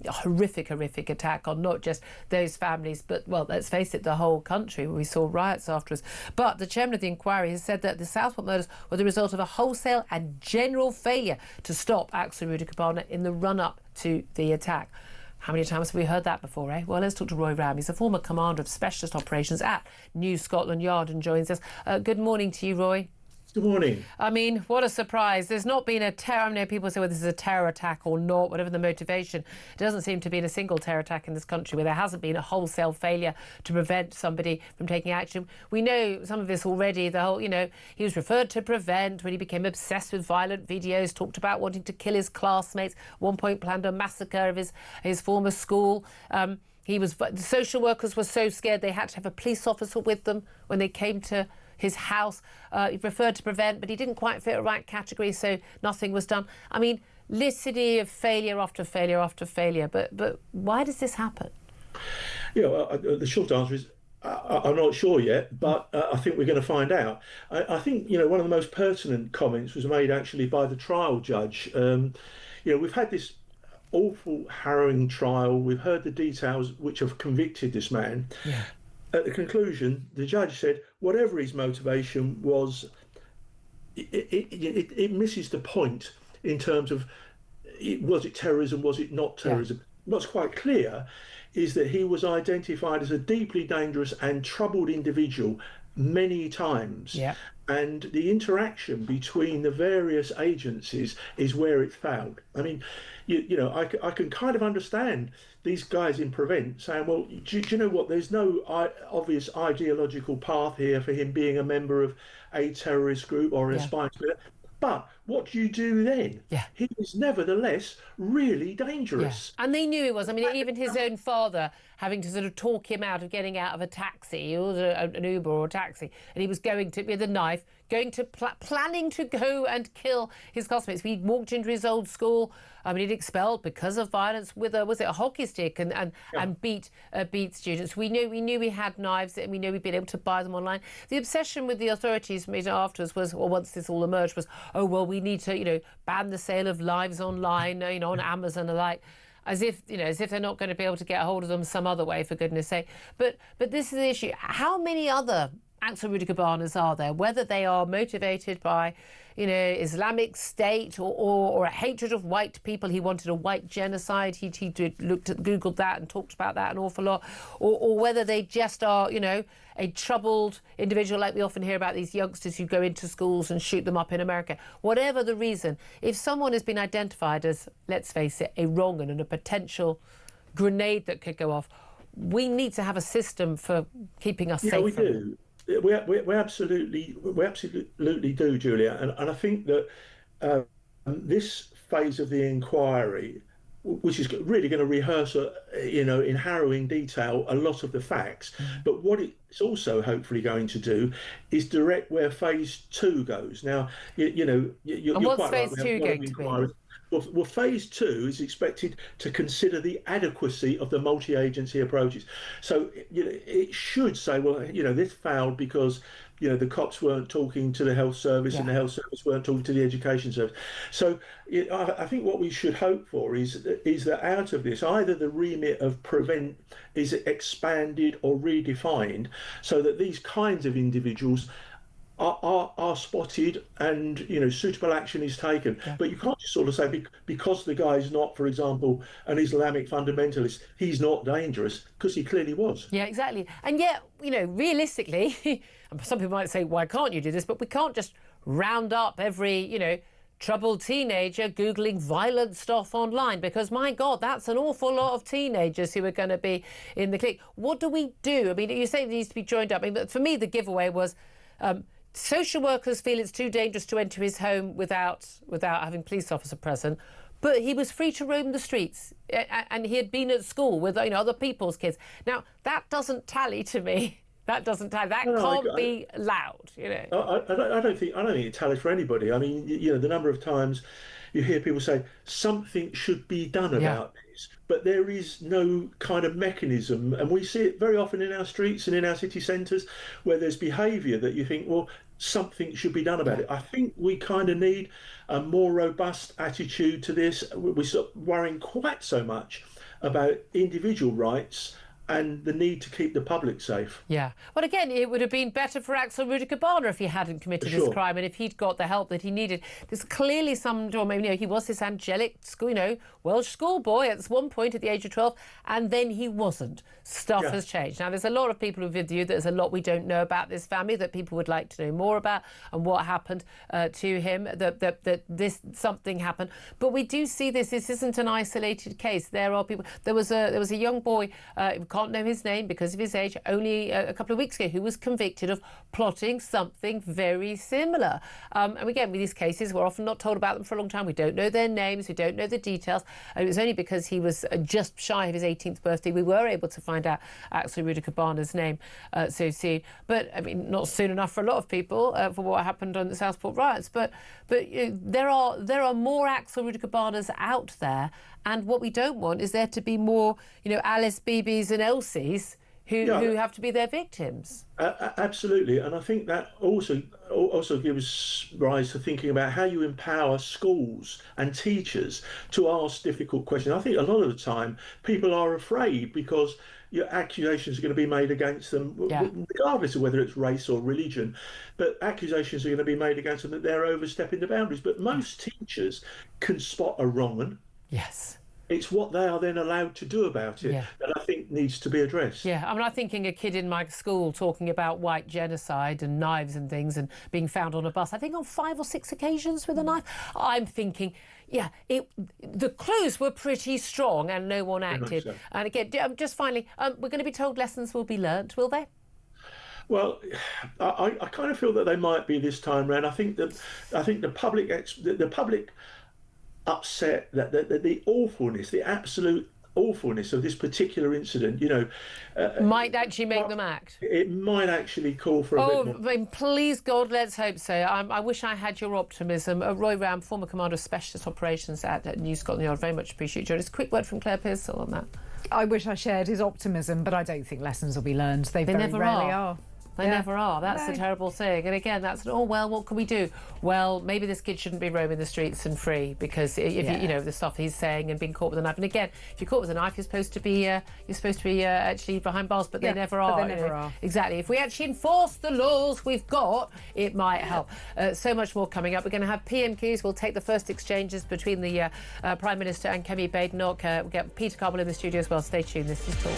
horrific attack on not just those families, but, well, let's face it, the whole country. We saw riots afterwards. But the chairman of the inquiry has said that the Southport murders were the result of a wholesale and general failure to stop Axel Rudikabana in the run-up to the attack. How many times have we heard that before, eh? Well, let's talk to Roy Ram. He's a former commander of specialist operations at New Scotland Yard and joins us. Good morning to you, Roy. Good morning. I mean, what a surprise. There's not been a terror. I know people say whether this is a terror attack or not, whatever the motivation. It doesn't seem to be a single terror attack in this country where there hasn't been a wholesale failure to prevent somebody from taking action. We know some of this already. The whole, he was referred to Prevent when he became obsessed with violent videos, talked about wanting to kill his classmates, at one point planned a massacre of his former school. The social workers were so scared they had to have a police officer with them when they came to his house. He referred to Prevent, but he didn't quite fit a right category, so nothing was done. I mean, litany of failure after failure after failure. But why does this happen? The short answer is I'm not sure yet, but I think we're going to find out. I think, one of the most pertinent comments was made actually by the trial judge. We've had this awful, harrowing trial. We've heard the details which have convicted this man. Yeah. At the conclusion, the judge said, whatever his motivation was, it misses the point in terms of, was it terrorism, was it not terrorism? Yeah. What's quite clear is that he was identified as a deeply dangerous and troubled individual many times. Yeah. And the interaction between the various agencies is where it's found. I mean, I can kind of understand these guys in Prevent saying, well, do you know what? There's no obvious ideological path here for him being a member of a terrorist group or a spy. But what do you do then? Yeah. He is nevertheless really dangerous. Yeah. And they knew he was. I mean, even his own father having to sort of talk him out of getting out of a taxi. He was an Uber or a taxi, and he was going to, with a knife, planning to go and kill his classmates. He walked into his old school. I mean, he'd expelled because of violence with a hockey stick and beat students. We knew he had knives, and we knew we'd been able to buy them online. The obsession with the authorities made afterwards was, or once this all emerged, was, oh well, we need to ban the sale of lives online, on Amazon and the like. As if they're not going to be able to get a hold of them some other way, for goodness sake. But this is the issue. How many other Axel Rudikabanas are there, whether they are motivated by, Islamic State or a hatred of white people? He wanted a white genocide. He Googled that and talked about that an awful lot. Or whether they just are, a troubled individual, like we often hear about these youngsters who go into schools and shoot them up in America. Whatever the reason, if someone has been identified as, let's face it, a wrong and a potential grenade that could go off, we need to have a system for keeping us safe. Yeah, we do. We absolutely do, Julia. And I think that this phase of the inquiry, which is really going to rehearse, in harrowing detail, a lot of the facts. But what it's also hopefully going to do is direct where phase 2 goes. Now, you're what's quite phase right. 2 going to be? Well, phase 2 is expected to consider the adequacy of the multi-agency approaches. So it should say, well, this failed because the cops weren't talking to the health service and the health service weren't talking to the education service. So I think what we should hope for is that out of this, either the remit of Prevent is expanded or redefined so that these kinds of individuals are spotted and suitable action is taken. But you can't just sort of say because the guy's not, for example, an Islamic fundamentalist, he's not dangerous, because he clearly was. Yeah, exactly. And yet, realistically, some people might say, why can't you do this? But we can't just round up every, troubled teenager Googling violent stuff online, because, my God, that's an awful lot of teenagers who are going to be in the clique. What do we do? I mean, you say it needs to be joined up. I mean, for me, the giveaway was social workers feel it's too dangerous to enter his home without having police officer present. But he was free to roam the streets, and he had been at school with other people's kids. Now that doesn't tally to me. That doesn't tally. That can't be allowed. I don't think it tallies for anybody. I mean, the number of times you hear people say something should be done about this, but there is no kind of mechanism, and we see it very often in our streets and in our city centres where there's behaviour that you think, well, something should be done about it. I think we kind of need a more robust attitude to this. We stop worrying quite so much about individual rights and the need to keep the public safe. Yeah. Well, again, it would have been better for Axel Rudiger-Barner if he hadn't committed this crime and if he'd got the help that he needed. There's clearly he was this angelic school, Welsh schoolboy at one point at the age of 12, and then he wasn't. Stuff has changed. Now, there's a lot of people who've viewed that there's a lot we don't know about this family that people would like to know more about and what happened to him, that something happened. But we do see this isn't an isolated case. There are people. There was a young boy, can't know his name because of his age, only a couple of weeks ago, who was convicted of plotting something very similar. And again, with these cases, we're often not told about them for a long time. We don't know their names, we don't know the details. And it was only because he was just shy of his 18th birthday we were able to find out Axel Rudiger-Barner's name so soon. But I mean, not soon enough for a lot of people for what happened on the Southport riots. But there are more Axel Rudiger-Barners out there. And what we don't want is there to be more, Alice Beebys and Elsies who have to be their victims. Absolutely. And I think that also gives rise to thinking about how you empower schools and teachers to ask difficult questions. I think a lot of the time people are afraid because your accusations are going to be made against them, regardless of whether it's race or religion. But accusations are going to be made against them that they're overstepping the boundaries. But most teachers can spot a wrong 'un. Yes. It's what they are then allowed to do about it that I think needs to be addressed. Yeah, I mean, I'm thinking a kid in my school talking about white genocide and knives and things and being found on a bus, I think on 5 or 6 occasions with a knife. I'm thinking, the clues were pretty strong and no one acted. So. And again, just finally, we're going to be told lessons will be learnt, will they? Well, I kind of feel that they might be this time round. I think the public upset that the awfulness, the absolute awfulness of this particular incident, might actually make them act. It might actually call for a bit more. Please God, let's hope so. I wish I had your optimism. Roy Ram, former commander of specialist operations at New Scotland Yard, very much appreciate you. Just a quick word from Claire Pearsall on that. I wish I shared his optimism, but I don't think lessons will be learned. They very never rarely are. They never are. That's the terrible thing. And again, what can we do? Well, maybe this kid shouldn't be roaming the streets and free because if the stuff he's saying and being caught with a knife. And again, if you're caught with a knife, you're supposed to be actually behind bars, but they never are. But they never are. Exactly. If we actually enforce the laws we've got, it might help. So much more coming up. We're going to have PMQs. We'll take the first exchanges between the Prime Minister and Kemi Badenoch. We'll get Peter Carbell in the studio as well. Stay tuned. This is Talk.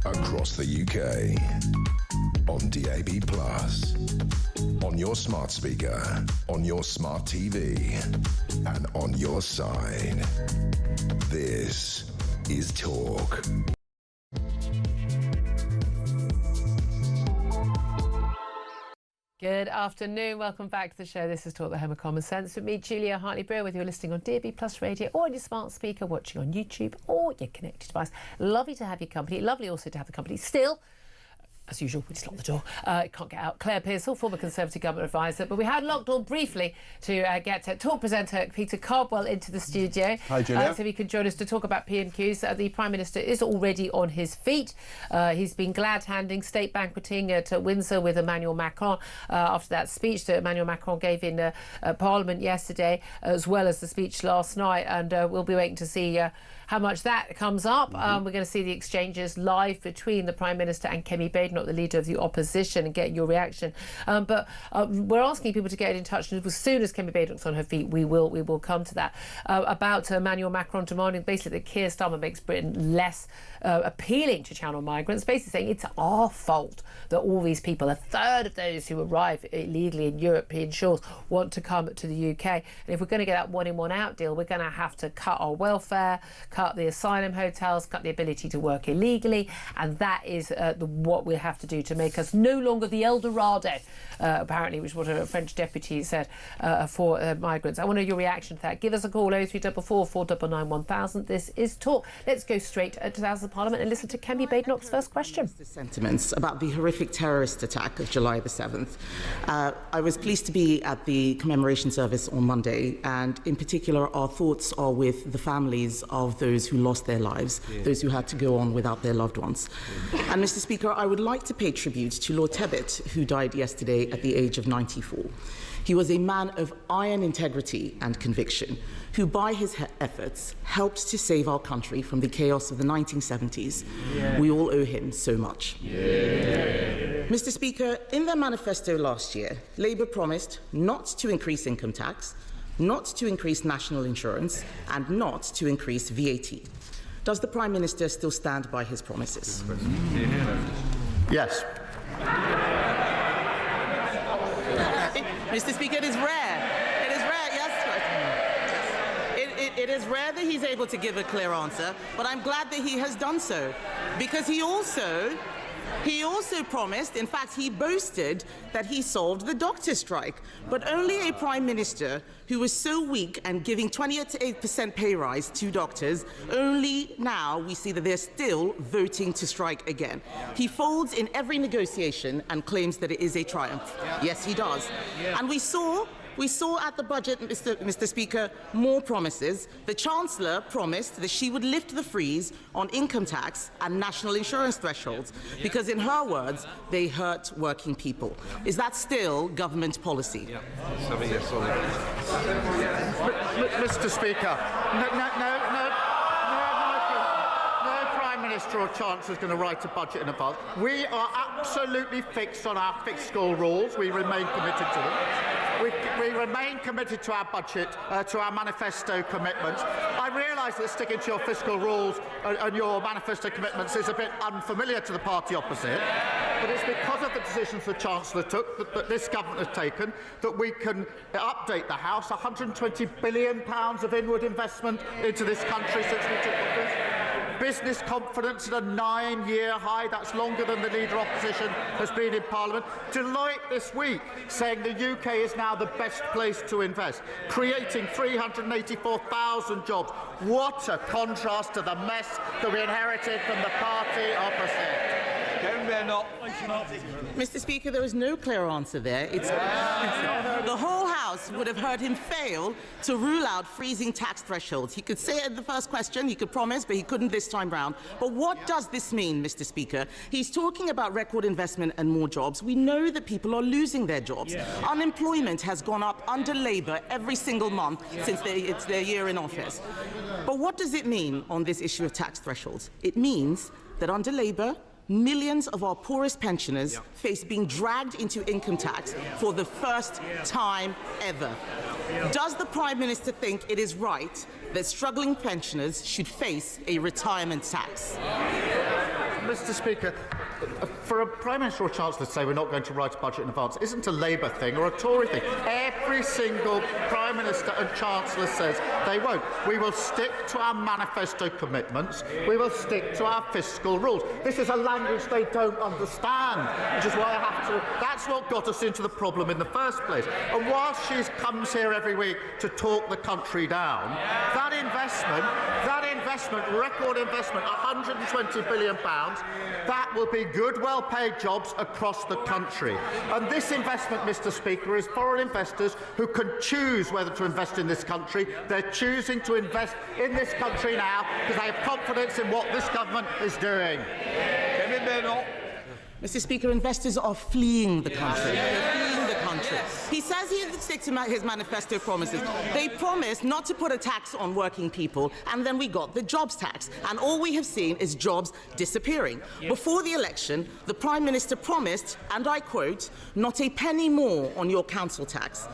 across the UK, on DAB+, on your smart speaker, on your smart TV, and on your side. This is Talk. Good afternoon. Welcome back to the show. This is Talk, the Home of Common Sense with me, Julia Hartley-Brewer, whether you're listening on DAB+ radio or on your smart speaker, watching on YouTube or your connected device. Lovely to have your company. Lovely also to have the company still. As usual, we just lock the door. Can't get out. Claire Pearsall, former Conservative government advisor. But we had locked on briefly to get Talk presenter Peter Cardwell into the studio. Hi, Julia. So he can join us to talk about PMQs. The Prime Minister is already on his feet. He's been glad-handing state banqueting at Windsor with Emmanuel Macron after that speech that Emmanuel Macron gave in Parliament yesterday, as well as the speech last night. And we'll be waiting to see how much that comes up. We're going to see the exchanges live between the Prime Minister and Kemi Badenoch, the leader of the opposition, and get your reaction. But we're asking people to get in touch, and as soon as Kemi Badenoch's on her feet, we will come to that. About Emmanuel Macron demanding basically that Keir Starmer makes Britain less appealing to channel migrants, basically saying it's our fault that all these people, a third of those who arrive illegally in European shores, want to come to the UK. And if we're going to get that one in, one out deal, we're going to have to cut our welfare, cut the asylum hotels, cut the ability to work illegally, and that is what we have to do to make us no longer the El Dorado, apparently, which is what a French deputy said for migrants. I want to know your reaction to that. Give us a call, 0344 499 1000. This is Talk. Let's go straight to the House of Parliament and listen to Kemi Badenoch's first question. Sentiments about the horrific terrorist attack of July the 7th. I was pleased to be at the commemoration service on Monday, and in particular our thoughts are with the families of those who lost their lives, those who had to go on without their loved ones. And Mr. Speaker, I would like to pay tribute to Lord Tebbit, who died yesterday at the age of 94. He was a man of iron integrity and conviction, who by his efforts helped to save our country from the chaos of the 1970s. We all owe him so much. Mr. Speaker, in their manifesto last year, Labour promised not to increase income tax, not to increase national insurance, and not to increase VAT. Does the Prime Minister still stand by his promises? Yes. Mr. Speaker, it is rare. It is rare, yes. It is rare that he's able to give a clear answer, but I'm glad that he has done so, because he also promised, in fact, he boasted that he solved the doctor strike. But only a Prime Minister who was so weak and giving 28% pay rise to doctors, only now we see that they're still voting to strike again. He folds in every negotiation and claims that it is a triumph. Yes, he does. And we saw at the budget, Mr. Speaker, more promises. The Chancellor promised that she would lift the freeze on income tax and national insurance thresholds, because in her words, they hurt working people. Is that still government policy? Mr. Speaker, no Prime Minister or Chancellor is going to write a budget in advance. We are absolutely fixed on our fiscal rules. We remain committed to them. We remain committed to our budget, to our manifesto commitments. I realise that sticking to your fiscal rules and your manifesto commitments is a bit unfamiliar to the party opposite, but it's because of the decisions the Chancellor took, that this government has taken, that we can update the House. £120 billion of inward investment into this country since we took office. Business confidence at a 9-year high. That's longer than the Leader Opposition has been in Parliament. Deloitte this week saying the UK is now the best place to invest, creating 384,000 jobs. What a contrast to the mess that we inherited from the party opposite. Mr. Speaker, there was no clear answer there. The whole House would have heard him fail to rule out freezing tax thresholds. He could say it in the first question, he could promise, but he couldn't this time round. But what does this mean, Mr. Speaker? He's talking about record investment and more jobs. We know that people are losing their jobs. Unemployment has gone up under Labour every single month since it's their year in office. But what does it mean on this issue of tax thresholds? It means that under Labour, millions of our poorest pensioners face being dragged into income tax for the first time ever. Does the Prime Minister think it is right that struggling pensioners should face a retirement tax? Mr. Speaker, for a Prime Minister or Chancellor to say we're not going to write a budget in advance isn't a Labour thing or a Tory thing. Every single Prime Minister and Chancellor says they won't. We will stick to our manifesto commitments. We will stick to our fiscal rules. This is a language they don't understand, which is why I have to... That's what got us into the problem in the first place. And whilst she comes here every week to talk the country down, that investment, record investment, £120 billion, that will be good, well-paid jobs across the country. And this investment, Mr. Speaker, is foreign investors who can choose whether to invest in this country. They're choosing to invest in this country now because they have confidence in what this government is doing. Mr. Speaker, investors are fleeing the country. They're fleeing the country. He says he sticks to his manifesto promises. They promised not to put a tax on working people, and then we got the jobs tax. And all we have seen is jobs disappearing. Before the election, the Prime Minister promised, and I quote, "not a penny more on your council tax."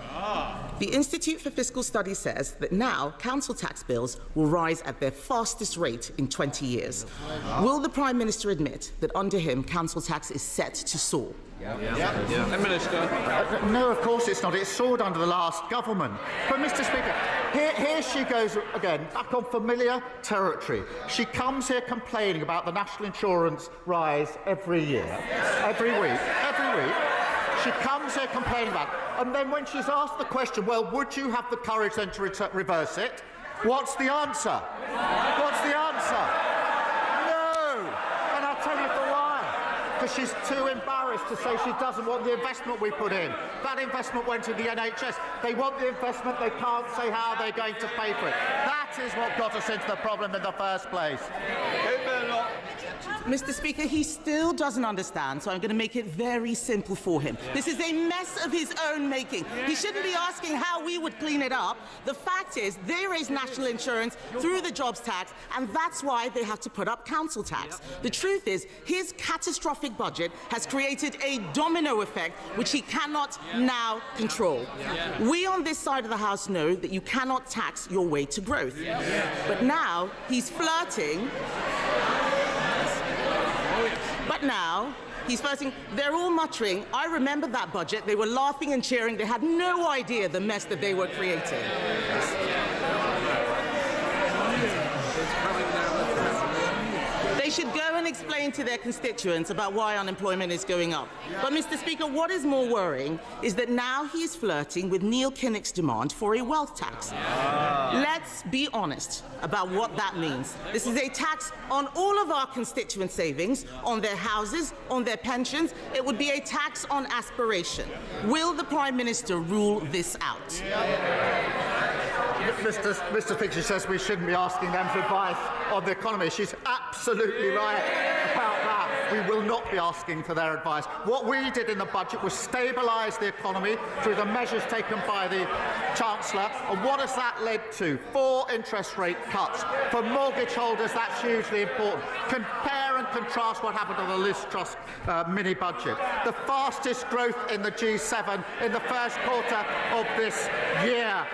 The Institute for Fiscal Studies says that now council tax bills will rise at their fastest rate in 20 years. Will the Prime Minister admit that under him council tax is set to soar? No, of course it's not. It soared under the last government. But, Mr. Speaker, here she goes again, back on familiar territory. She comes here complaining about the national insurance rise every year, every week. She comes here complaining about it. And then when she's asked the question, well, would you have the courage then to reverse it? What's the answer? What's the answer? No! And I'll tell you for why. Because she's too embarrassed to say she doesn't want the investment we put in. That investment went to the NHS. They want the investment, they can't say how they're going to pay for it. That is what got us into the problem in the first place. Mr. Speaker, he still doesn't understand, so I'm going to make it very simple for him. This is a mess of his own making. He shouldn't be asking how we would clean it up. The fact is, they raise national insurance through the jobs tax, and that's why they have to put up council tax. The truth is, his catastrophic budget has created a domino effect which he cannot now control. We on this side of the House know that you cannot tax your way to growth. But now he's flirting. They're all muttering. I remember that budget. They were laughing and cheering. They had no idea the mess that they were creating. They should go and explain to their constituents about why unemployment is going up. But, Mr. Speaker, what is more worrying is that now he is flirting with Neil Kinnock's demand for a wealth tax. Let's be honest about what that means. This is a tax on all of our constituent savings, on their houses, on their pensions. It would be a tax on aspiration. Will the Prime Minister rule this out? Mr. Speaker says we shouldn't be asking them for advice on the economy. She's absolutely right about that. We will not be asking for their advice. What we did in the budget was stabilise the economy through the measures taken by the Chancellor. And what has that led to? 4 interest rate cuts. For mortgage holders, that's hugely important. Compare and contrast what happened to the Liz Truss mini-budget. The fastest growth in the G7 in the first quarter of this year.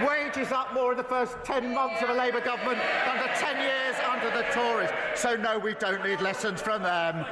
Wages up more in the first 10 months of a Labour government than the 10 years under the Tories. So, no, we don't need lessons from them.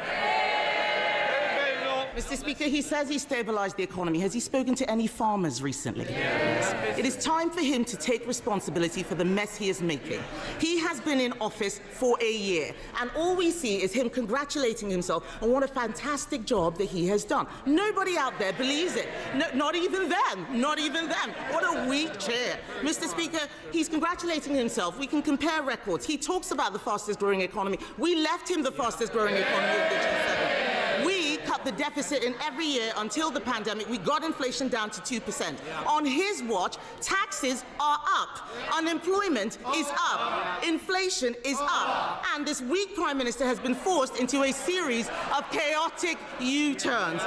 Mr. Speaker, he says he stabilised the economy. Has he spoken to any farmers recently? Yes. It is time for him to take responsibility for the mess he is making. He has been in office for a year, and all we see is him congratulating himself on what a fantastic job that he has done. Nobody out there believes it. No, not even them. Not even them. What a weak chair. Mr. Speaker, he's congratulating himself. We can compare records. He talks about the fastest growing economy. We left him the fastest growing economy of the G7. We cut the deficit in every year until the pandemic. We got inflation down to 2%. On his watch, taxes are up. Unemployment is up. Inflation is up. And this weak Prime Minister has been forced into a series of chaotic U-turns.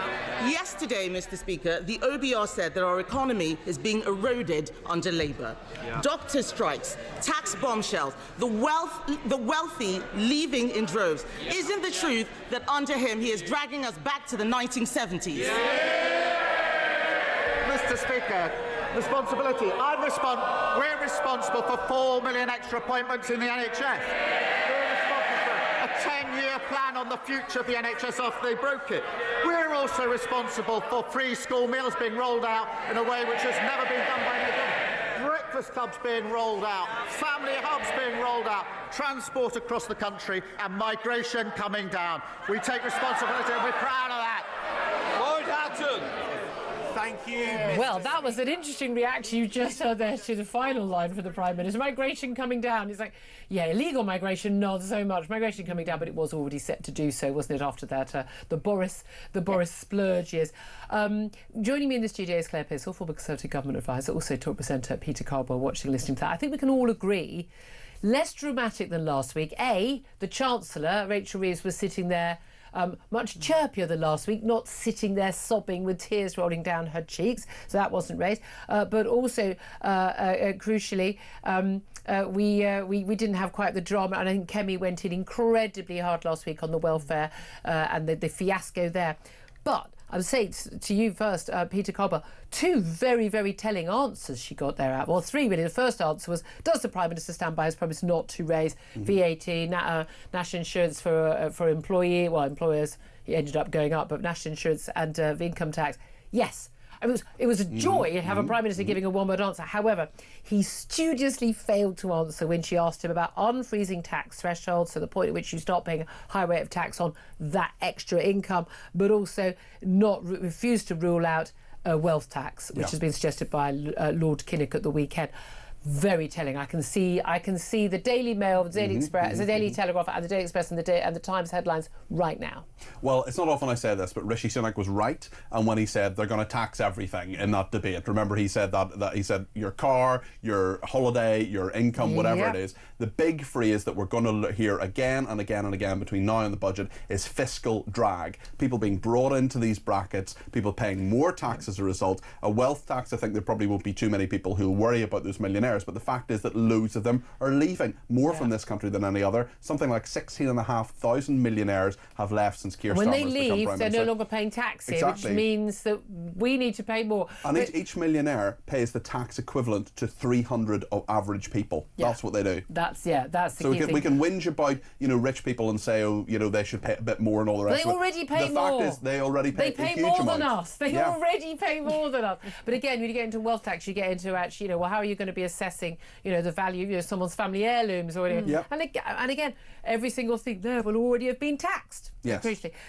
Yesterday, Mr. Speaker, the OBR said that our economy is being eroded under Labour. Doctor strikes, tax bombshells, the wealthy leaving in droves. Isn't the truth that under him he is dragging us back to the 1970s? Mr. Speaker, responsibility. We're responsible for 4 million extra appointments in the NHS. We're responsible for a 10 10-year plan on the future of the NHS after they broke it. We're also responsible for free school meals being rolled out in a way which has never been done by anyone. Breakfast clubs being rolled out, family hubs being rolled out, transport across the country, and migration coming down. We take responsibility and we're proud of that. Lloyd Hatton. Thank you. Well, that was an interesting reaction you just heard there to the final line for the Prime Minister. Migration coming down. It's like, yeah, illegal migration, not so much. Migration coming down, but it was already set to do so, wasn't it, after that, the Boris splurge years. Joining me in the studio is Claire Pearce, former Conservative Government advisor, also talk presenter Peter Cardwell, watching, listening to that. I think we can all agree, less dramatic than last week. The Chancellor, Rachel Reeves, was sitting there much chirpier than last week, not sitting there sobbing with tears rolling down her cheeks, so that wasn't raised. But also, crucially, we didn't have quite the drama, and I think Kemi went in incredibly hard last week on the welfare and the fiasco there. But I would say to you first, Peter Cobber, two very, very telling answers she got there out. Well, three really. The first answer was, does the Prime Minister stand by his promise not to raise VAT, national insurance for employers, it ended up going up, but national insurance and income tax? Yes. It was a joy to have a Prime Minister giving a one-word answer. However, he studiously failed to answer when she asked him about unfreezing tax thresholds, so the point at which you start paying a high rate of tax on that extra income, but also refused to rule out wealth tax, which has been suggested by Lord Kinnock at the weekend. Very telling. I can see the Daily Mail, the Daily Express, the Daily Telegraph, and the Daily Express and the Times headlines right now. Well, it's not often I say this, but Rishi Sunak was right, and when he said they're going to tax everything in that debate. Remember, he said that he said your car, your holiday, your income, whatever it is. The big phrase that we're going to hear again and again and again between now and the budget is fiscal drag. People being brought into these brackets, people paying more tax as a result. A wealth tax, I think there probably won't be too many people who worry about those millionaires. But the fact is that loads of them are leaving, more from this country than any other. Something like 16,500 millionaires have left since Keir Starmer has become Prime Minister. When they leave, they're no longer paying tax here, which means that we need to pay more. And each millionaire pays the tax equivalent to 300 of average people. That's what they do. That's the key thing. We can whinge about, rich people and say, they should pay a bit more and all the rest of it. They already pay more. The fact is they already pay a huge amount. They pay more than us. They already pay more than us. But again, when you get into wealth tax, you get into actually, how are you going to be assessing, the value of someone's family heirlooms or anything. And again, every single thing there will already have been taxed. Yes.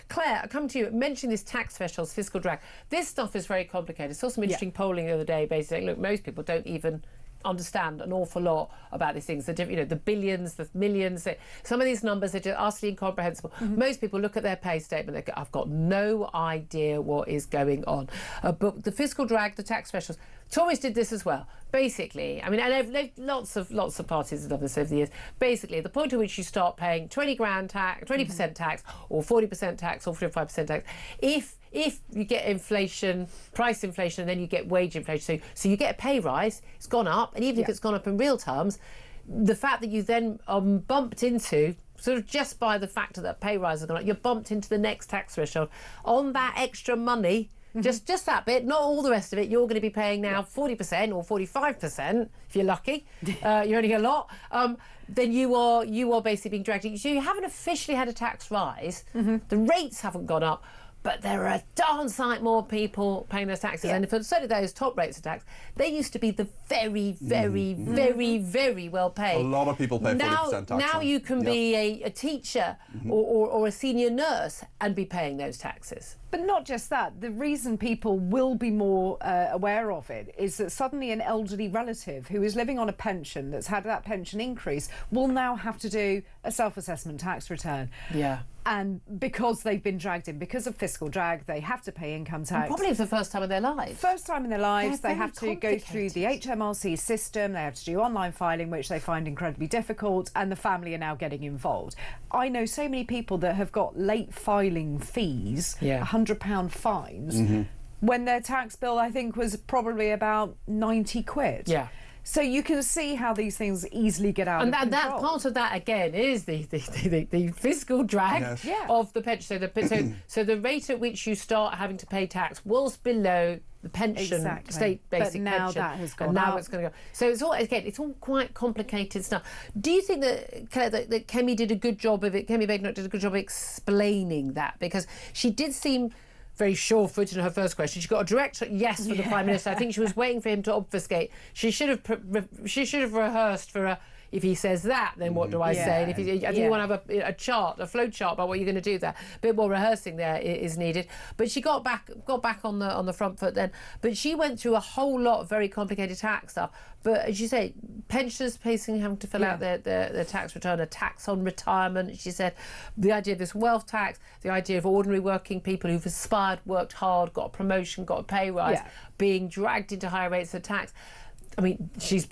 Claire, I come to you. Mention this tax thresholds, fiscal drag. This stuff is very complicated. I saw some interesting polling the other day, basically. Look, most people don't even understand an awful lot about these things. The billions, the millions. Some of these numbers are just utterly incomprehensible. Most people look at their pay statement. They go, I've got no idea what is going on. But the fiscal drag, the tax thresholds. Tories did this as well. Basically, and lots of parties have done this over the years. Basically, the point at which you start paying 20% tax, or 40% tax, or 45% tax, if you get inflation, price inflation, and then you get wage inflation, so you get a pay rise, it's gone up, and even if it's gone up in real terms, the fact that you then bumped into, sort of just by the fact that pay rise has gone up, you're bumped into the next tax threshold. On that extra money, just that bit, not all the rest of it, you're going to be paying now 40% or 45%, if you're lucky, you're earning a lot, then you are basically being dragged. So you haven't officially had a tax rise, the rates haven't gone up, but there are a darn sight more people paying those taxes. And for certainly those top rates of tax, they used to be the very, very, very, very well paid. A lot of people pay 40% tax. Now you can be a teacher or a senior nurse and be paying those taxes. But not just that. The reason people will be more aware of it is that suddenly an elderly relative who is living on a pension that's had that pension increase will now have to do a self-assessment tax return. Yeah. And because they've been dragged in, because of fiscal drag, they have to pay income tax. And probably for the first time in their lives. First time in their lives. They have to go through the HMRC system. They have to do online filing, which they find incredibly difficult. And the family are now getting involved. I know so many people that have got late filing fees, £100 fines, when their tax bill, I think, was probably about 90 quid. Yeah. So you can see how these things easily get out of control. And that part of that, again, is the fiscal drag of the pension. So the rate at which you start having to pay tax was below the pension, Exactly. state basic But now pension. that has gone and now up. it's going to go. So it's all quite complicated stuff. Do you think that, Claire, that Kemi did a good job of it? Kemi Badenoch did a good job of explaining that, because she did seem very sure-footed in her first question. She got a direct yes for the Prime Minister. I think she was waiting for him to obfuscate. She should have rehearsed for a, if he says that, then what do I say? And if I think you want to have a chart, a flow chart about what you're going to do there. A bit more rehearsing there is needed. But she got back on the front foot then. But she went through a whole lot of very complicated tax stuff. But as you say, pensioners having to fill out their tax return, a tax on retirement. She said the idea of this wealth tax, the idea of ordinary working people who've aspired, worked hard, got a promotion, got a pay rise, being dragged into higher rates of tax. I mean, she's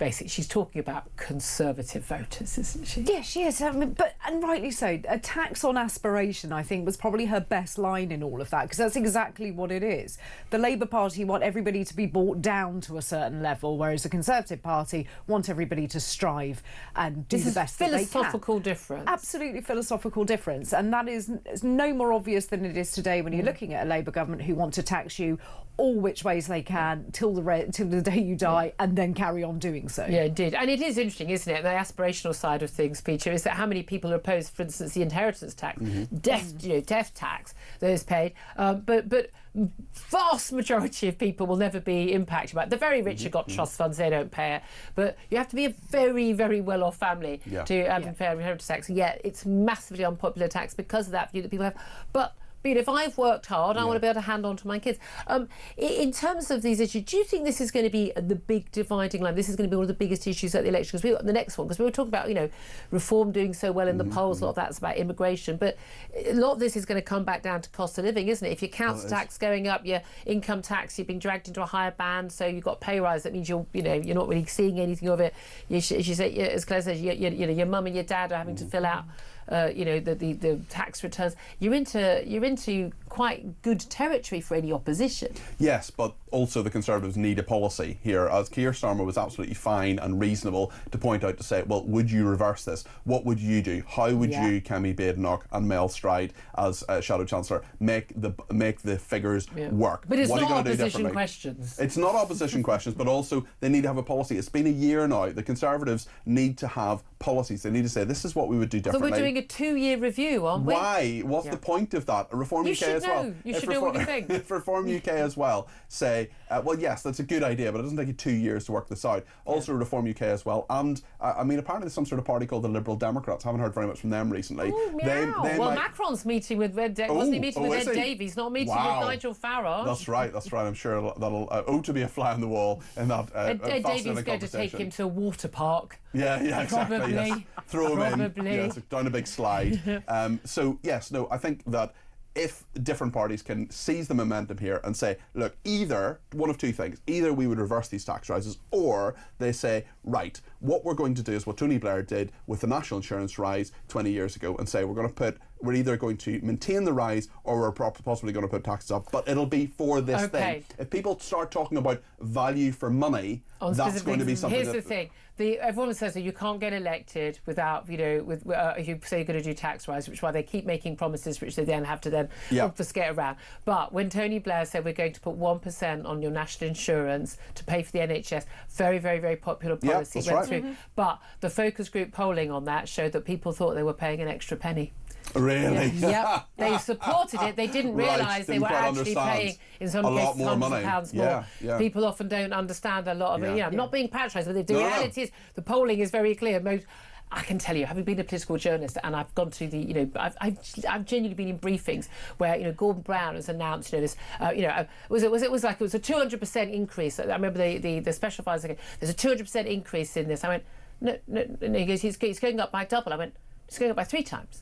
talking about conservative voters, isn't she? Yeah, she is. And rightly so. A tax on aspiration, I think, was probably her best line in all of that, because that's exactly what it is. The Labour Party want everybody to be brought down to a certain level, whereas the Conservative Party want everybody to strive and do the best that they can. Philosophical difference. Absolutely philosophical difference. And that is no more obvious than it is today when you're looking at a Labour government who want to tax you all which ways they can till the day you die, and then carry on doing so. Yeah, indeed. And it is interesting, isn't it? The aspirational side of things, Peter, is that how many people are opposed, for instance, the inheritance tax, death tax that is paid, but vast majority of people will never be impacted by it. The very rich have got trust funds, they don't pay it. But you have to be a very, very well-off family to pay inheritance tax. Yeah, it's massively unpopular tax because of that view that people have. But if I've worked hard, I want to be able to hand on to my kids. In terms of these issues, do you think this is going to be the big dividing line? This is going to be one of the biggest issues at the election? Because we've got the next one, because we were talking about, reform doing so well in the polls. A lot of that's about immigration, but a lot of this is going to come back down to cost of living, isn't it? If your council tax going up, your income tax, you've been dragged into a higher band, so you've got pay rise. That means you're not really seeing anything of it. As Claire says, your mum and your dad are having to fill out the tax returns. You're into quite good territory for any opposition. Yes, but also the Conservatives need a policy here, as Keir Starmer was absolutely fine and reasonable to point out, to say, well, would you reverse this? What would you do? How would you, Kemi Badenoch and Mel Stride, as Shadow Chancellor, make the figures work? But it's what not are you gonna do opposition questions. It's not opposition questions, but also they need to have a policy. It's been a year now. The Conservatives need to have policies. They need to say, this is what we would do differently. So we're doing a 2-year review, aren't we? Why? What's the point of that? Reform UK as well. You should know what you think. If Reform UK as well say, well, yes, that's a good idea, but it doesn't take you 2 years to work this out. Also, Reform UK as well. And apparently there's some sort of party called the Liberal Democrats. Haven't heard very much from them recently. Macron's meeting with Ed Davies, not meeting with Nigel Farage. That's right. I'm sure that'll to be a fly on the wall in that Ed Davies is going to take him to a water park. Yeah, exactly. Probably. Yes. Throw him Probably. in down a big slide. I think that if different parties can seize the momentum here and say, look, either one of two things, either we would reverse these tax rises, or they say, right, what we're going to do is what Tony Blair did with the national insurance rise 20 years ago, and say we're either going to maintain the rise or we're possibly going to put taxes up, but it'll be for this thing. If people start talking about value for money, that's going to be something. Here's the thing. Everyone says that you can't get elected without, if you say you're going to do tax rise, which is why they keep making promises which they then have to obfuscate around. But when Tony Blair said we're going to put 1% on your national insurance to pay for the NHS, very, very, very popular policy. Went through. But the focus group polling on that showed that people thought they were paying an extra penny. Really? Yep. They supported it. They didn't realise they were actually paying, in some cases, hundreds of pounds more. Yeah. People often don't understand a lot of it. I'm not being patronised, but the reality is the polling is very clear. I can tell you, having been a political journalist, and I've gone to I've genuinely been in briefings where Gordon Brown has announced this, it was a 200% increase. I remember the special advisor. There's a 200% increase in this. I went, no. He goes, he's going up by double. I went, it's going up by 3 times.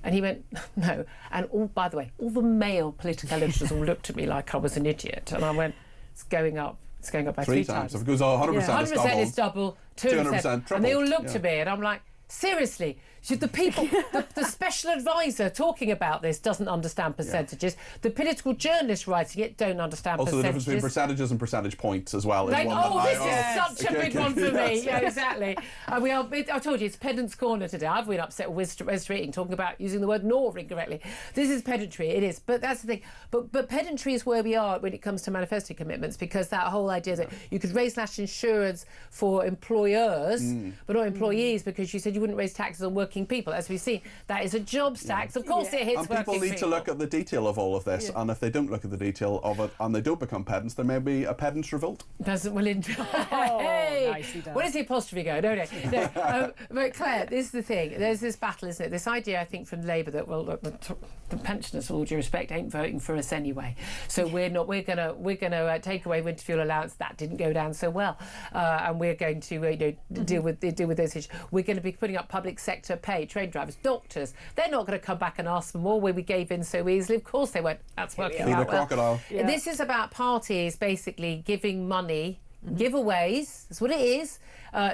And he went, no. And by the way, all the male political editors all looked at me like I was an idiot. And I went, it's going up by 3 times. If it goes 100%, 100% is double, 200%. Tripled. And they all looked at me, and I'm like, Seriously, should the people, the special advisor talking about this doesn't understand percentages. The political journalists writing it don't understand also, percentages. the difference between percentages and percentage points as well. Like, is one this is such a big one for me. Yes. Yeah, exactly. I told you, it's pedant's corner today. I've been upset with West Streeting talking about using the word nor incorrectly. This is pedantry, it is. But that's the thing. But pedantry is where we are when it comes to manifesto commitments, because that whole idea that you could raise national insurance for employers, but not employees, because you said you wouldn't raise taxes on working people. As we've seen, that is a jobs tax. Of course it hits and working people need to look at the detail of all of this, and if they don't look at the detail of it and they don't become pedants, there may be a pedant's revolt. Doesn't well hey! Nicely done. Where does the apostrophe go? No. But Claire, this is the thing. There's this battle, isn't it? This idea, I think, from Labour that, well, look, the pensioners, with all due respect, ain't voting for us anyway. So we're gonna take away winter fuel allowance. That didn't go down so well, and we're going to deal with those issues. We're going to be putting up public sector pay, train drivers, doctors. They're not going to come back and ask for more where we gave in so easily. Of course they won't. That's working out well. Crocodile. Yeah. This is about parties basically giving money, giveaways, that's what it is,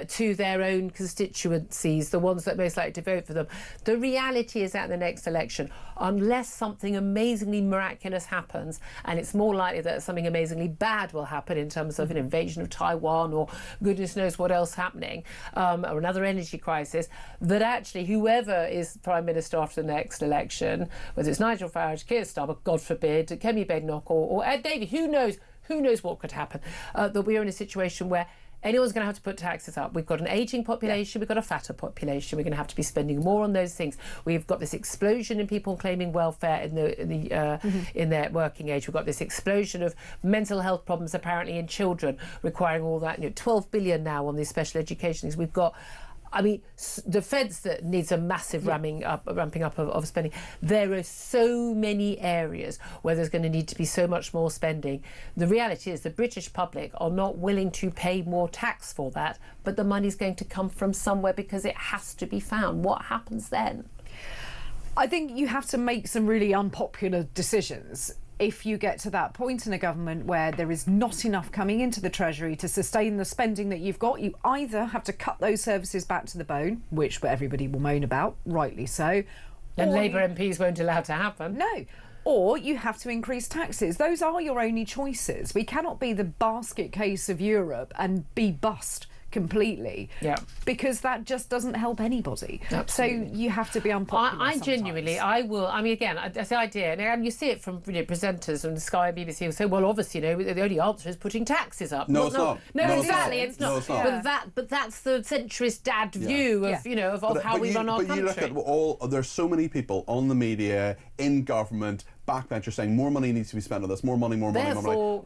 to their own constituencies, the ones that are most likely to vote for them. The reality is at the next election, unless something amazingly miraculous happens, and it's more likely that something amazingly bad will happen in terms of an invasion of Taiwan or goodness knows what else happening, or another energy crisis, that actually whoever is Prime Minister after the next election, whether it's Nigel Farage, Keir Starmer, God forbid, Kemi Badenoch or Ed Davey, who knows what could happen, that we are in a situation where anyone's going to have to put taxes up. We've got an ageing population, we've got a fatter population, we're going to have to be spending more on those things. We've got this explosion in people claiming welfare in their working age. We've got this explosion of mental health problems apparently in children requiring all that. 12 billion now on these special education things. We've got, I mean, defence that needs a massive ramping up of spending. There are so many areas where there's going to need to be so much more spending. The reality is the British public are not willing to pay more tax for that, but the money's going to come from somewhere because it has to be found. What happens then? I think you have to make some really unpopular decisions. If you get to that point in a government where there is not enough coming into the Treasury to sustain the spending that you've got, you either have to cut those services back to the bone, which everybody will moan about, rightly so. And Labour MPs won't allow to happen. No. Or you have to increase taxes. Those are your only choices. We cannot be the basket case of Europe and be bust completely, because that just doesn't help anybody. Absolutely. So you have to be unpopular. I genuinely, I will. I mean, again, that's the idea, and you see it from presenters on Sky and BBC who say, well, obviously, the only answer is putting taxes up. No, it's not. No, exactly, it's not. No, it's not. But that's the centrist dad view of how we run our country. But you look at there's so many people on the media, in government, backbenchers saying more money needs to be spent on this, more money. Well,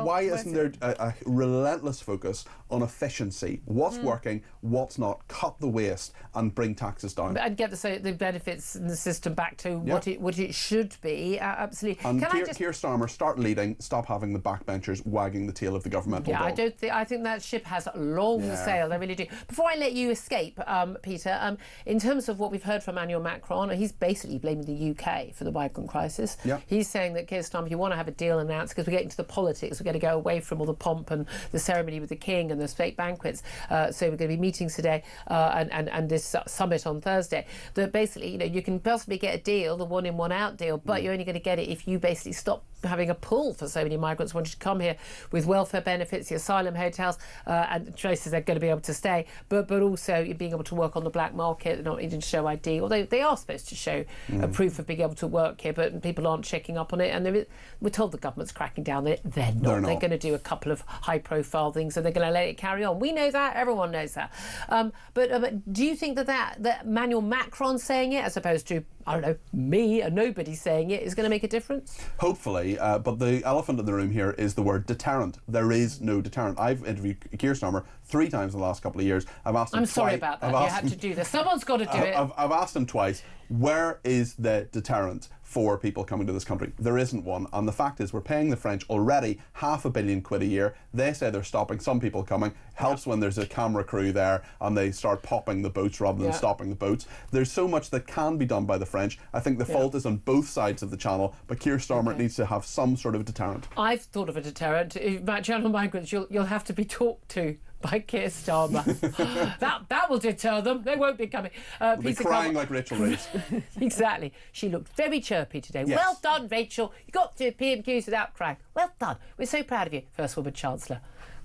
why isn't there a relentless focus on efficiency? What's working, what's not? Cut the waste and bring taxes down. And get the benefits in the system back to what it should be. Absolutely. And Keir Starmer, start leading, stop having the backbenchers wagging the tail of the governmental dog. I think that ship has long sailed, I really do. Before I let you escape, Peter, in terms of what we've heard from Emmanuel Macron, he's basically blaming the UK for the migrant crisis. He's saying that Keir Starmer, if you want to have a deal announced, because we're getting to the politics, we're going to go away from all the pomp and the ceremony with the King and the state banquets. So we're going to be meetings today and this summit on Thursday. That basically, you can possibly get a deal, the one in, one out deal, but you're only going to get it if you basically stop having a pull for so many migrants wanting to come here with welfare benefits, the asylum hotels, and choices they're going to be able to stay, but also you're being able to work on the black market, not needing to show ID, although they are supposed to show a proof of being able to work here, but people aren't checking up on it, and we're told the government's cracking down. They're not. They're going to do a couple of high-profile things, and they're going to let it carry on. We know that. Everyone knows that. But do you think that Emmanuel Macron saying it, as opposed to, I don't know, me, a nobody saying it, is going to make a difference? Hopefully, but the elephant in the room here is the word deterrent. There is no deterrent. I've interviewed Keir Starmer 3 times in the last couple of years. I've asked him I'm sorry about that. You had to do this. Someone's got to do it. I've asked him twice, where is the deterrent for people coming to this country? There isn't one, and the fact is we're paying the French already £500 million a year. They say they're stopping some people coming. Helps when there's a camera crew there and they start popping the boats rather than stopping the boats. There's so much that can be done by the French. I think the fault is on both sides of the channel, but Keir Starmer needs to have some sort of deterrent. I've thought of a deterrent. About channel migrants, you'll have to be talked to by Keir Starmer. that will deter them. They won't be coming. They'll be crying like Rachel Reeves. Exactly. She looked very chirpy today. Yes. Well done, Rachel. You got to PMQs without crying. Well done. We're so proud of you. First woman Chancellor.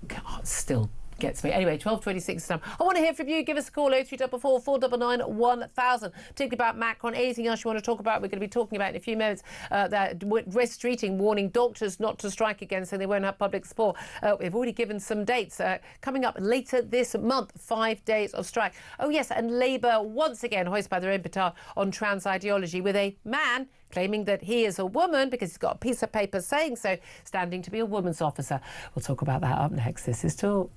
God, still gets me. Anyway, 12:26 time. I want to hear from you. Give us a call, 0344 499 1000. Particularly about Macron. Anything else you want to talk about? We're going to be talking about in a few minutes. That West Streeting warning doctors not to strike again so they won't have public support. We've already given some dates. Coming up later this month, 5 days of strike. Oh yes, and Labour once again hoist by their own petard on trans ideology with a man claiming that he is a woman because he's got a piece of paper saying so, standing to be a woman's officer. We'll talk about that up next. This is Talk.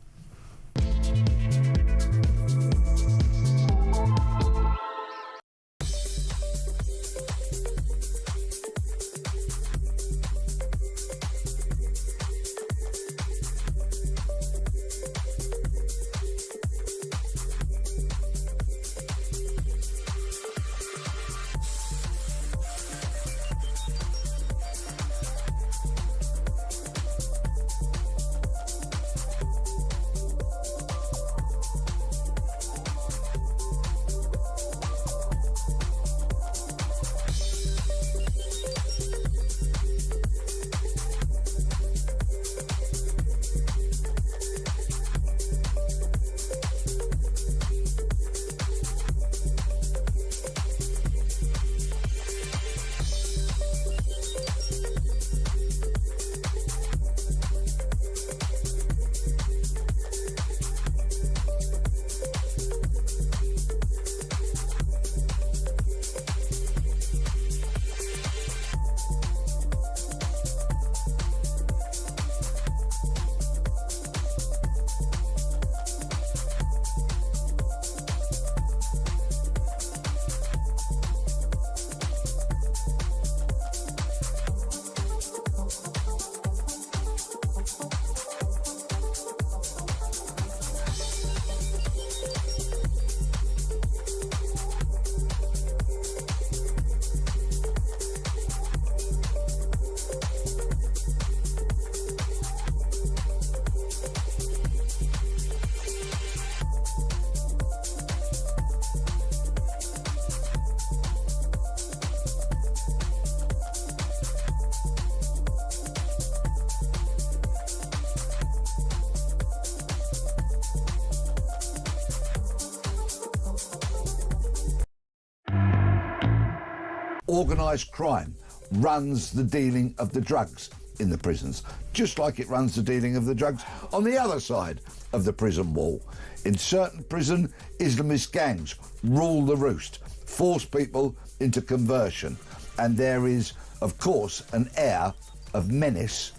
Organised crime runs the dealing of the drugs in the prisons, just like it runs the dealing of the drugs on the other side of the prison wall. In certain prison, Islamist gangs rule the roost, force people into conversion, and there is, of course, an air of menace,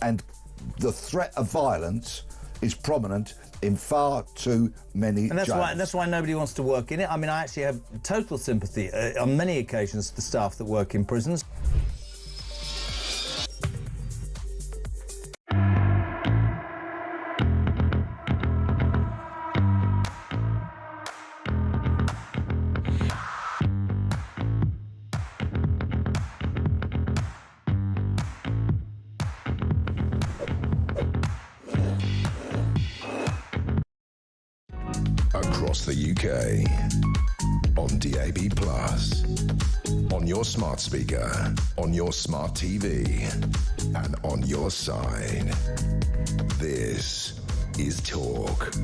and the threat of violence is prominent in far too many and jails. that's why nobody wants to work in it. I mean, I actually have total sympathy on many occasions for the staff that work in prisons. Across the UK, on DAB+, on your smart speaker, on your smart TV, and on your side. This is Talk.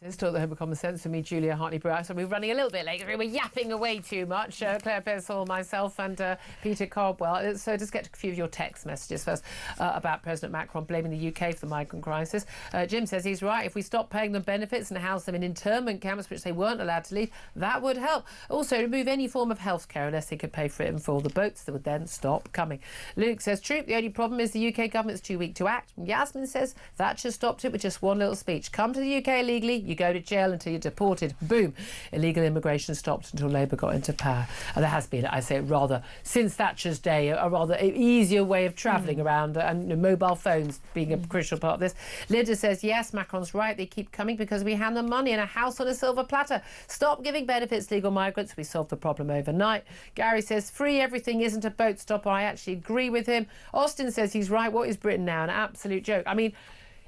This is Talk, the Home of Common Sense, for me, Julia Hartley-Brewer. So we're running a little bit late. We were yapping away too much. Claire Pearsall, myself, and Peter Caldwell. So just get a few of your text messages first about President Macron blaming the UK for the migrant crisis. Jim says he's right. If we stop paying them benefits and house them in internment camps, which they weren't allowed to leave, that would help. Also, remove any form of health care unless they could pay for it, and for all the boats that would then stop coming. Luke says, true. The only problem is the UK government's too weak to act. And Yasmin says Thatcher stopped it with just one little speech. Come to the UK illegally, you go to jail until you're deported. Boom. Illegal immigration stopped until Labour got into power. And there has been, I say, rather, since Thatcher's day, a rather easier way of travelling around, and mobile phones being a crucial part of this. Linda says, yes, Macron's right. They keep coming because we hand them money and a house on a silver platter. Stop giving benefits to legal migrants. We solved the problem overnight. Gary says, free everything isn't a boat stopper. I actually agree with him. Austin says he's right. What is Britain now? An absolute joke. I mean,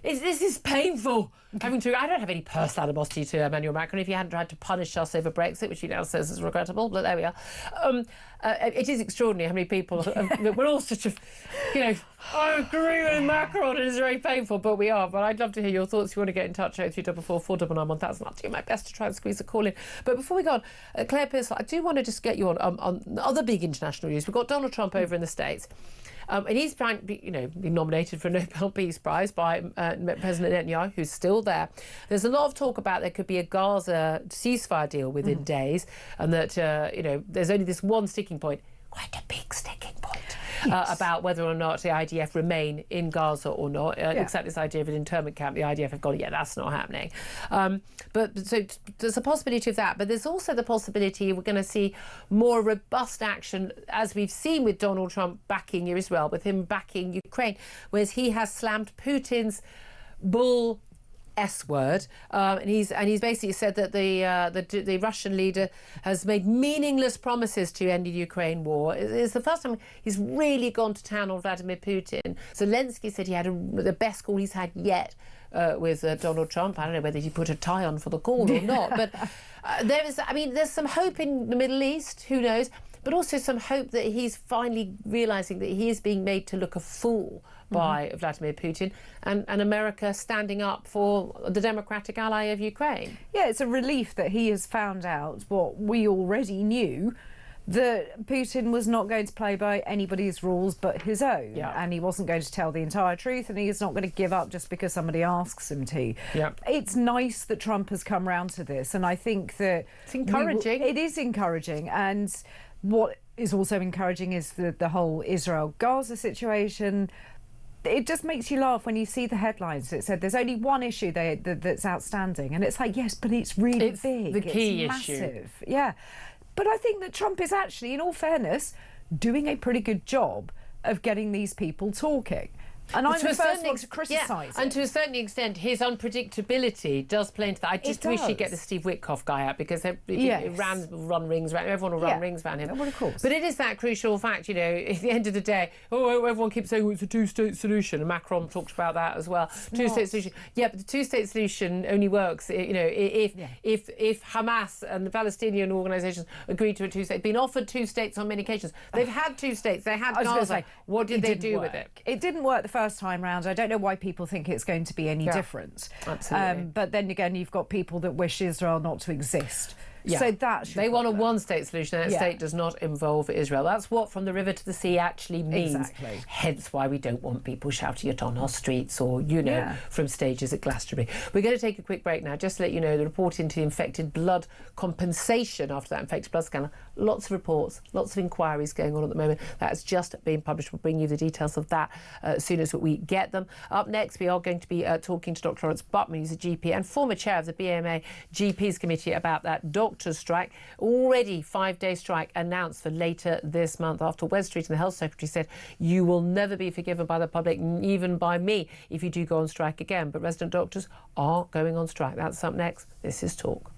This is painful. I don't have any personal animosity to Emmanuel Macron if he hadn't tried to punish us over Brexit, which he now says is regrettable, but there we are. It is extraordinary how many people, we're all sort of, I agree with Macron, it is very painful, but we are. But I'd love to hear your thoughts. If you want to get in touch, 0344 499 1000. I'll do my best to try and squeeze a call in. But before we go on, Claire Pearsall, I do want to just get you on other big international news. We've got Donald Trump over in the States. And he's been nominated for a Nobel Peace Prize by President Netanyahu, who's still there. There's a lot of talk about there could be a Gaza ceasefire deal within days, and that there's only this one sticking point, quite a big sticking point, about whether or not the IDF remain in Gaza or not. Except this idea of an internment camp, the IDF have gone, that's not happening. But so there's a possibility of that. But there's also the possibility we're going to see more robust action, as we've seen with Donald Trump backing Israel, with him backing Ukraine, whereas he has slammed Putin's bull S-word, and he's basically said that the Russian leader has made meaningless promises to end the Ukraine war. It's the first time he's really gone to town on Vladimir Putin. Zelensky said he had the best call he's had yet with Donald Trump. I don't know whether he put a tie on for the call or not, but there's some hope in the Middle East, who knows, but also some hope that he's finally realising that he is being made to look a fool by Vladimir Putin, and America standing up for the democratic ally of Ukraine. Yeah, it's a relief that he has found out what we already knew, that Putin was not going to play by anybody's rules but his own, and he wasn't going to tell the entire truth, and he's not going to give up just because somebody asks him to. It's nice that Trump has come round to this, and I think that it's encouraging. It is encouraging, and what is also encouraging is the whole Israel-Gaza situation. It just makes you laugh when you see the headlines that said there's only one issue that's outstanding, and it's like, yes, but it's really big. The key it's massive. Yeah. But I think that Trump is actually, in all fairness, doing a pretty good job of getting these people talking. And I'm the first one to criticise it. And to a certain extent, his unpredictability does play into that. I just wish he'd get the Steve Witkoff guy out, because it run rings around. Everyone will run rings around him. Well, of course. But it is that crucial fact, at the end of the day, everyone keeps saying, it's a two-state solution, and Macron talked about that as well. Two-state solution. Yeah, but the two-state solution only works, if Hamas and the Palestinian organisations agree to a two-state. Been offered two states on many occasions. They've had two states. They had Gaza. What did they do with it? It didn't work the first time round. I don't know why people think it's going to be any different. Absolutely. But then again, you've got people that wish Israel not to exist. So that should they want a one-state solution. That state does not involve Israel. That's what from the river to the sea actually means. Exactly. Hence why we don't want people shouting it on our streets or, from stages at Glastonbury. We're going to take a quick break now, just to let you know the report into infected blood compensation after that infected blood scandal. Lots of reports, lots of inquiries going on at the moment. That's just being published. We'll bring you the details of that as soon as we get them. Up next, we are going to be talking to Dr. Lawrence Buckman, who's a GP and former chair of the BMA GPs Committee, about that doctor's strike. Already 5-day strike announced for later this month, after Wes Street and the Health Secretary said, you will never be forgiven by the public, even by me, if you do go on strike again. But resident doctors are going on strike. That's up next. This is Talk.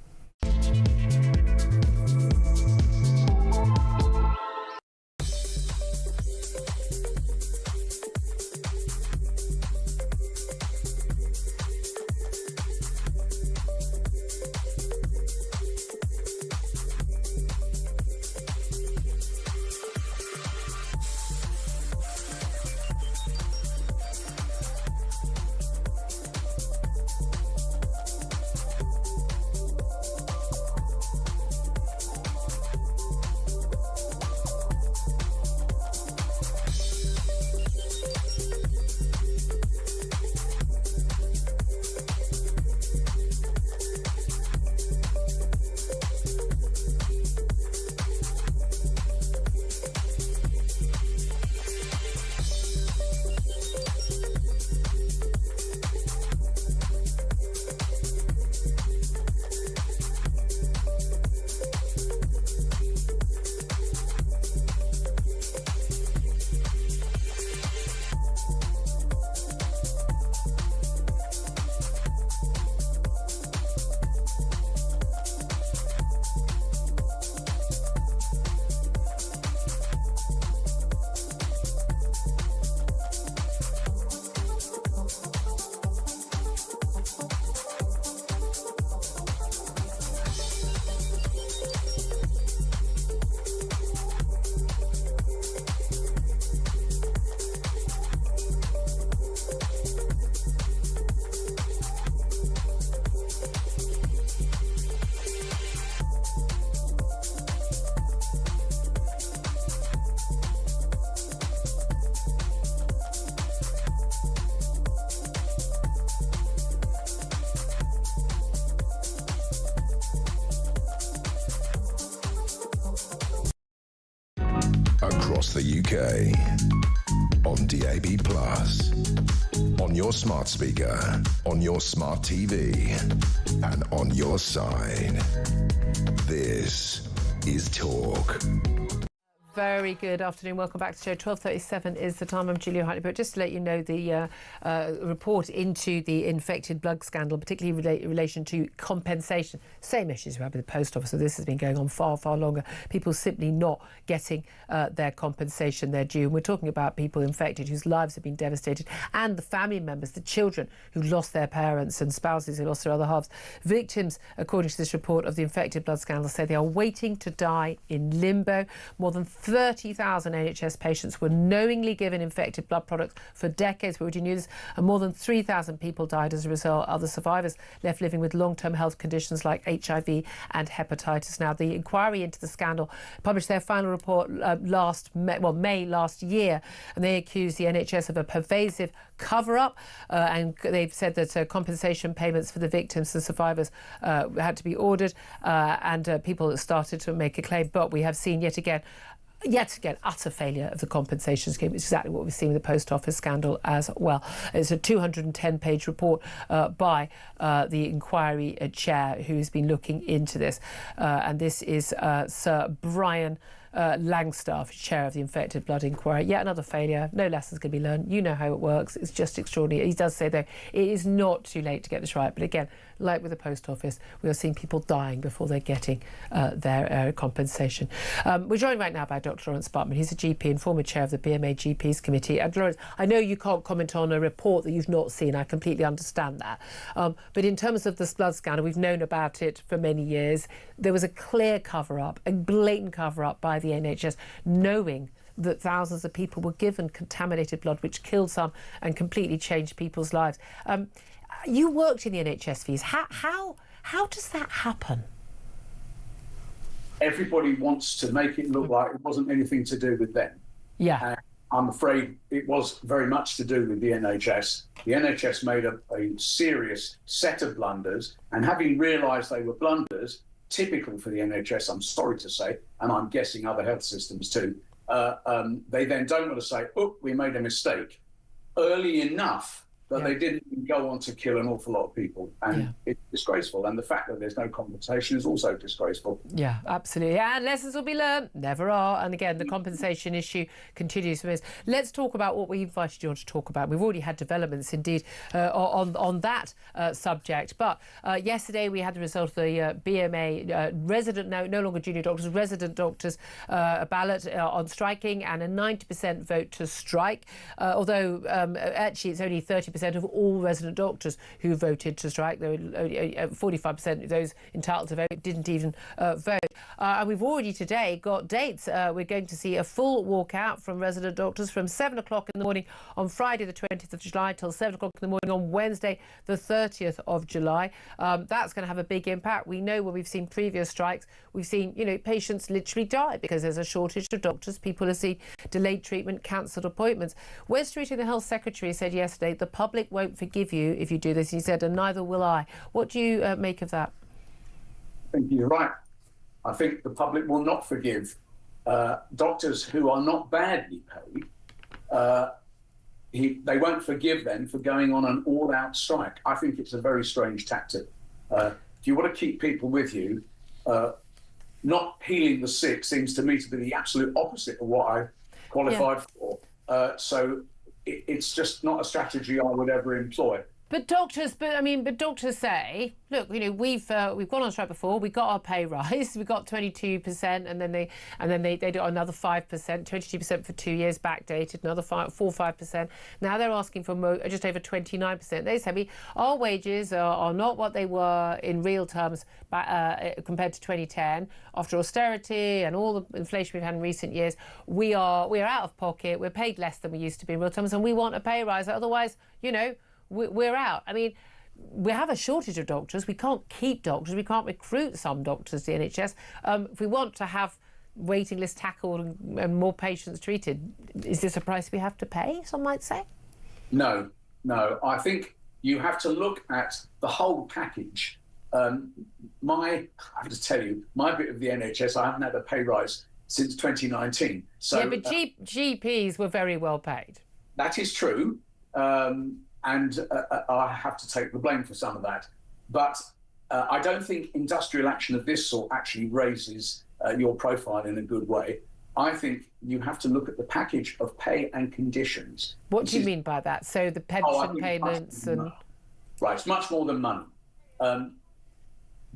across the UK, on DAB+, on your smart speaker, on your smart TV, and on your side. This is Talk. Very good afternoon. Welcome back to the show. 12:37 is the time. I'm Julia Hartley-Brewer. Just to let you know, the report into the infected blood scandal, particularly in relation to compensation. Same issues we had with the post office. So this has been going on far, far longer. People simply not getting their compensation, their due. And we're talking about people infected whose lives have been devastated, and the family members, the children who lost their parents and spouses who lost their other halves. Victims, according to this report of the infected blood scandal, say they are waiting to die in limbo. More than 30,000 NHS patients were knowingly given infected blood products for decades. We already knew this. And more than 3,000 people died as a result. Other survivors left living with long-term health conditions like HIV and hepatitis. Now, the inquiry into the scandal published their final report May last year, and they accused the NHS of a pervasive cover-up, and they've said that compensation payments for the victims and survivors had to be ordered, and people started to make a claim. But we have seen yet again, utter failure of the compensation scheme. It's exactly what we've seen with the post office scandal as well. It's a 210-page report by the inquiry chair who's been looking into this. And this is Sir Brian Langstaff, chair of the Infected Blood Inquiry. Yet another failure. No lessons can be learned. You know how it works. It's just extraordinary. He does say, though, it is not too late to get this right. But again, like with the post office, we are seeing people dying before they're getting their compensation. We're joined right now by Dr. Lawrence Buttman. He's a GP and former chair of the BMA GPs Committee. And Lawrence, I know you can't comment on a report that you've not seen. I completely understand that. But in terms of this blood scandal, we've known about it for many years. There was a clear cover-up, a blatant cover-up by the NHS, knowing that thousands of people were given contaminated blood, which killed some and completely changed people's lives. You worked in the NHS fees. How does that happen? Everybody wants to make it look like it wasn't anything to do with them. Yeah. I'm afraid it was very much to do with the NHS. The NHS made a serious set of blunders, and having realised they were blunders, typical for the NHS, I'm sorry to say, and I'm guessing other health systems too, they then don't want to say, oh, we made a mistake early enough that they didn't go on to kill an awful lot of people. And it's disgraceful. And the fact that there's no compensation is also disgraceful. Yeah, absolutely. And lessons will be learned. Never are. And again, the compensation issue continues for us. Let's talk about what we invited you on to talk about. We've already had developments, indeed, on that subject. But yesterday we had the result of the BMA resident, no longer junior doctors, resident doctors ballot on striking, and a 90% vote to strike. Although actually it's only 30% of all resident doctors who voted to strike. There were only 45% of those entitled to vote didn't even vote. And we've already today got dates. We're going to see a full walkout from resident doctors from 7 o'clock in the morning on Friday the 20th of July till 7 o'clock in the morning on Wednesday the 30th of July. That's going to have a big impact. We know when we've seen previous strikes, we've seen, patients literally die because there's a shortage of doctors. People have seen delayed treatment, cancelled appointments. Wes Streeting, the Health Secretary, said yesterday the public won't forgive you if you do this. He said, and neither will I. What do you make of that? I think you're right. I think the public will not forgive doctors who are not badly paid. They won't forgive them for going on an all-out strike. I think it's a very strange tactic. If you want to keep people with you, not healing the sick seems to me to be the absolute opposite of what I qualified for. So it's just not a strategy I would ever employ. But doctors say, look, we've gone on strike before. We got our pay rise. We got 22%, and then they do another 5%, 22% for 2 years, backdated, another 5%. Now they're asking for just over 29%. They say our wages are not what they were in real terms compared to 2010. After austerity and all the inflation we've had in recent years, we are out of pocket. We're paid less than we used to be in real terms, and we want a pay rise. Otherwise, we're out. I mean, we have a shortage of doctors. We can't keep doctors. We can't recruit some doctors to the NHS. If we want to have waiting lists tackled and more patients treated, is this a price we have to pay, some might say? No. I think you have to look at the whole package. I have to tell you, my bit of the NHS, I haven't had a pay rise since 2019. So, yeah, but GPs were very well paid. That is true, and I have to take the blame for some of that. But I don't think industrial action of this sort actually raises your profile in a good way. I think you have to look at the package of pay and conditions. What do you mean by that? So the pension payments and... Right, it's much more than money.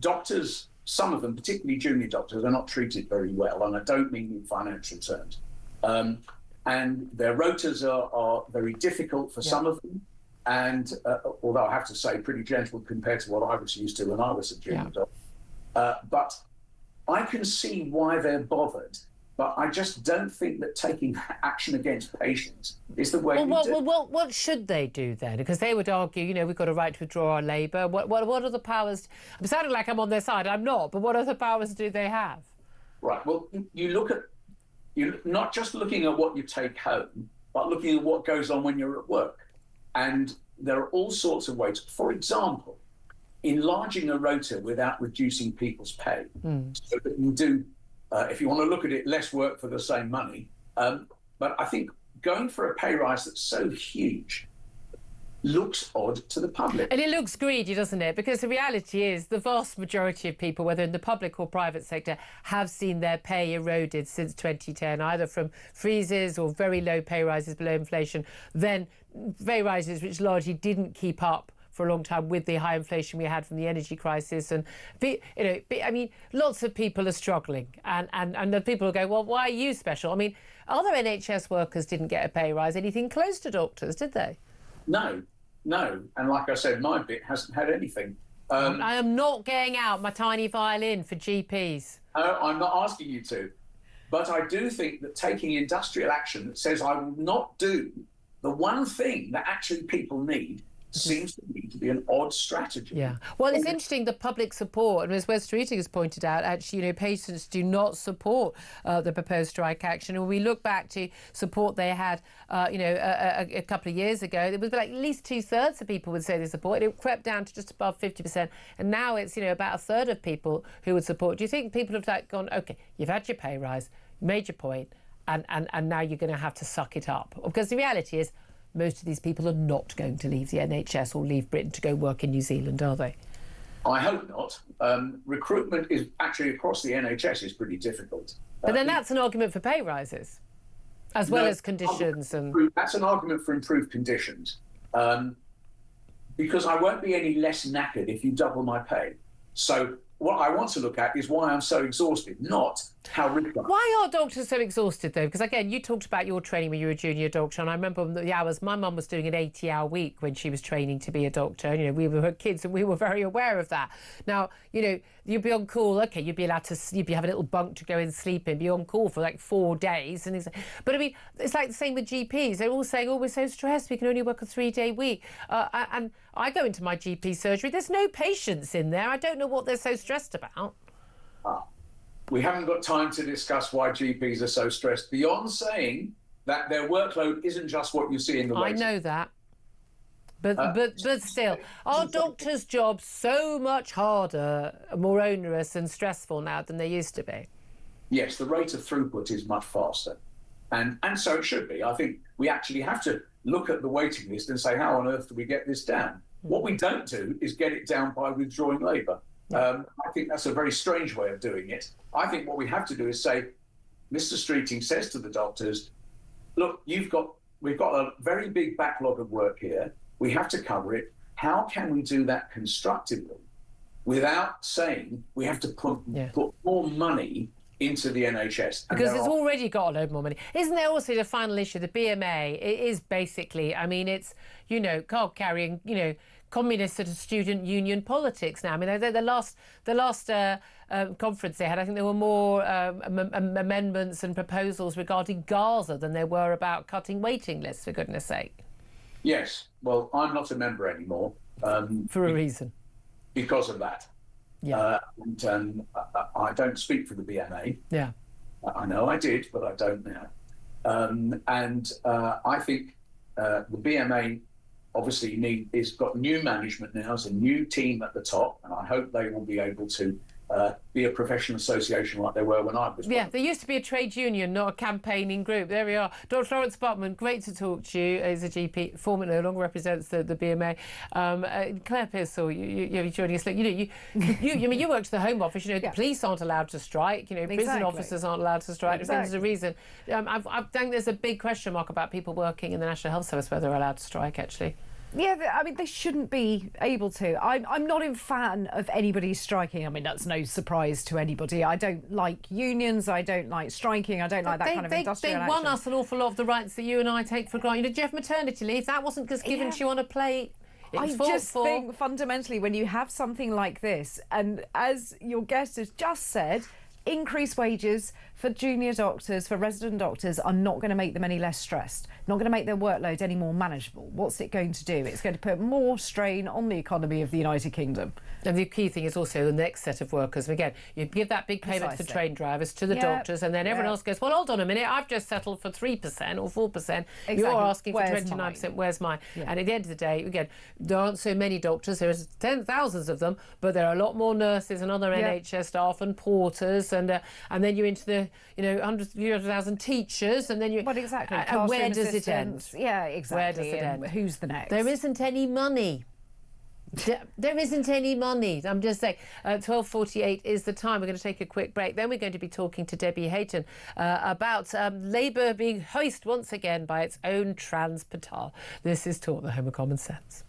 Doctors, some of them, particularly junior doctors, are not treated very well, and I don't mean in financial terms. And their rotas are very difficult for some of them. And although I have to say, pretty gentle compared to what I was used to when I was a junior doctor. But I can see why they're bothered. But I just don't think that taking action against patients is the way to do it. Well, what should they do then? Because they would argue, you know, we've got a right to withdraw our labour. What are the powers? I'm sounding like I'm on their side. I'm not. But what other powers do they have? Right. Well, you're not just looking at what you take home, but looking at what goes on when you're at work. And there are all sorts of ways. For example, enlarging a rota without reducing people's pay, so that you do. If you want to look at it, less work for the same money. But I think going for a pay rise that's so huge looks odd to the public. And it looks greedy, doesn't it? Because the reality is the vast majority of people, whether in the public or private sector, have seen their pay eroded since 2010, either from freezes or very low pay rises below inflation, then pay rises which largely didn't keep up for a long time with the high inflation we had from the energy crisis. And, I mean, lots of people are struggling. And the people go, well, why are you special? I mean, other NHS workers didn't get a pay rise, anything close to doctors, did they? No. And like I said, my bit hasn't had anything. I am not getting out my tiny violin for GPs. I'm not asking you to. But I do think that taking industrial action that says I will not do the one thing that actually people need seems to me to be an odd strategy. Yeah. Well, it's interesting, the public support, and as West Reading has pointed out, actually, patients do not support the proposed strike action. And when we look back to support they had, a couple of years ago, it was like at least 2/3 of people would say they support it. It crept down to just above 50%. And now it's, about 1/3 of people who would support. Do you think people have gone, OK, you've had your pay rise, made your point, and now you're going to have to suck it up? Because the reality is, most of these people are not going to leave the NHS or leave Britain to go work in New Zealand, are they? I hope not. Recruitment is actually across the NHS is pretty difficult. But then that's an argument for pay rises, as well as conditions. That's an argument for improved conditions, because I won't be any less knackered if you double my pay. So what I want to look at is why I'm so exhausted, not how rich I am. Why are doctors so exhausted, though? Because, again, you talked about your training when you were a junior doctor, and I remember the hours. My mum was doing an 80-hour week when she was training to be a doctor. We were kids and we were very aware of that. Now, you'd be on call. OK, you'd be allowed to sleep. You have a little bunk to go and sleep in, be on call for like 4 days. But, I mean, it's like the same with GPs. They're all saying, oh, we're so stressed, we can only work a 3-day week. And I go into my GP surgery. There's no patients in there. I don't know what they're so stressed about. We haven't got time to discuss why GPs are so stressed, beyond saying that their workload isn't just what you see in the waiting. I know that. But still, are doctors' jobs so much harder, more onerous and stressful now than they used to be? Yes, the rate of throughput is much faster. And so it should be. I think we actually have to look at the waiting list and say, how on earth do we get this down? What we don't do is get it down by withdrawing labour. I think that's a very strange way of doing it. I think what we have to do is say, Mr. Streeting says to the doctors, look, we've got a very big backlog of work here. We have to cover it. How can we do that constructively without saying we have to put more money into the NHS? Because it's already got a load more money. Isn't there also the final issue, the BMA? It is basically, I mean, it's, card carrying, communist sort of student union politics now. I mean, the last conference they had, I think there were more amendments and proposals regarding Gaza than there were about cutting waiting lists, for goodness sake. Yes. Well, I'm not a member anymore. For a reason. Because of that. Yeah. I don't speak for the BMA. Yeah. I know I did, but I don't now. I think the BMA obviously has got new management now, it's a new team at the top, and I hope they will be able to be a professional association like they were when I was. Yeah, there used to be a trade union, not a campaigning group. There we are. Dr. Lawrence Butman, great to talk to you. He's a GP, formerly no longer represents the BMA. Claire Pearsall, you're joining us. You worked at the Home Office. You know, the police aren't allowed to strike. You know, prison officers aren't allowed to strike. Exactly. There's a reason. I think there's a big question mark about people working in the National Health Service whether they're allowed to strike, actually. Yeah, I mean, they shouldn't be able to. I'm not a fan of anybody striking. I mean, that's no surprise to anybody. I don't like unions. I don't like striking. I don't like that kind of industrial They action. won us an awful lot of the rights that you and I take for granted. You know, do you have maternity leave? That wasn't just given to you on a plate. I just think fundamentally when you have something like this, and as your guest has just said, increased wages for junior doctors, for resident doctors, are not going to make them any less stressed, not going to make their workload any more manageable. What's it going to do? It's going to put more strain on the economy of the United Kingdom. And the key thing is also the next set of workers. Again, you give that big payment for train drivers to the doctors, and then everyone else goes, well, hold on a minute, I've just settled for 3% or 4%. Exactly. You're asking for 29%, where's mine? And at the end of the day, again, there aren't so many doctors, there's thousands of them, but there are a lot more nurses and other NHS staff and porters, and then you're into the, 100,000 teachers, and then you... Well, exactly. And where does it end? Yeah, exactly. Where does it end? Who's the next? There isn't any money. There isn't any money. I'm just saying. 12:48 is the time. We're going to take a quick break. Then we're going to be talking to Debbie Hayton about Labour being hoisted once again by its own trans petard. This is Talk, the Home of Common Sense.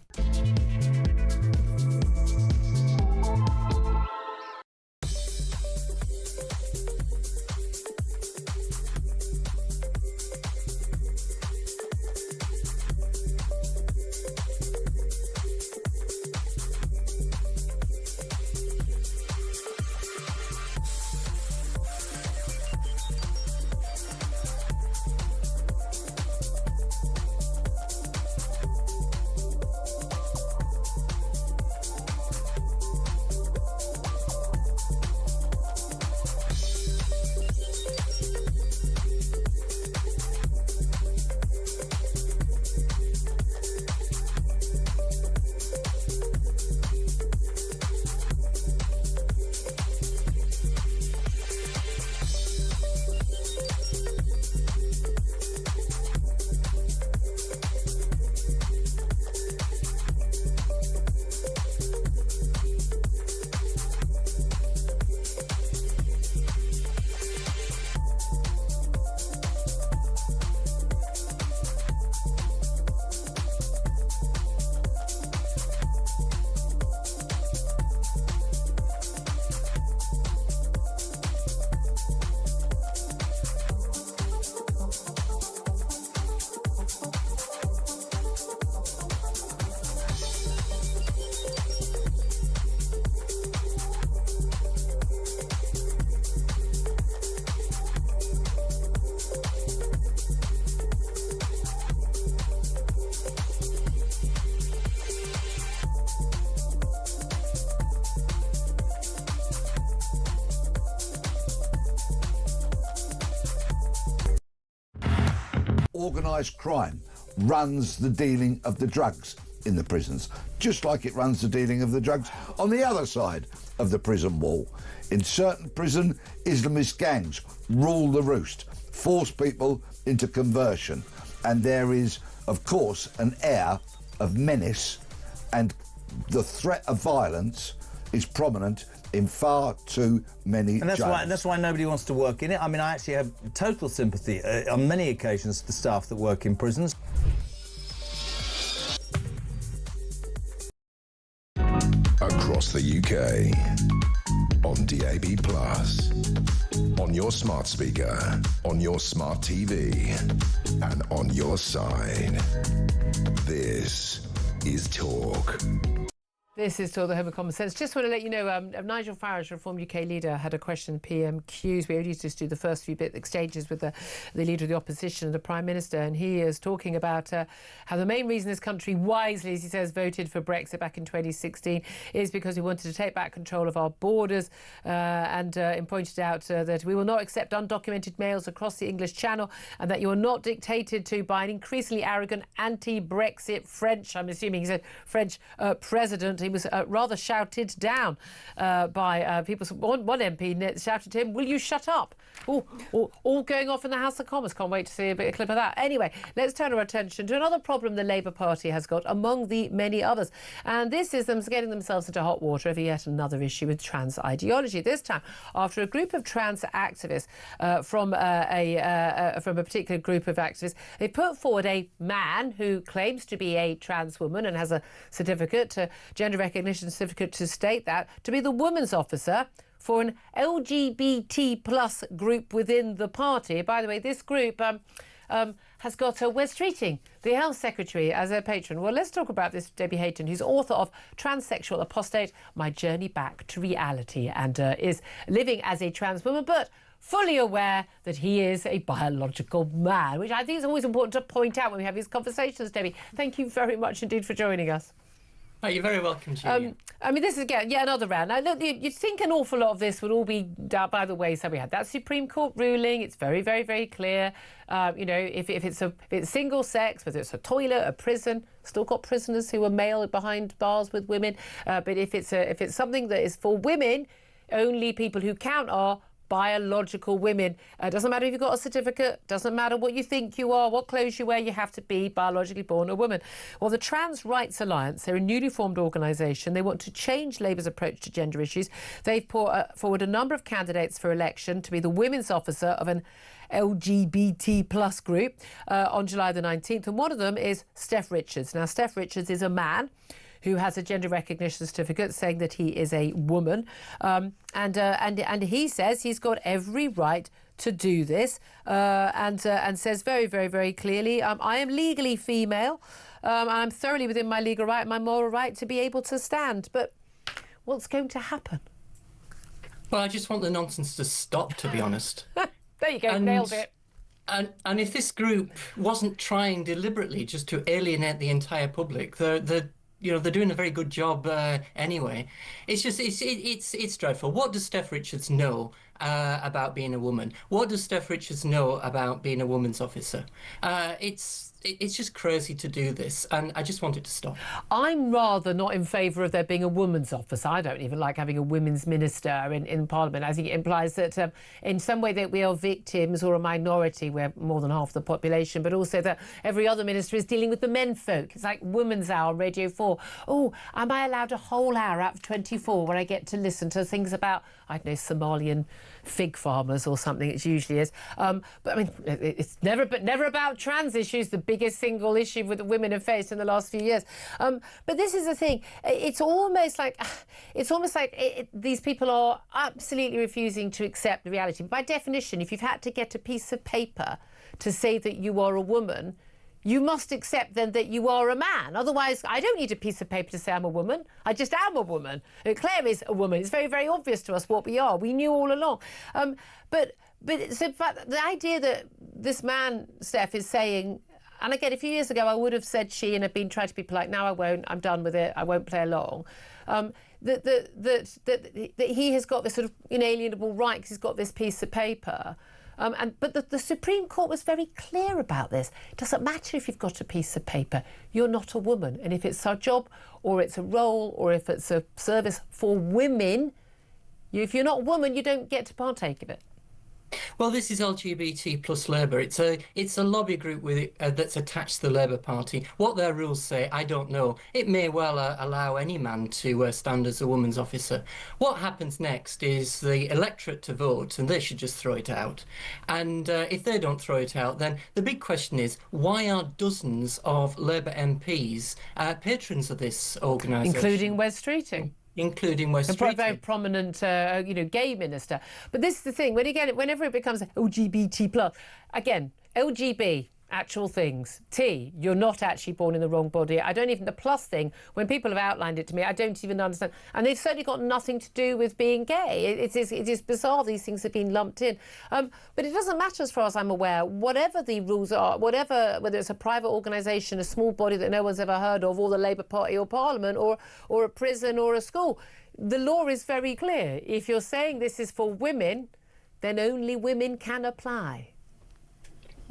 Organised crime runs the dealing of the drugs in the prisons, just like it runs the dealing of the drugs on the other side of the prison wall. In certain prison, Islamist gangs rule the roost, force people into conversion, and there is, of course, an air of menace, and the threat of violence is prominent in far too many and that's why nobody wants to work in it. I mean, I actually have total sympathy on many occasions for the staff that work in prisons. Across the UK, on DAB+, on your smart speaker, on your smart TV, and on your side. This is Talk. This is Talk, the Home of Common Sense. Just want to let you know, Nigel Farage, Reform UK leader, had a question PMQs. We only just do the first few bit exchanges with the leader of the opposition and the Prime Minister, and he is talking about how the main reason this country wisely, as he says, voted for Brexit back in 2016 is because we wanted to take back control of our borders, and pointed out that we will not accept undocumented males across the English Channel, and that you are not dictated to by an increasingly arrogant anti-Brexit French, I'm assuming he said French, president. He was rather shouted down by people. One MP shouted to him, "Will you shut up?" All going off in the House of Commons. Can't wait to see a bit of clip of that. Anyway, let's turn our attention to another problem the Labour Party has got among the many others. And this is them getting themselves into hot water over yet another issue with trans ideology. This time, after a group of trans activists from a particular group of activists, they put forward a man who claims to be a trans woman and has a certificate, gender recognition certificate to state that, to be the women's officer for an LGBT plus group within the party. By the way, this group has got Wes Treating, the Health Secretary, as a patron. Well, let's talk about this, Debbie Hayton, who's author of Transsexual Apostate, My Journey Back to Reality, and is living as a trans woman, but fully aware that he is a biological man, which I think is always important to point out when we have these conversations, Debbie. Thank you very much indeed for joining us. Oh, you're very welcome, Julia. I mean, this is, again, yet another round. Now, look, you'd think an awful lot of this would all be down by the wayside. We had that Supreme Court ruling. It's very, very, very clear. You know, if it's single sex, whether it's a toilet, a prison, still got prisoners who are male behind bars with women. But if it's something that is for women, only people who count are biological women. Doesn't matter if you've got a certificate, doesn't matter what you think you are, what clothes you wear, you have to be biologically born a woman. Well, the Trans Rights Alliance, they're a newly formed organisation. They want to change Labour's approach to gender issues. They've put forward a number of candidates for election to be the women's officer of an LGBT plus group on July the 19th. And one of them is Steph Richards. Now, Steph Richards is a man who has a gender recognition certificate saying that he is a woman. And he says he's got every right to do this and says very, very, very clearly, I am legally female. I'm thoroughly within my legal right, my moral right to be able to stand. But what's going to happen? Well, I just want the nonsense to stop, to be honest. There you go, nailed it. And if this group wasn't trying deliberately just to alienate the entire public, they're doing a very good job anyway. It's just, it's dreadful. What does Steph Richards know about being a woman? What does Steph Richards know about being a woman's officer? It's just crazy to do this, and I just want it to stop. I'm rather not in favour of there being a woman's officer. I don't even like having a women's minister in Parliament. I think it implies that in some way that we are victims or a minority. We're more than half the population, but also that every other minister is dealing with the men folk. It's like Women's Hour, Radio 4. Oh, am I allowed a whole hour out of 24 where I get to listen to things about, I don't know, Somalian fig farmers or something? It usually is. But I mean, it's never about trans issues, the biggest single issue that women have faced in the last few years. But this is the thing. It's almost like these people are absolutely refusing to accept the reality. By definition, if you've had to get a piece of paper to say that you are a woman, you must accept then that you are a man. Otherwise, I don't need a piece of paper to say I'm a woman. I just am a woman. Claire is a woman. It's very, very obvious to us what we are. We knew all along. But the idea that this man, Steph, is saying, and again, a few years ago, I would have said she and have been trying to be polite. Now I won't. I'm done with it. I won't play along. That he has got this sort of inalienable right because he's got this piece of paper. But the Supreme Court was very clear about this. It doesn't matter if you've got a piece of paper. You're not a woman. And if it's a job or it's a role or if it's a service for women, if you're not a woman, you don't get to partake of it. Well, this is LGBT plus Labour. It's a lobby group that's attached to the Labour Party. What their rules say, I don't know. It may well allow any man to stand as a woman's officer. What happens next is the electorate to vote, and they should just throw it out. And if they don't throw it out, then the big question is, why are dozens of Labour MPs patrons of this organisation? Including Wes Treating. Including West Street. A very prominent, gay minister. But this is the thing, whenever it becomes LGBT plus, again, LGB, actual things. T, you're not actually born in the wrong body. I don't even, the plus thing, when people have outlined it to me, I don't even understand. And they've certainly got nothing to do with being gay. It is bizarre these things have been lumped in. But it doesn't matter as far as I'm aware. Whatever the rules are, whether it's a private organisation, a small body that no one's ever heard of, or the Labour Party or Parliament, or a prison or a school, the law is very clear. If you're saying this is for women, then only women can apply.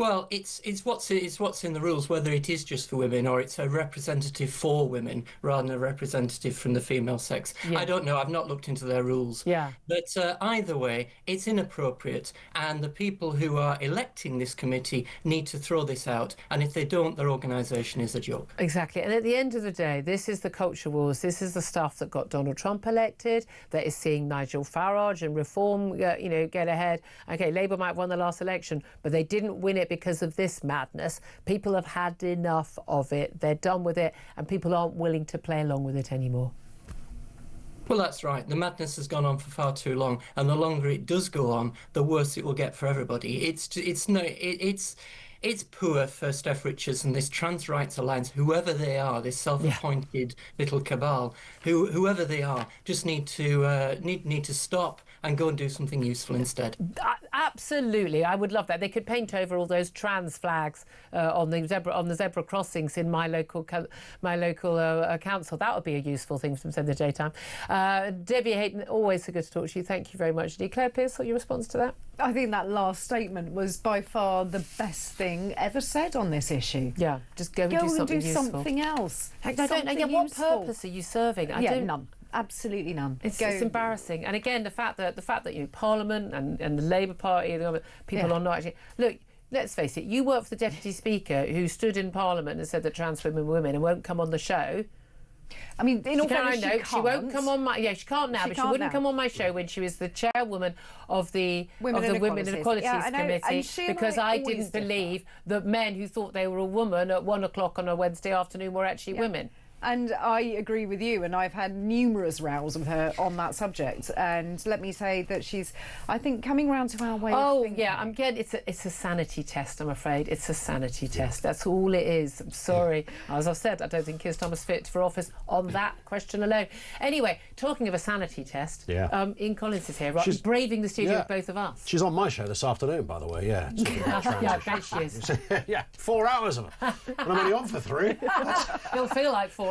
Well, it's what's in the rules, whether it is just for women or it's a representative for women rather than a representative from the female sex. Yeah. I don't know. I've not looked into their rules. Yeah. But either way, it's inappropriate, and the people who are electing this committee need to throw this out. And if they don't, their organisation is a joke. Exactly. And at the end of the day, this is the culture wars. This is the stuff that got Donald Trump elected, that is seeing Nigel Farage and reform, get ahead. OK, Labour might have won the last election, but they didn't win it because of this madness. People have had enough of it. They're done with it, and people aren't willing to play along with it anymore. Well, that's right. The madness has gone on for far too long, and the longer it does go on, the worse it will get for everybody. It's poor for Steph Richards and this Trans Rights Alliance, whoever they are, this self-appointed little cabal, whoever they are, just need to stop and go and do something useful instead. Absolutely, I would love that. They could paint over all those trans flags on the zebra crossings in my local council. That would be a useful thing for them to send the daytime. Debbie Hayden, always so good to talk to you. Thank you very much. Claire Pearce, what your response to that? I think that last statement was by far the best thing ever said on this issue. Yeah, just go and do something useful. Something else. I don't know. Yeah, what purpose are you serving? None. Absolutely none. It's embarrassing. And again, the fact that Parliament and the Labour Party, people are not actually look. Let's face it. You work for the Deputy Speaker who stood in Parliament and said that trans women were women and won't come on the show. I mean, in all fairness, she won't come on my. Yeah, she can't now, but she wouldn't come on my show when she was the chairwoman of the Women Inequalities Committee, because I didn't believe that men who thought they were a woman at 1 o'clock on a Wednesday afternoon were actually women. And I agree with you, and I've had numerous rows with her on that subject. And let me say that she's, I think, coming round to our way of thinking. Again, it's a sanity test, I'm afraid. It's a sanity test. That's all it is. I'm sorry. As I've said, I don't think Keir Starmer's fit for office on that question alone. Anyway, talking of a sanity test, Ian Collins is here, right, braving the studio with both of us. She's on my show this afternoon, by the way, yeah. I bet she is. 4 hours of it. And I'm only on for 3. It'll feel like 4